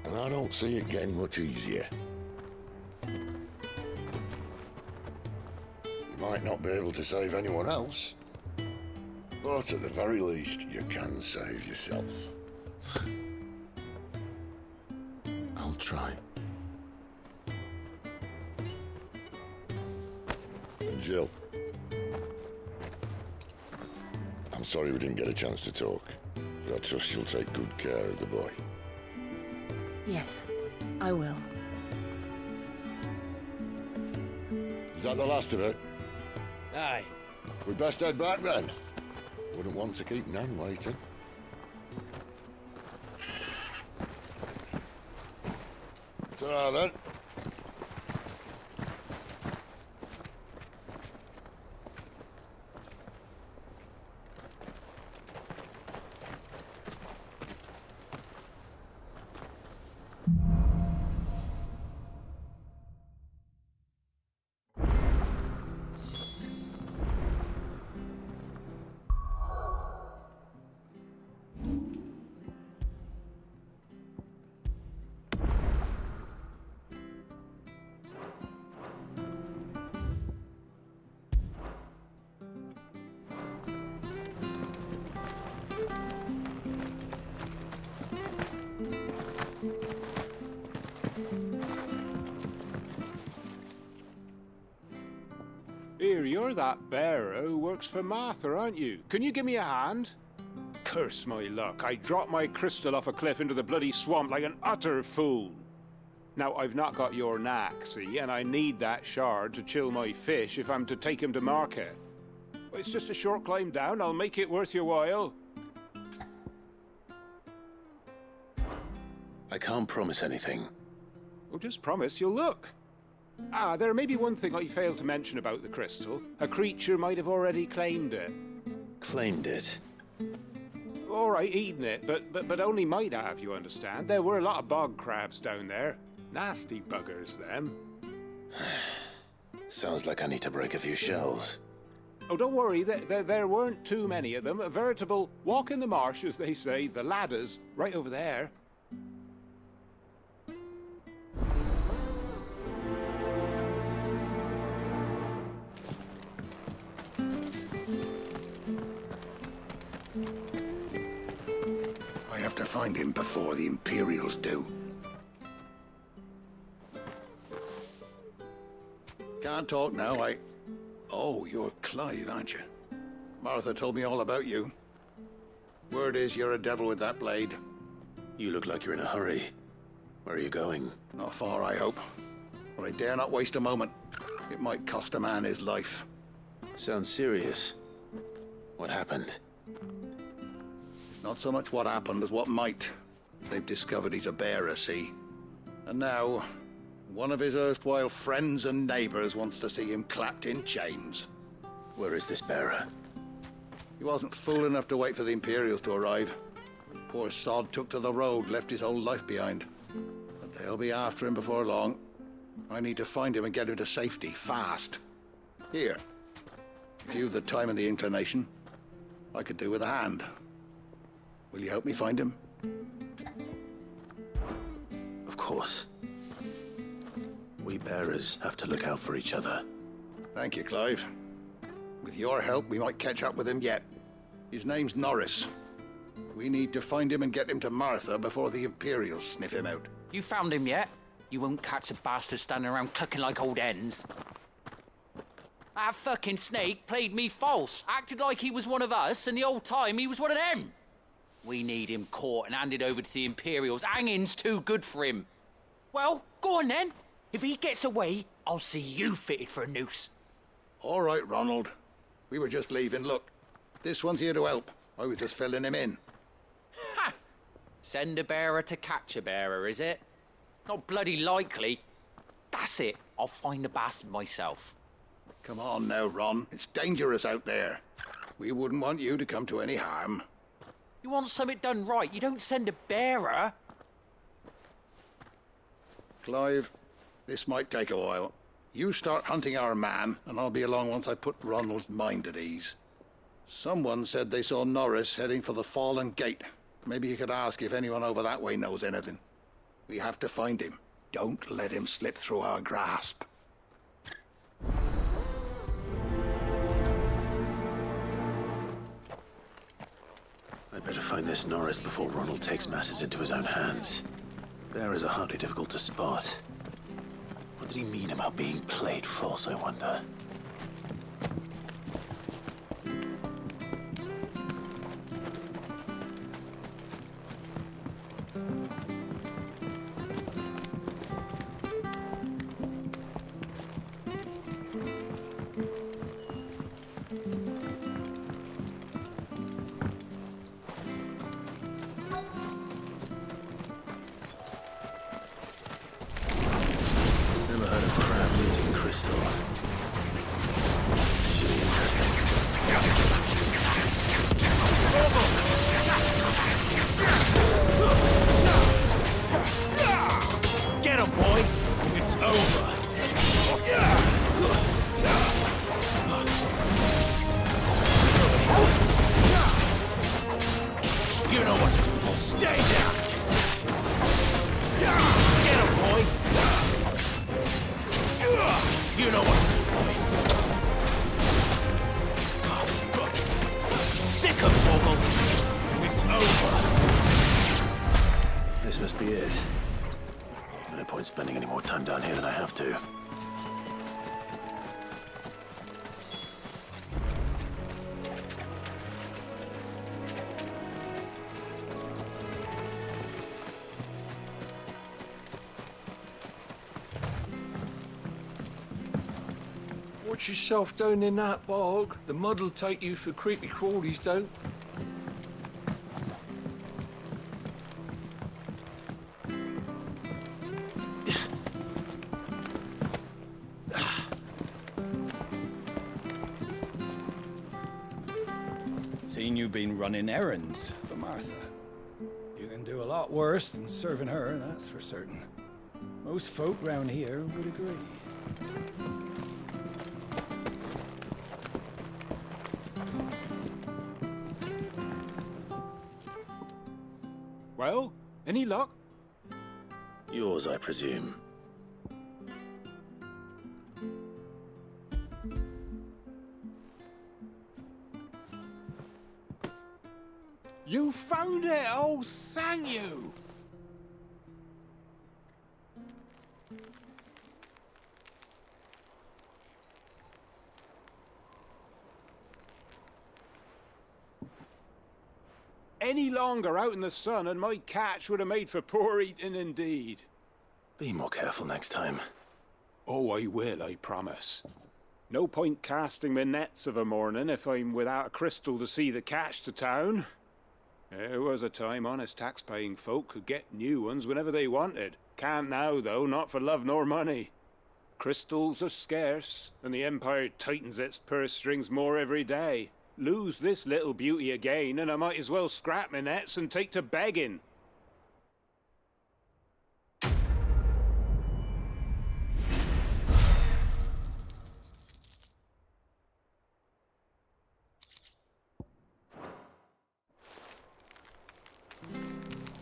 And I don't see it getting much easier. You might not be able to save anyone else, but at the very least, you can save yourself. I'll try. And Jill, I'm sorry we didn't get a chance to talk, but I trust she'll take good care of the boy. Yes, I will. Is that the last of it? Aye. We'd best head back then. Wouldn't want to keep Nan waiting. Ta-ra then. Here, you're that bearer who works for Martha, aren't you? Can you give me a hand? Curse my luck, I dropped my crystal off a cliff into the bloody swamp like an utter fool. Now, I've not got your knack, see, and I need that shard to chill my fish if I'm to take him to market. It's just a short climb down, I'll make it worth your while. I can't promise anything. Well, just promise you'll look. Ah, there may be one thing I failed to mention about the crystal. A creature might have already claimed it. Claimed it? All right, eaten it, but only might have, you understand. There were a lot of bog crabs down there. Nasty buggers, them. Sounds like I need to break a few shells. Oh, don't worry, there weren't too many of them. A veritable walk in the marsh, as they say, the ladders, right over there. I have to find him before the Imperials do. Can't talk now, Oh, you're Clive, aren't you? Martha told me all about you. Word is you're a devil with that blade. You look like you're in a hurry. Where are you going? Not far, I hope. But I dare not waste a moment. It might cost a man his life. Sounds serious. What happened? Not so much what happened as what might. They've discovered he's a bearer, see? And now, one of his erstwhile friends and neighbors wants to see him clapped in chains. Where is this bearer? He wasn't fool enough to wait for the Imperials to arrive. Poor sod took to the road, left his whole life behind. But they'll be after him before long. I need to find him and get him to safety, fast. Here, if you've the time and the inclination, I could do with a hand. Will you help me find him? Of course. We bearers have to look out for each other. Thank you, Clive. With your help, we might catch up with him yet. His name's Norris. We need to find him and get him to Martha before the Imperials sniff him out. You found him yet? You won't catch a bastard standing around clucking like old hens. That fucking snake played me false, acted like he was one of us, and the whole time he was one of them. We need him caught and handed over to the Imperials. Hanging's too good for him. Well, go on then. If he gets away, I'll see you fitted for a noose. All right, Ronald. We were just leaving. Look, this one's here to help. I was just filling him in. Ha! Send a bearer to catch a bearer, is it? Not bloody likely. That's it. I'll find the bastard myself. Come on now, Ron. It's dangerous out there. We wouldn't want you to come to any harm. You want something done right, you don't send a bearer. Clive, this might take a while. You start hunting our man, and I'll be along once I put Ronald's mind at ease. Someone said they saw Norris heading for the Fallen Gate. Maybe you could ask if anyone over that way knows anything. We have to find him. Don't let him slip through our grasp. I'd better find this Norris before Ronald takes matters into his own hands. Bearers are hardly difficult to spot. What did he mean about being played false, I wonder? Get him, boy! It's over! You know what to do. Stay down! Get him, boy! You know what to do, boy. Sick of Torgal! It's over! This must be it. No point spending any more time down here than I have to. Watch yourself down in that bog. The mud'll take you for creepy crawlies, don't. Seen you been running errands for Martha. You can do a lot worse than serving her, that's for certain. Most folk round here would agree. Well, any luck? Yours, I presume. You found it! Oh, thank you! Any longer out in the sun and my catch would have made for poor eating indeed. Be more careful next time. Oh, I will, I promise. No point casting my nets of a morning if I'm without a crystal to see the catch to town. There was a time honest tax-paying folk could get new ones whenever they wanted. Can't now, though, not for love nor money. Crystals are scarce, and the Empire tightens its purse strings more every day. Lose this little beauty again, and I might as well scrap my nets and take to begging.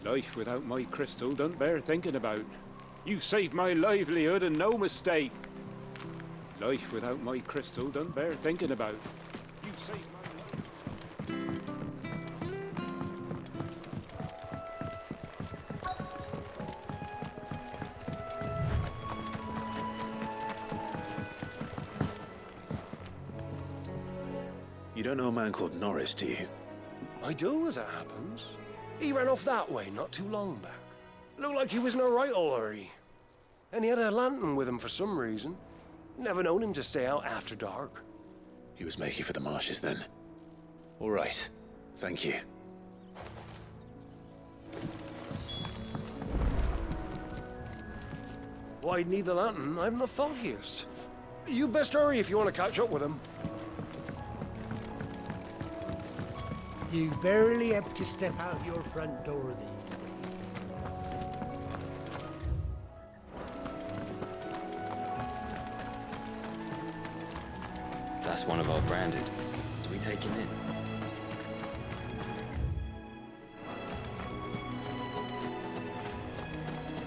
Life without my crystal don't bear thinking about. You saved my livelihood and no mistake. Life without my crystal don't bear thinking about. You saved my life. You don't know a man called Norris, do you? I do, as it happens. He ran off that way not too long back. Looked like he was in a right old hurry. And he had a lantern with him for some reason. Never known him to stay out after dark. He was making for the marshes then. All right. Thank you. why'd need the lantern, I haven't the foggiest. You best hurry if you want to catch up with him. You barely have to step out your front door these days. That's one of our branded. Do we take him in?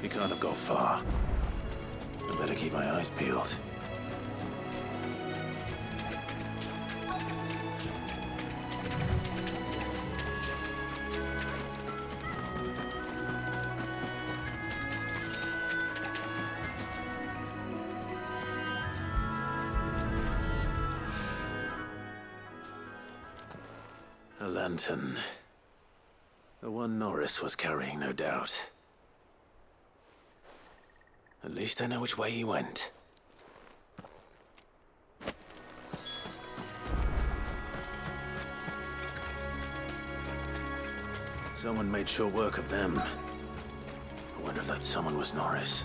He can't have got far. I better keep my eyes peeled. A lantern. The one Norris was carrying, no doubt. At least I know which way he went. Someone made short work of them. I wonder if that someone was Norris.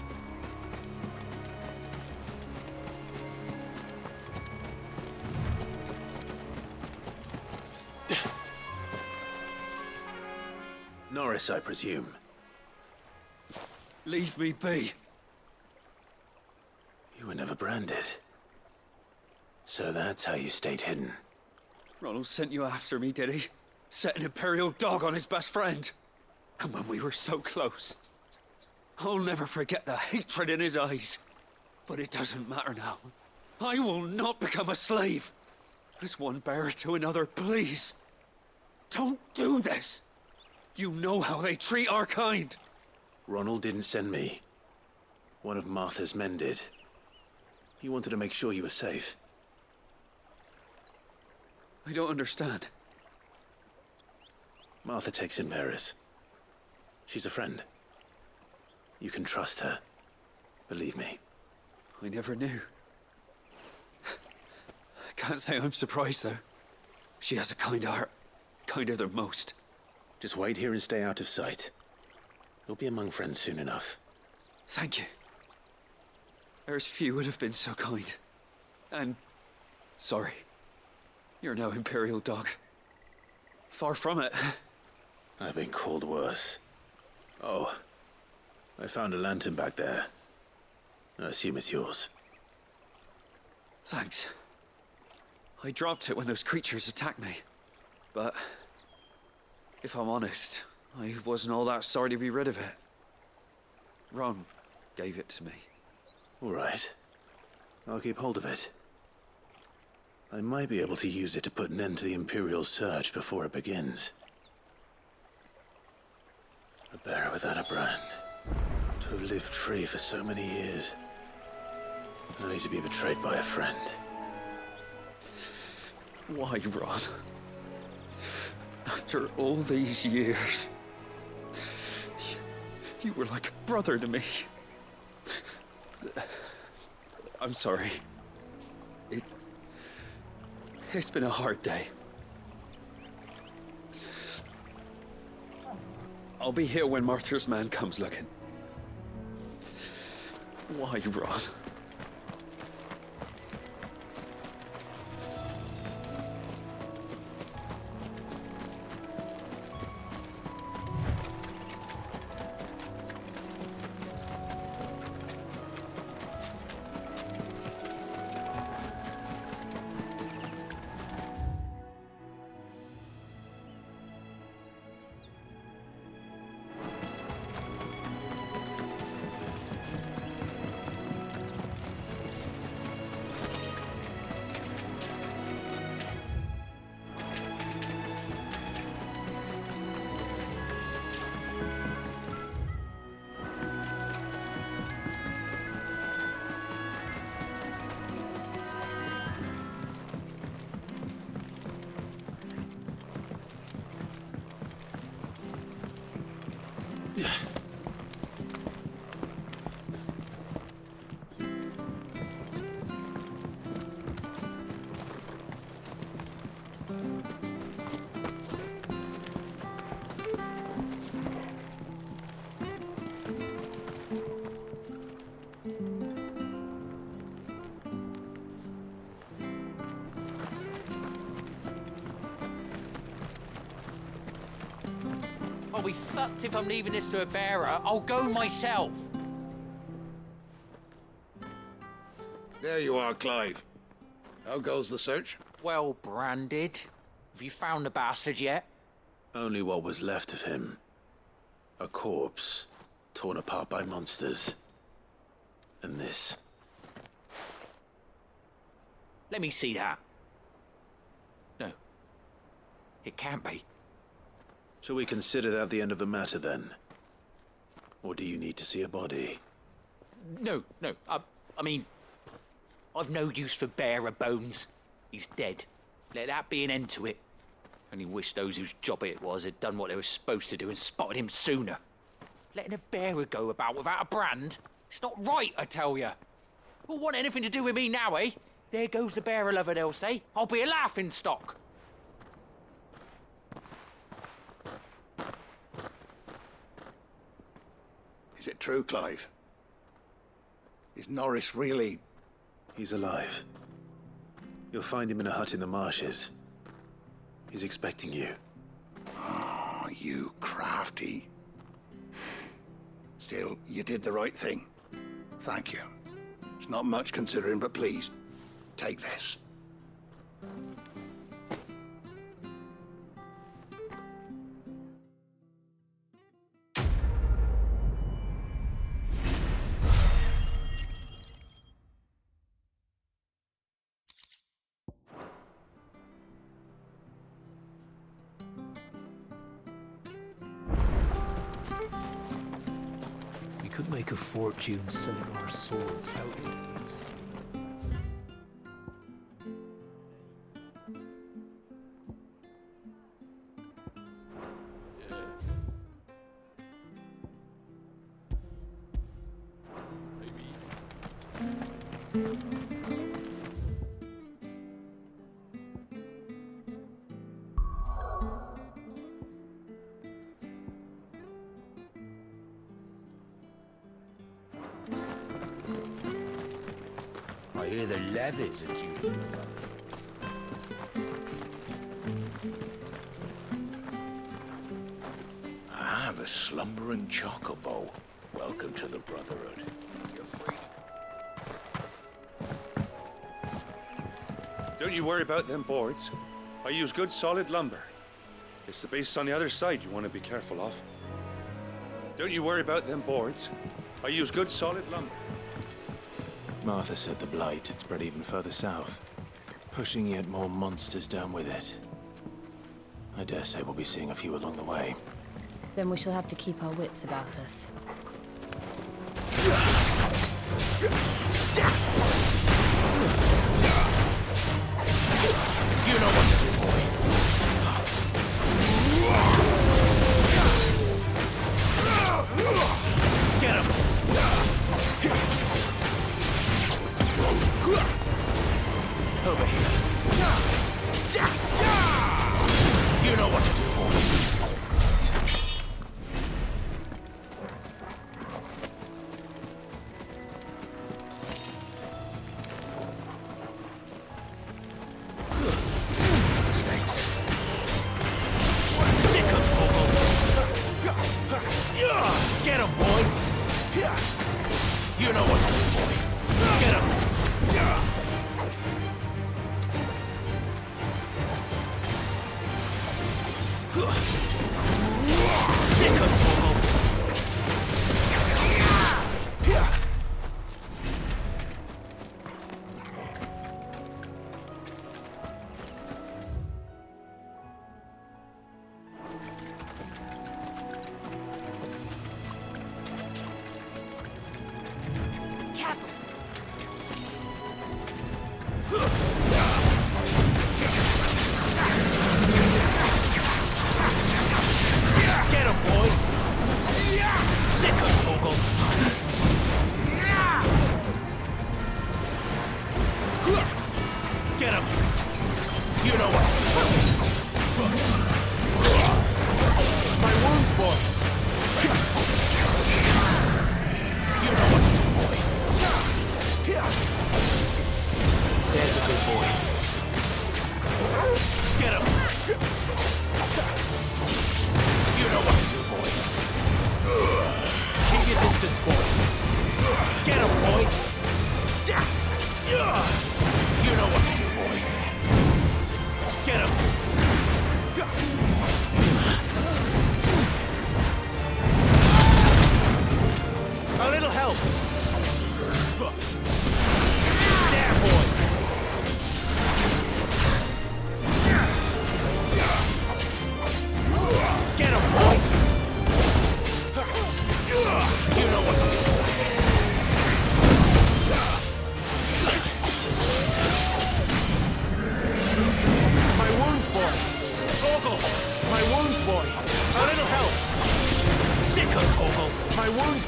Norris, I presume. Leave me be. You were never branded. So that's how you stayed hidden. Ronald sent you after me, did he? Set an Imperial dog on his best friend. And when we were so close. I'll never forget the hatred in his eyes. But it doesn't matter now. I will not become a slave. As one bearer to another, please. Don't do this. You know how they treat our kind. Ronald didn't send me. One of Martha's men did. He wanted to make sure you were safe. I don't understand. Martha takes in bearers. She's a friend. You can trust her. Believe me. I never knew. I can't say I'm surprised, though. She has a kind heart. Kinder than most. Just wait here and stay out of sight. You'll be among friends soon enough. Thank you. There's few would have been so kind. And sorry. You're no Imperial dog. Far from it. I've been called worse. Oh, I found a lantern back there. I assume it's yours. Thanks. I dropped it when those creatures attacked me. But if I'm honest, I wasn't all that sorry to be rid of it. Ron gave it to me. All right. I'll keep hold of it. I might be able to use it to put an end to the Imperial surge before it begins. A bearer without a brand. To have lived free for so many years. Only to be betrayed by a friend. Why, Ron? After all these years, you were like a brother to me. I'm sorry. It's been a hard day. I'll be here when Martha's man comes looking. Why, Ron? be fucked if I'm leaving this to a bearer. I'll go myself. There you are, Clive. How goes the search? Well branded. Have you found the bastard yet? Only what was left of him. A corpse, torn apart by monsters. And this. Let me see that. No. It can't be. Shall we consider that the end of the matter, then? Or do you need to see a body? No. I mean, I've no use for bearer bones. He's dead. Let that be an end to it. Only wish those whose job it was had done what they were supposed to do and spotted him sooner. Letting a bearer go about without a brand? It's not right, I tell you. Who'll want anything to do with me now, eh? There goes the bearer lover, they'll say. I'll be a laughing stock. Is it true, Clive? Is Norris really... He's alive. You'll find him in a hut in the marshes. He's expecting you. Oh, you crafty. Still, you did the right thing. Thank you. It's not much considering, but please, take this. We could make a fortune selling our swords out in the East. I hear the leathers as you... Ah, the slumbering chocobo. Welcome to the Brotherhood. You're free to... Don't you worry about them boards. I use good solid lumber. It's the base on the other side you want to be careful of. Don't you worry about them boards. I use good solid lumber. Martha said the blight had spread even further south, pushing yet more monsters down with it. I dare say we'll be seeing a few along the way. Then we shall have to keep our wits about us. You know what to do, boy. Get him! Over here. You know what to do, boy. Get him, boy! You know what to do, boy. Get him! Sick of trouble! Get him, boy!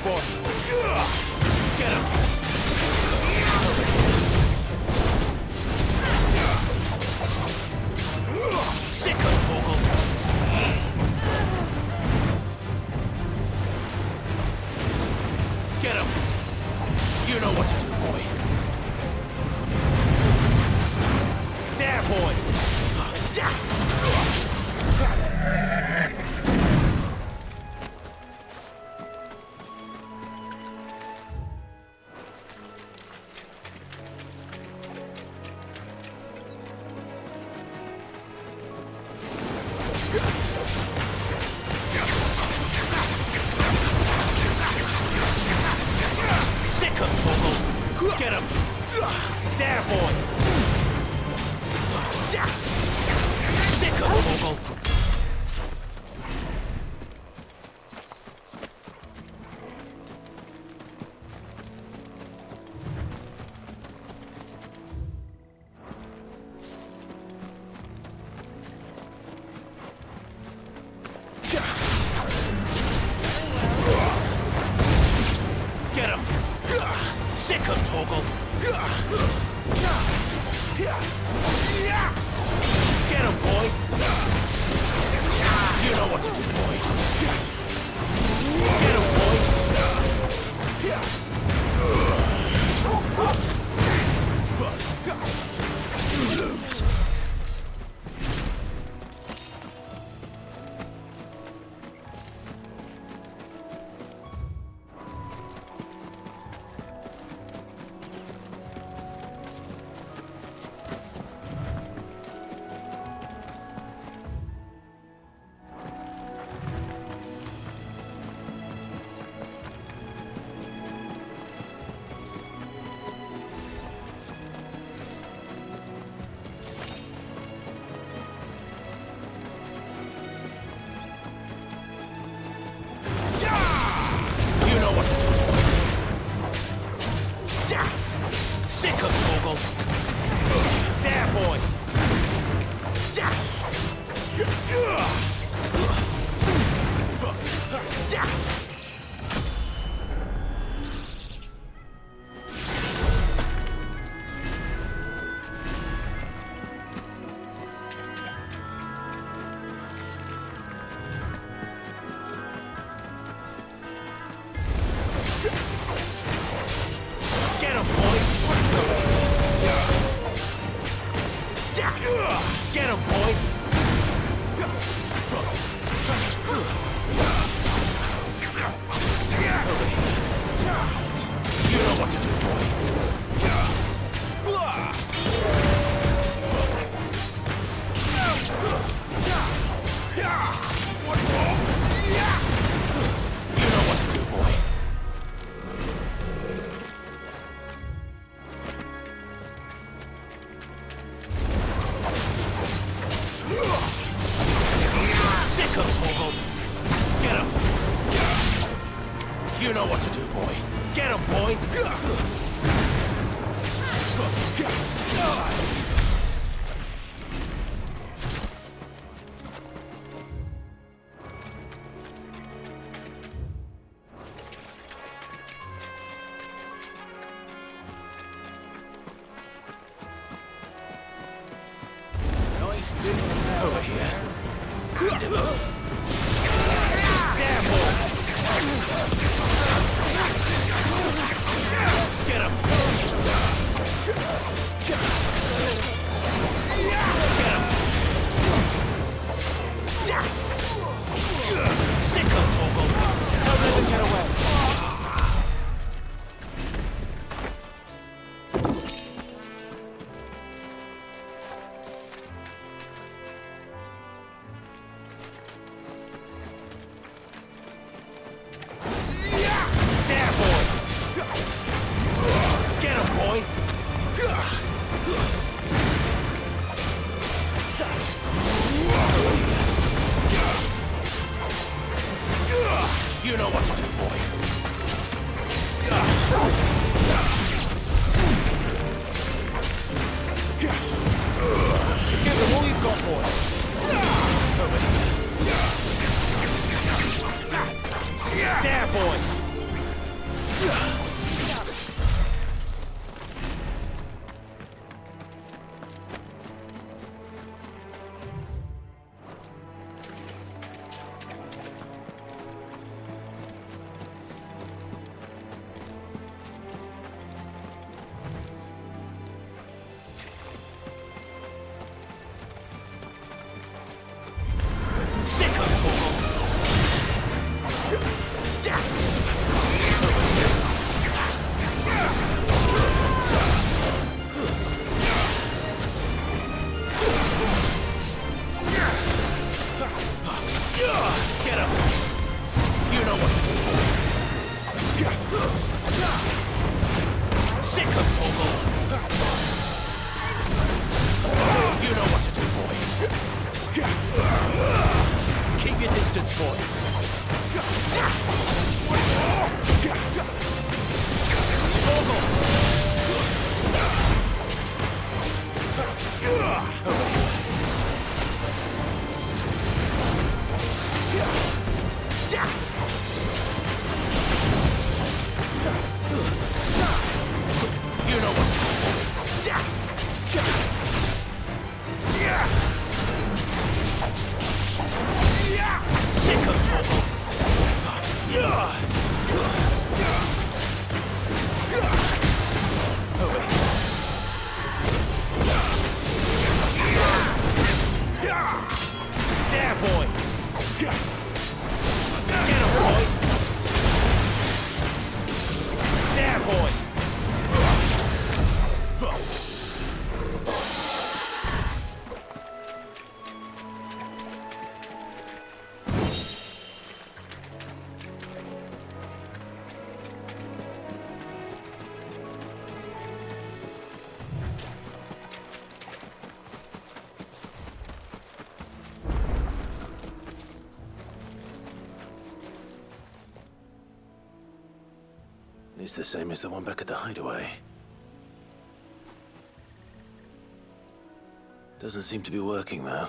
boy. Get him. Sick of Torgal. Get him. You know what to do, boy. There, boy. Sick of Torgal. Get him. There, boy. Sick of Torgal. Get him! Sick of Torgal! Get him, boy! You know what to do, boy! Get him, boy! You lose! Sick of Torgal! There, boy! Get him, boy! Get him, boy! You know what to do, boy. You know what to do, boy. Sick of Torgal! Get him! You know what to do, boy. Get him, boy! Nice dinner over here. There, boy! Get him! Get him! Sick of Torgal! Don't let him get away! There, boy! Get him, boy! You know what to do, boy. Give him all you've got, boy. There, boy. him! You know what to do, boy. Sick of Torgal! You know what to do, boy. Keep your distance, boy. You know what to do. Sick of trouble. There, boy. Get him, boy. There, boy. It's the same as the one back at the hideaway. Doesn't seem to be working, though.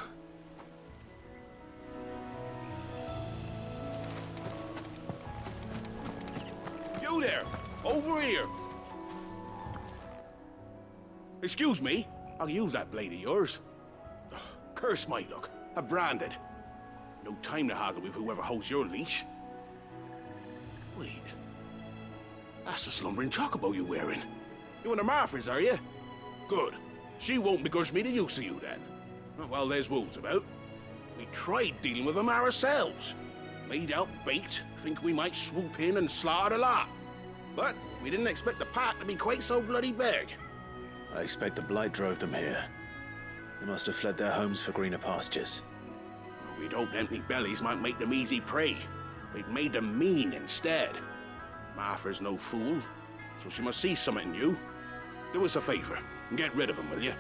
You there! Over here! Excuse me? I'll use that blade of yours. Ugh, curse my luck. I'm branded. No time to haggle with whoever holds your leash. Wait. That's the slumbering chocobo you're wearing. You and the Marthas, are you? Good. She won't begrudge me the use of you, then. Well, there's wolves about. We tried dealing with them ourselves. Made out bait, think we might swoop in and slaughter the lot. But we didn't expect the pack to be quite so bloody big. I expect the blight drove them here. They must have fled their homes for greener pastures. We'd hoped empty bellies might make them easy prey. We'd made them mean instead. Martha's no fool, so she must see something in you. Do us a favor and get rid of them, will you?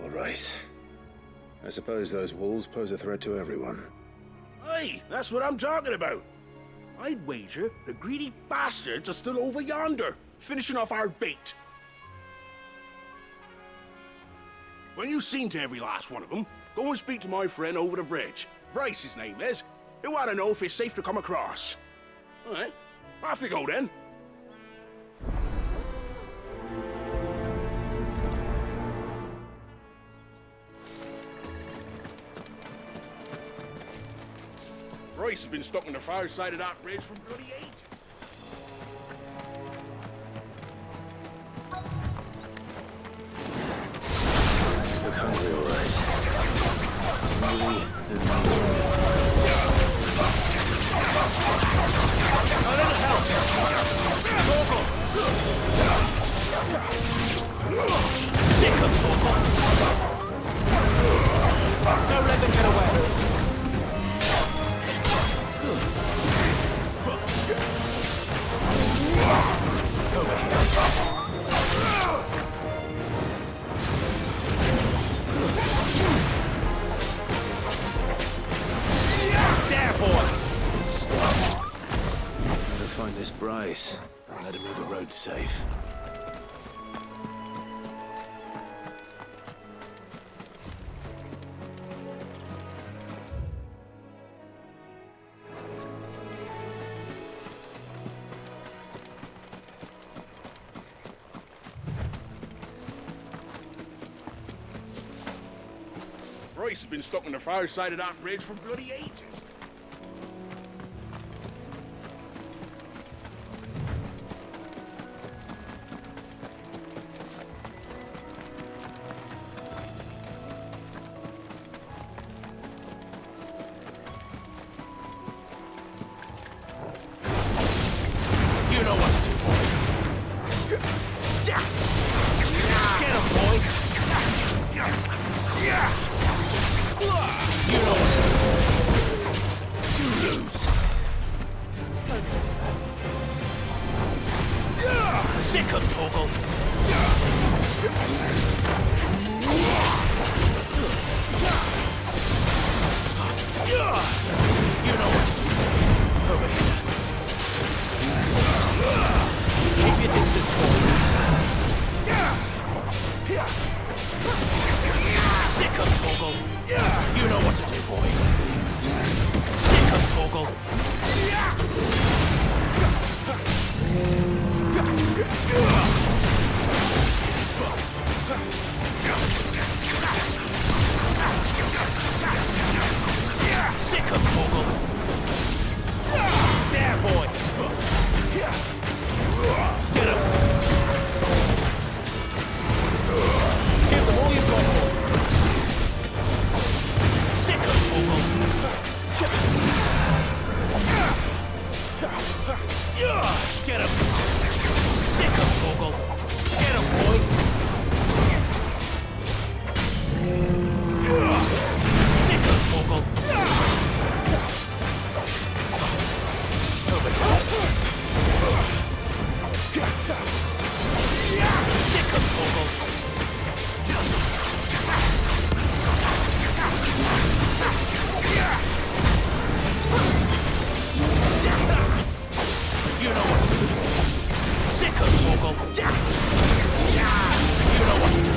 All right. I suppose those wolves pose a threat to everyone. Hey, that's what I'm talking about. I'd wager the greedy bastards are still over yonder, finishing off our bait. When you've seen to every last one of them, go and speak to my friend over the bridge. Bryce, his name is. He'll want to know if it's safe to come across. All right, off you go then. Bryce has been stuck on the far side of that bridge for bloody ages. Look hungry, all right. Me and A little help! Torgal! Sick of Torgal! Don't let them get away! Over here. There, boy! Stop. Gotta find this Bryce and let him know the road's safe. Bryce has been stuck on the far side of that bridge for bloody ages. You know what to do, boy. Get him, boy. You know what to do. Over here. Keep your distance, boy. Sick of Torgal. You know what to do, boy. Sick of Torgal. Sick of Torgal. There, boy. Get him. Give them all you've got, boy. Sick of Torgal. Get him. Sick of Torgal. Get him, boy. Sick of Torgal. Over here. Sick of Torgal. You know what to do. Sick of Torgal. You know what to do.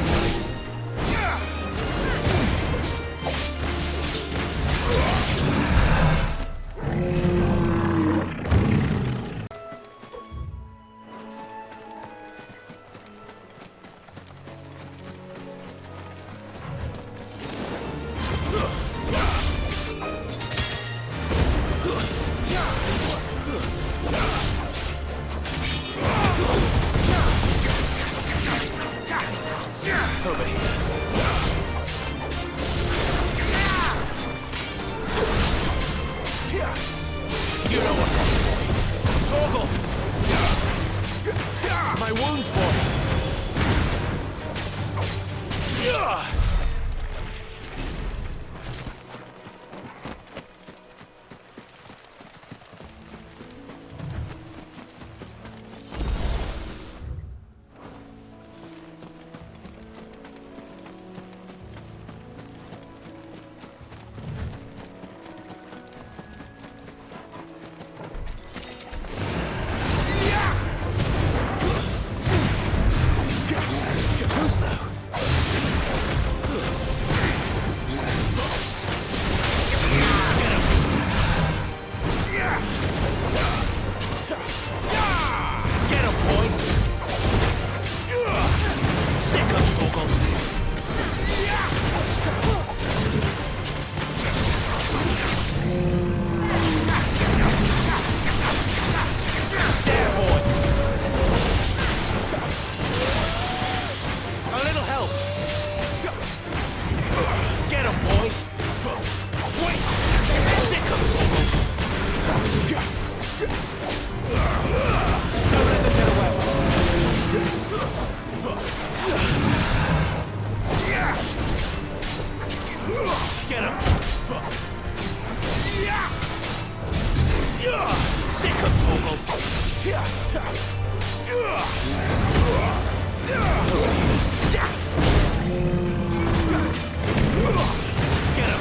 Over here. You know what to do, boy. Torgal! My wounds, boy. Too slow. Get him, boy. Sick of Torgal. There, boy. A little help. Get him, boy. Wait. Sick of Torgal. Don't let them get away. Get him. Sick of Torgal. Get him.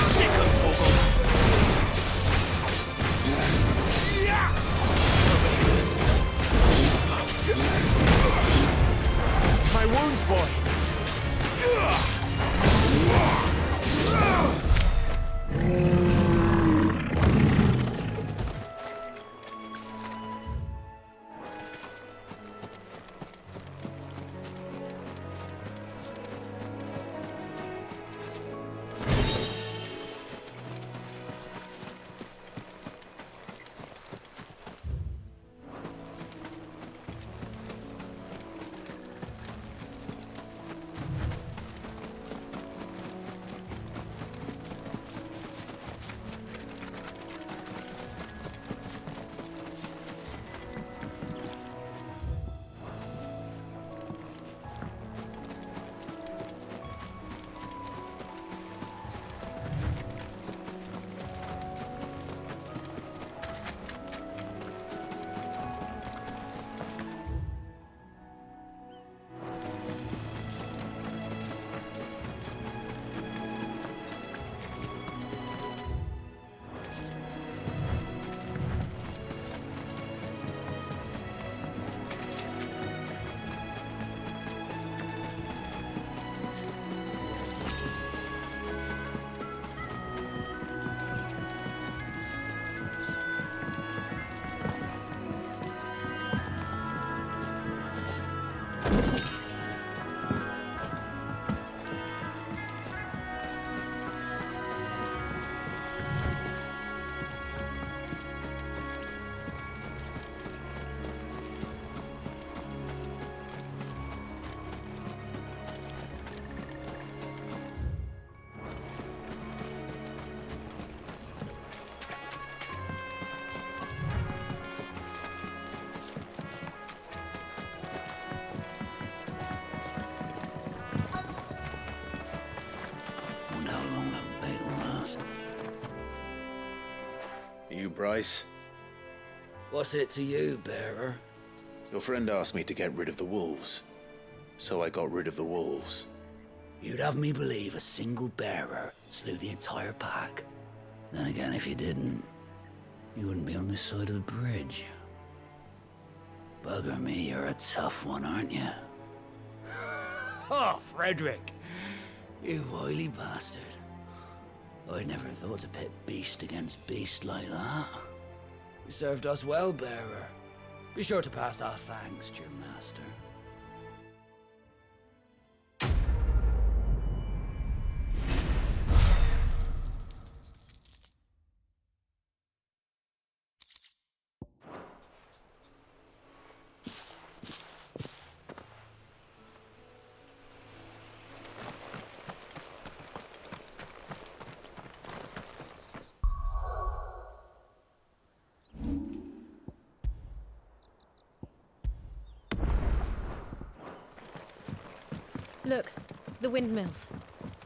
Sick of Torgal. My wounds, boy. Bryce. What's it to you, bearer? Your friend asked me to get rid of the wolves. So I got rid of the wolves. You'd have me believe a single bearer slew the entire pack. Then again, if you didn't, you wouldn't be on this side of the bridge. Bugger me, you're a tough one, aren't you? Oh, Frederick! You wily bastard. I never thought to pit beast against beast like that. You served us well, bearer. Be sure to pass our thanks to your master. Look, the windmills.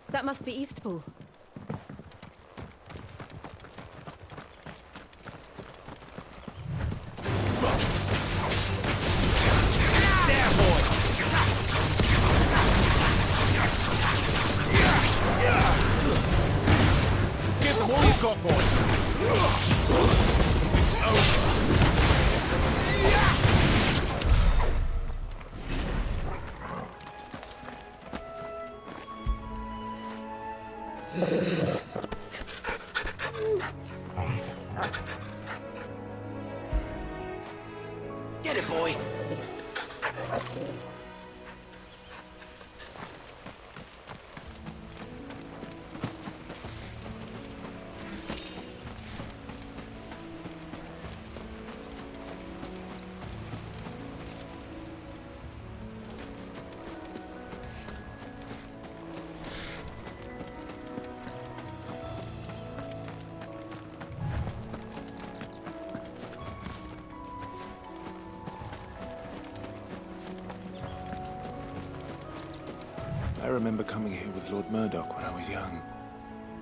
That must be Eastpool. Give them all you've got, boy. It's over. Get it, boy. I remember coming here with Lord Murdoch when I was young.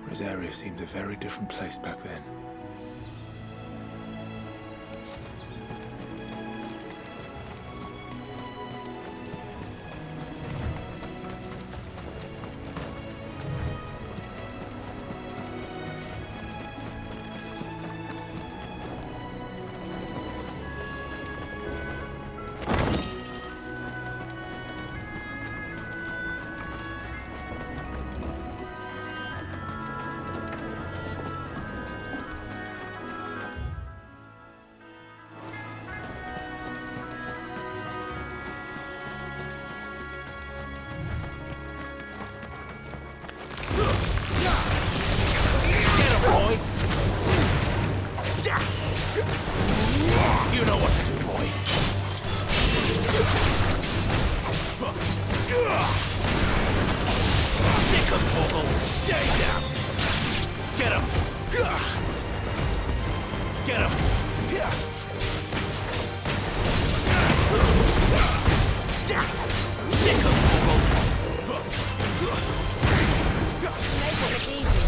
Rosaria seemed a very different place back then. You know what to do, boy. Sick him, Torgal. Stay down. Get him. Get him. Sick him, Torgal. Make it look easy.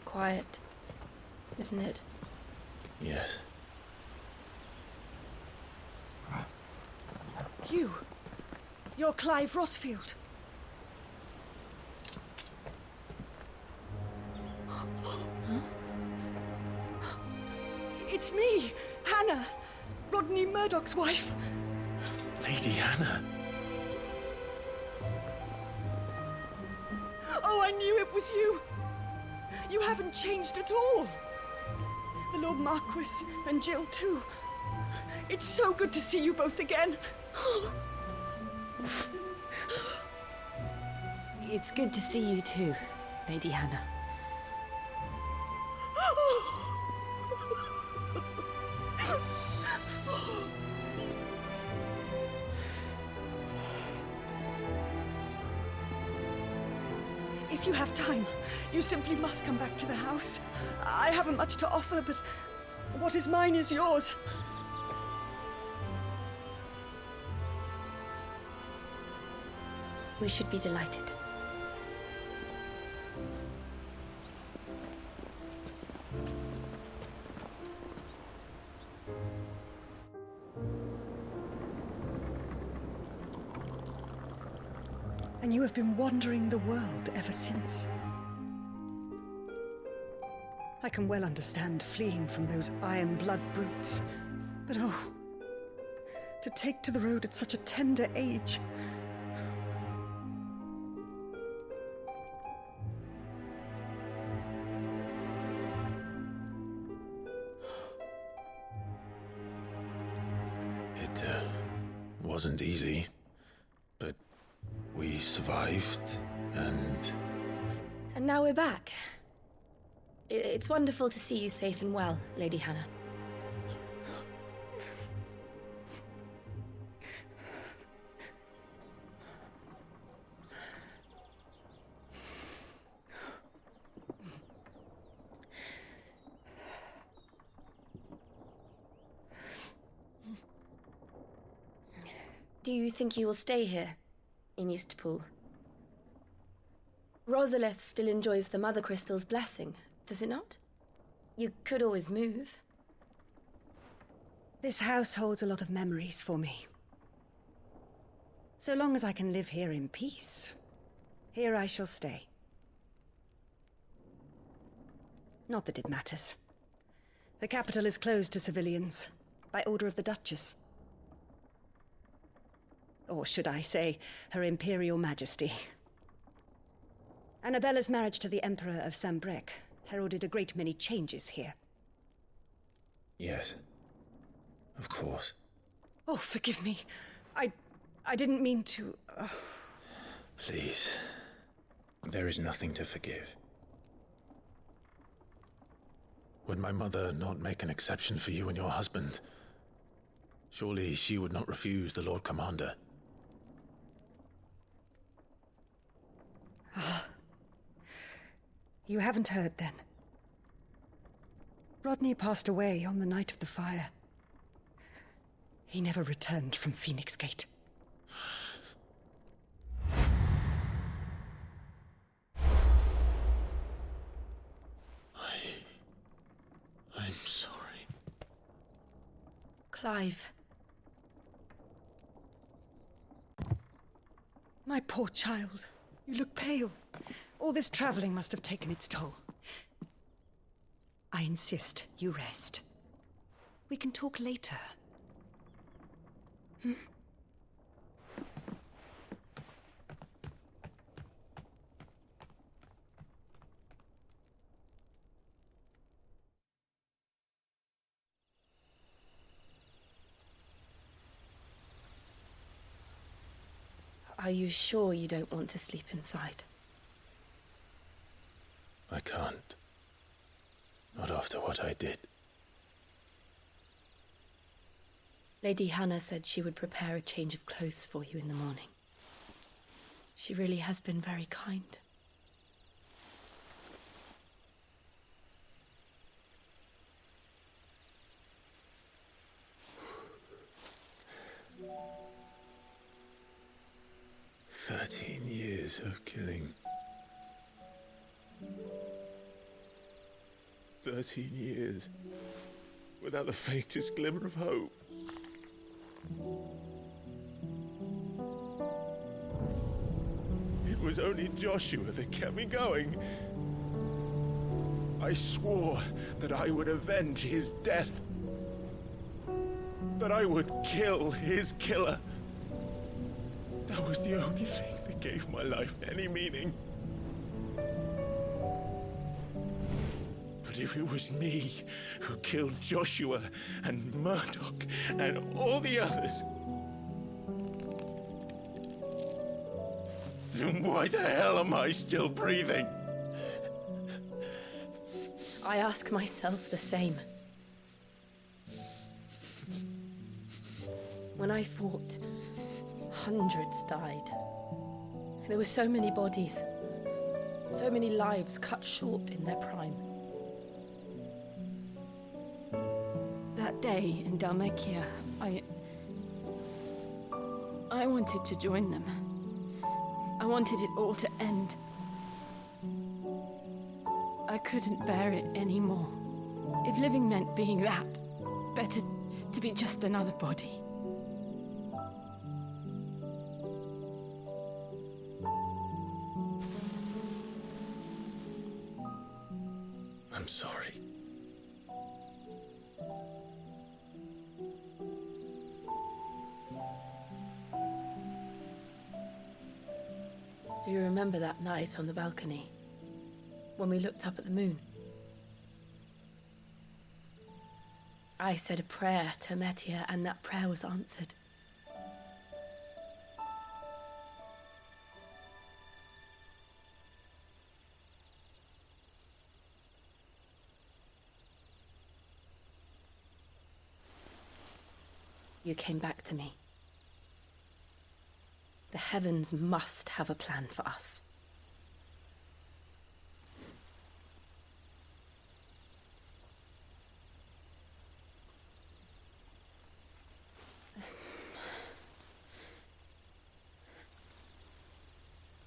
Quiet, isn't it? Yes. You're Clive Rossfield. It's me, Hannah, Rodney Murdoch's wife. Lady Hannah. Oh, I knew it was you. You haven't changed at all. The Lord Marquis and Jill too. It's so good to see you both again. It's good to see you too, Lady Hannah. If you have time, you simply must come back to the house. I haven't much to offer, but what is mine is yours. We should be delighted. And you have been wandering the world ever since. I can well understand fleeing from those iron blood brutes, but oh, to take to the road at such a tender age. It wasn't easy, but we survived, and now we're back. It's wonderful to see you safe and well, Lady Hannah. Do you think you will stay here, in Eastpool? Rosalith still enjoys the Mother Crystal's blessing, does it not? You could always move. This house holds a lot of memories for me. So long as I can live here in peace, here I shall stay. Not that it matters. The capital is closed to civilians, by order of the Duchess. Or should I say, Her Imperial Majesty. Annabella's marriage to the Emperor of Sambrec heralded a great many changes here. yes, of course. Oh, forgive me. I didn't mean to... Please, there is nothing to forgive. Would my mother not make an exception for you and your husband? Surely she would not refuse the Lord Commander. You haven't heard, then. Rodney passed away on the night of the fire. He never returned from Phoenix Gate. I'm sorry. Clive. My poor child. You look pale. All this traveling must have taken its toll. I insist you rest. We can talk later. Hmm? Are you sure you don't want to sleep inside? I can't. Not after what I did. Lady Hannah said she would prepare a change of clothes for you in the morning. She really has been very kind. Years of killing. 13 years without the faintest glimmer of hope. It was only Joshua that kept me going. I swore that I would avenge his death. That I would kill his killer. That was the only thing that gave my life any meaning. But if it was me who killed Joshua and Murdoch and all the others, then why the hell am I still breathing? I ask myself the same. When I fought, hundreds died. There were so many bodies, so many lives cut short in their prime. That day in Dalmekia, I wanted to join them. I wanted it all to end. I couldn't bear it anymore. If living meant being that, better to be just another body. I'm sorry. Do you remember that night on the balcony, when we looked up at the moon? I said a prayer to Metia, and that prayer was answered. You came back to me. The heavens must have a plan for us.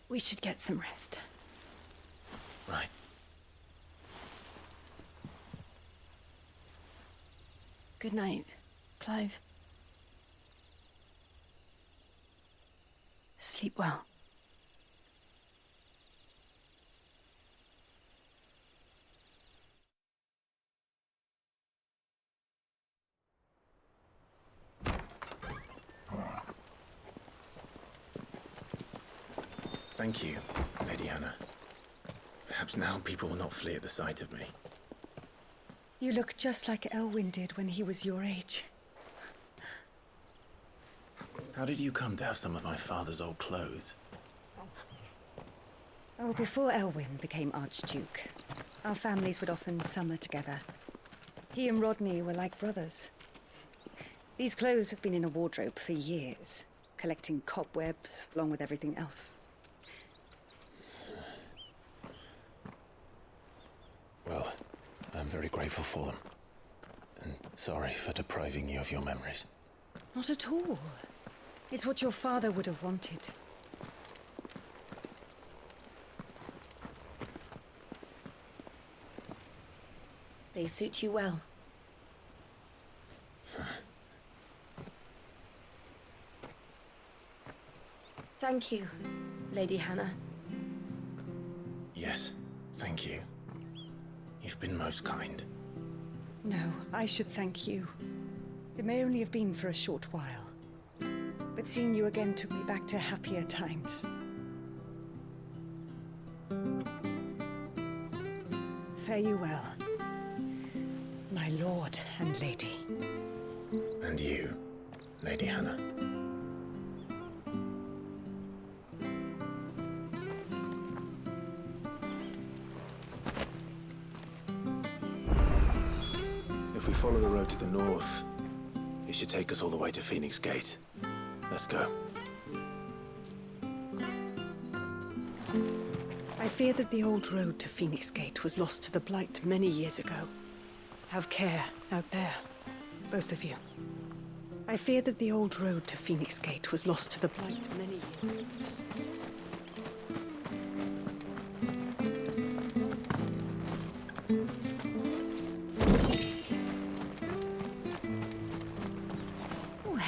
We should get some rest. Right. Good night, Clive. Sleep well. Thank you, Lady Hannah. Perhaps now people will not flee at the sight of me. You look just like Elwyn did when he was your age. How did you come to have some of my father's old clothes? Oh, before Elwyn became Archduke, our families would often summer together. He and Rodney were like brothers. These clothes have been in a wardrobe for years, collecting cobwebs along with everything else. Well, I'm very grateful for them. And sorry for depriving you of your memories. Not at all. It's what your father would have wanted. They suit you well. Thank you, Lady Hannah. Yes, thank you. You've been most kind. No, I should thank you. It may only have been for a short while, but seeing you again took me back to happier times. Fare you well, my lord and lady. And you, Lady Hannah. we follow the road to the north, it should take us all the way to Phoenix Gate. Let's go. I fear that the old road to Phoenix Gate was lost to the Blight many years ago. Have care out there, both of you. I fear that the old road to Phoenix Gate was lost to the Blight many years ago. Well,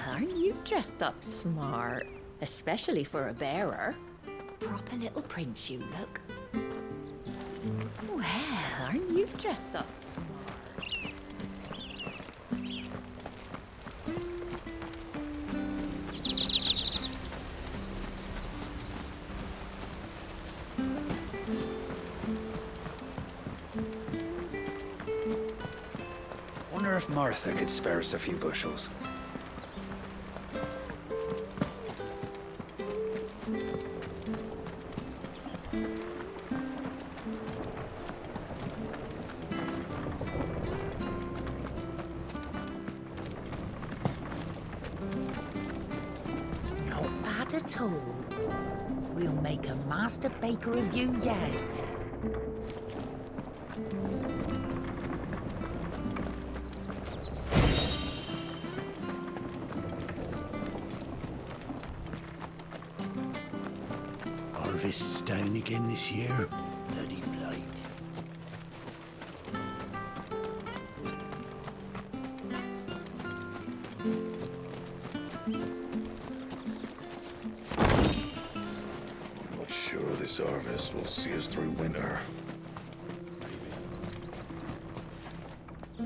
aren't you dressed up smart? Especially for a bearer. Proper little prince you look. Well, aren't you dressed up smart? Wonder if Martha could spare us a few bushels. Not bad at all. We'll make a master baker of you yet. Harvest's down again this year. Bloody blight. I'm not sure this harvest will see us through winter.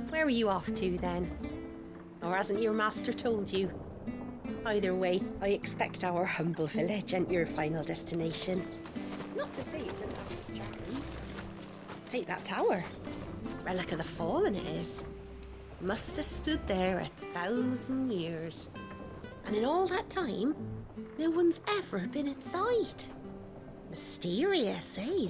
Where are you off to, then? Or hasn't your master told you? Either way, I expect our humble village ain't your final destination. Not to say it didn't have its charms. Take that tower. Relic of the Fallen it is. Must have stood there 1,000 years. And in all that time, no one's ever been inside. Mysterious, eh?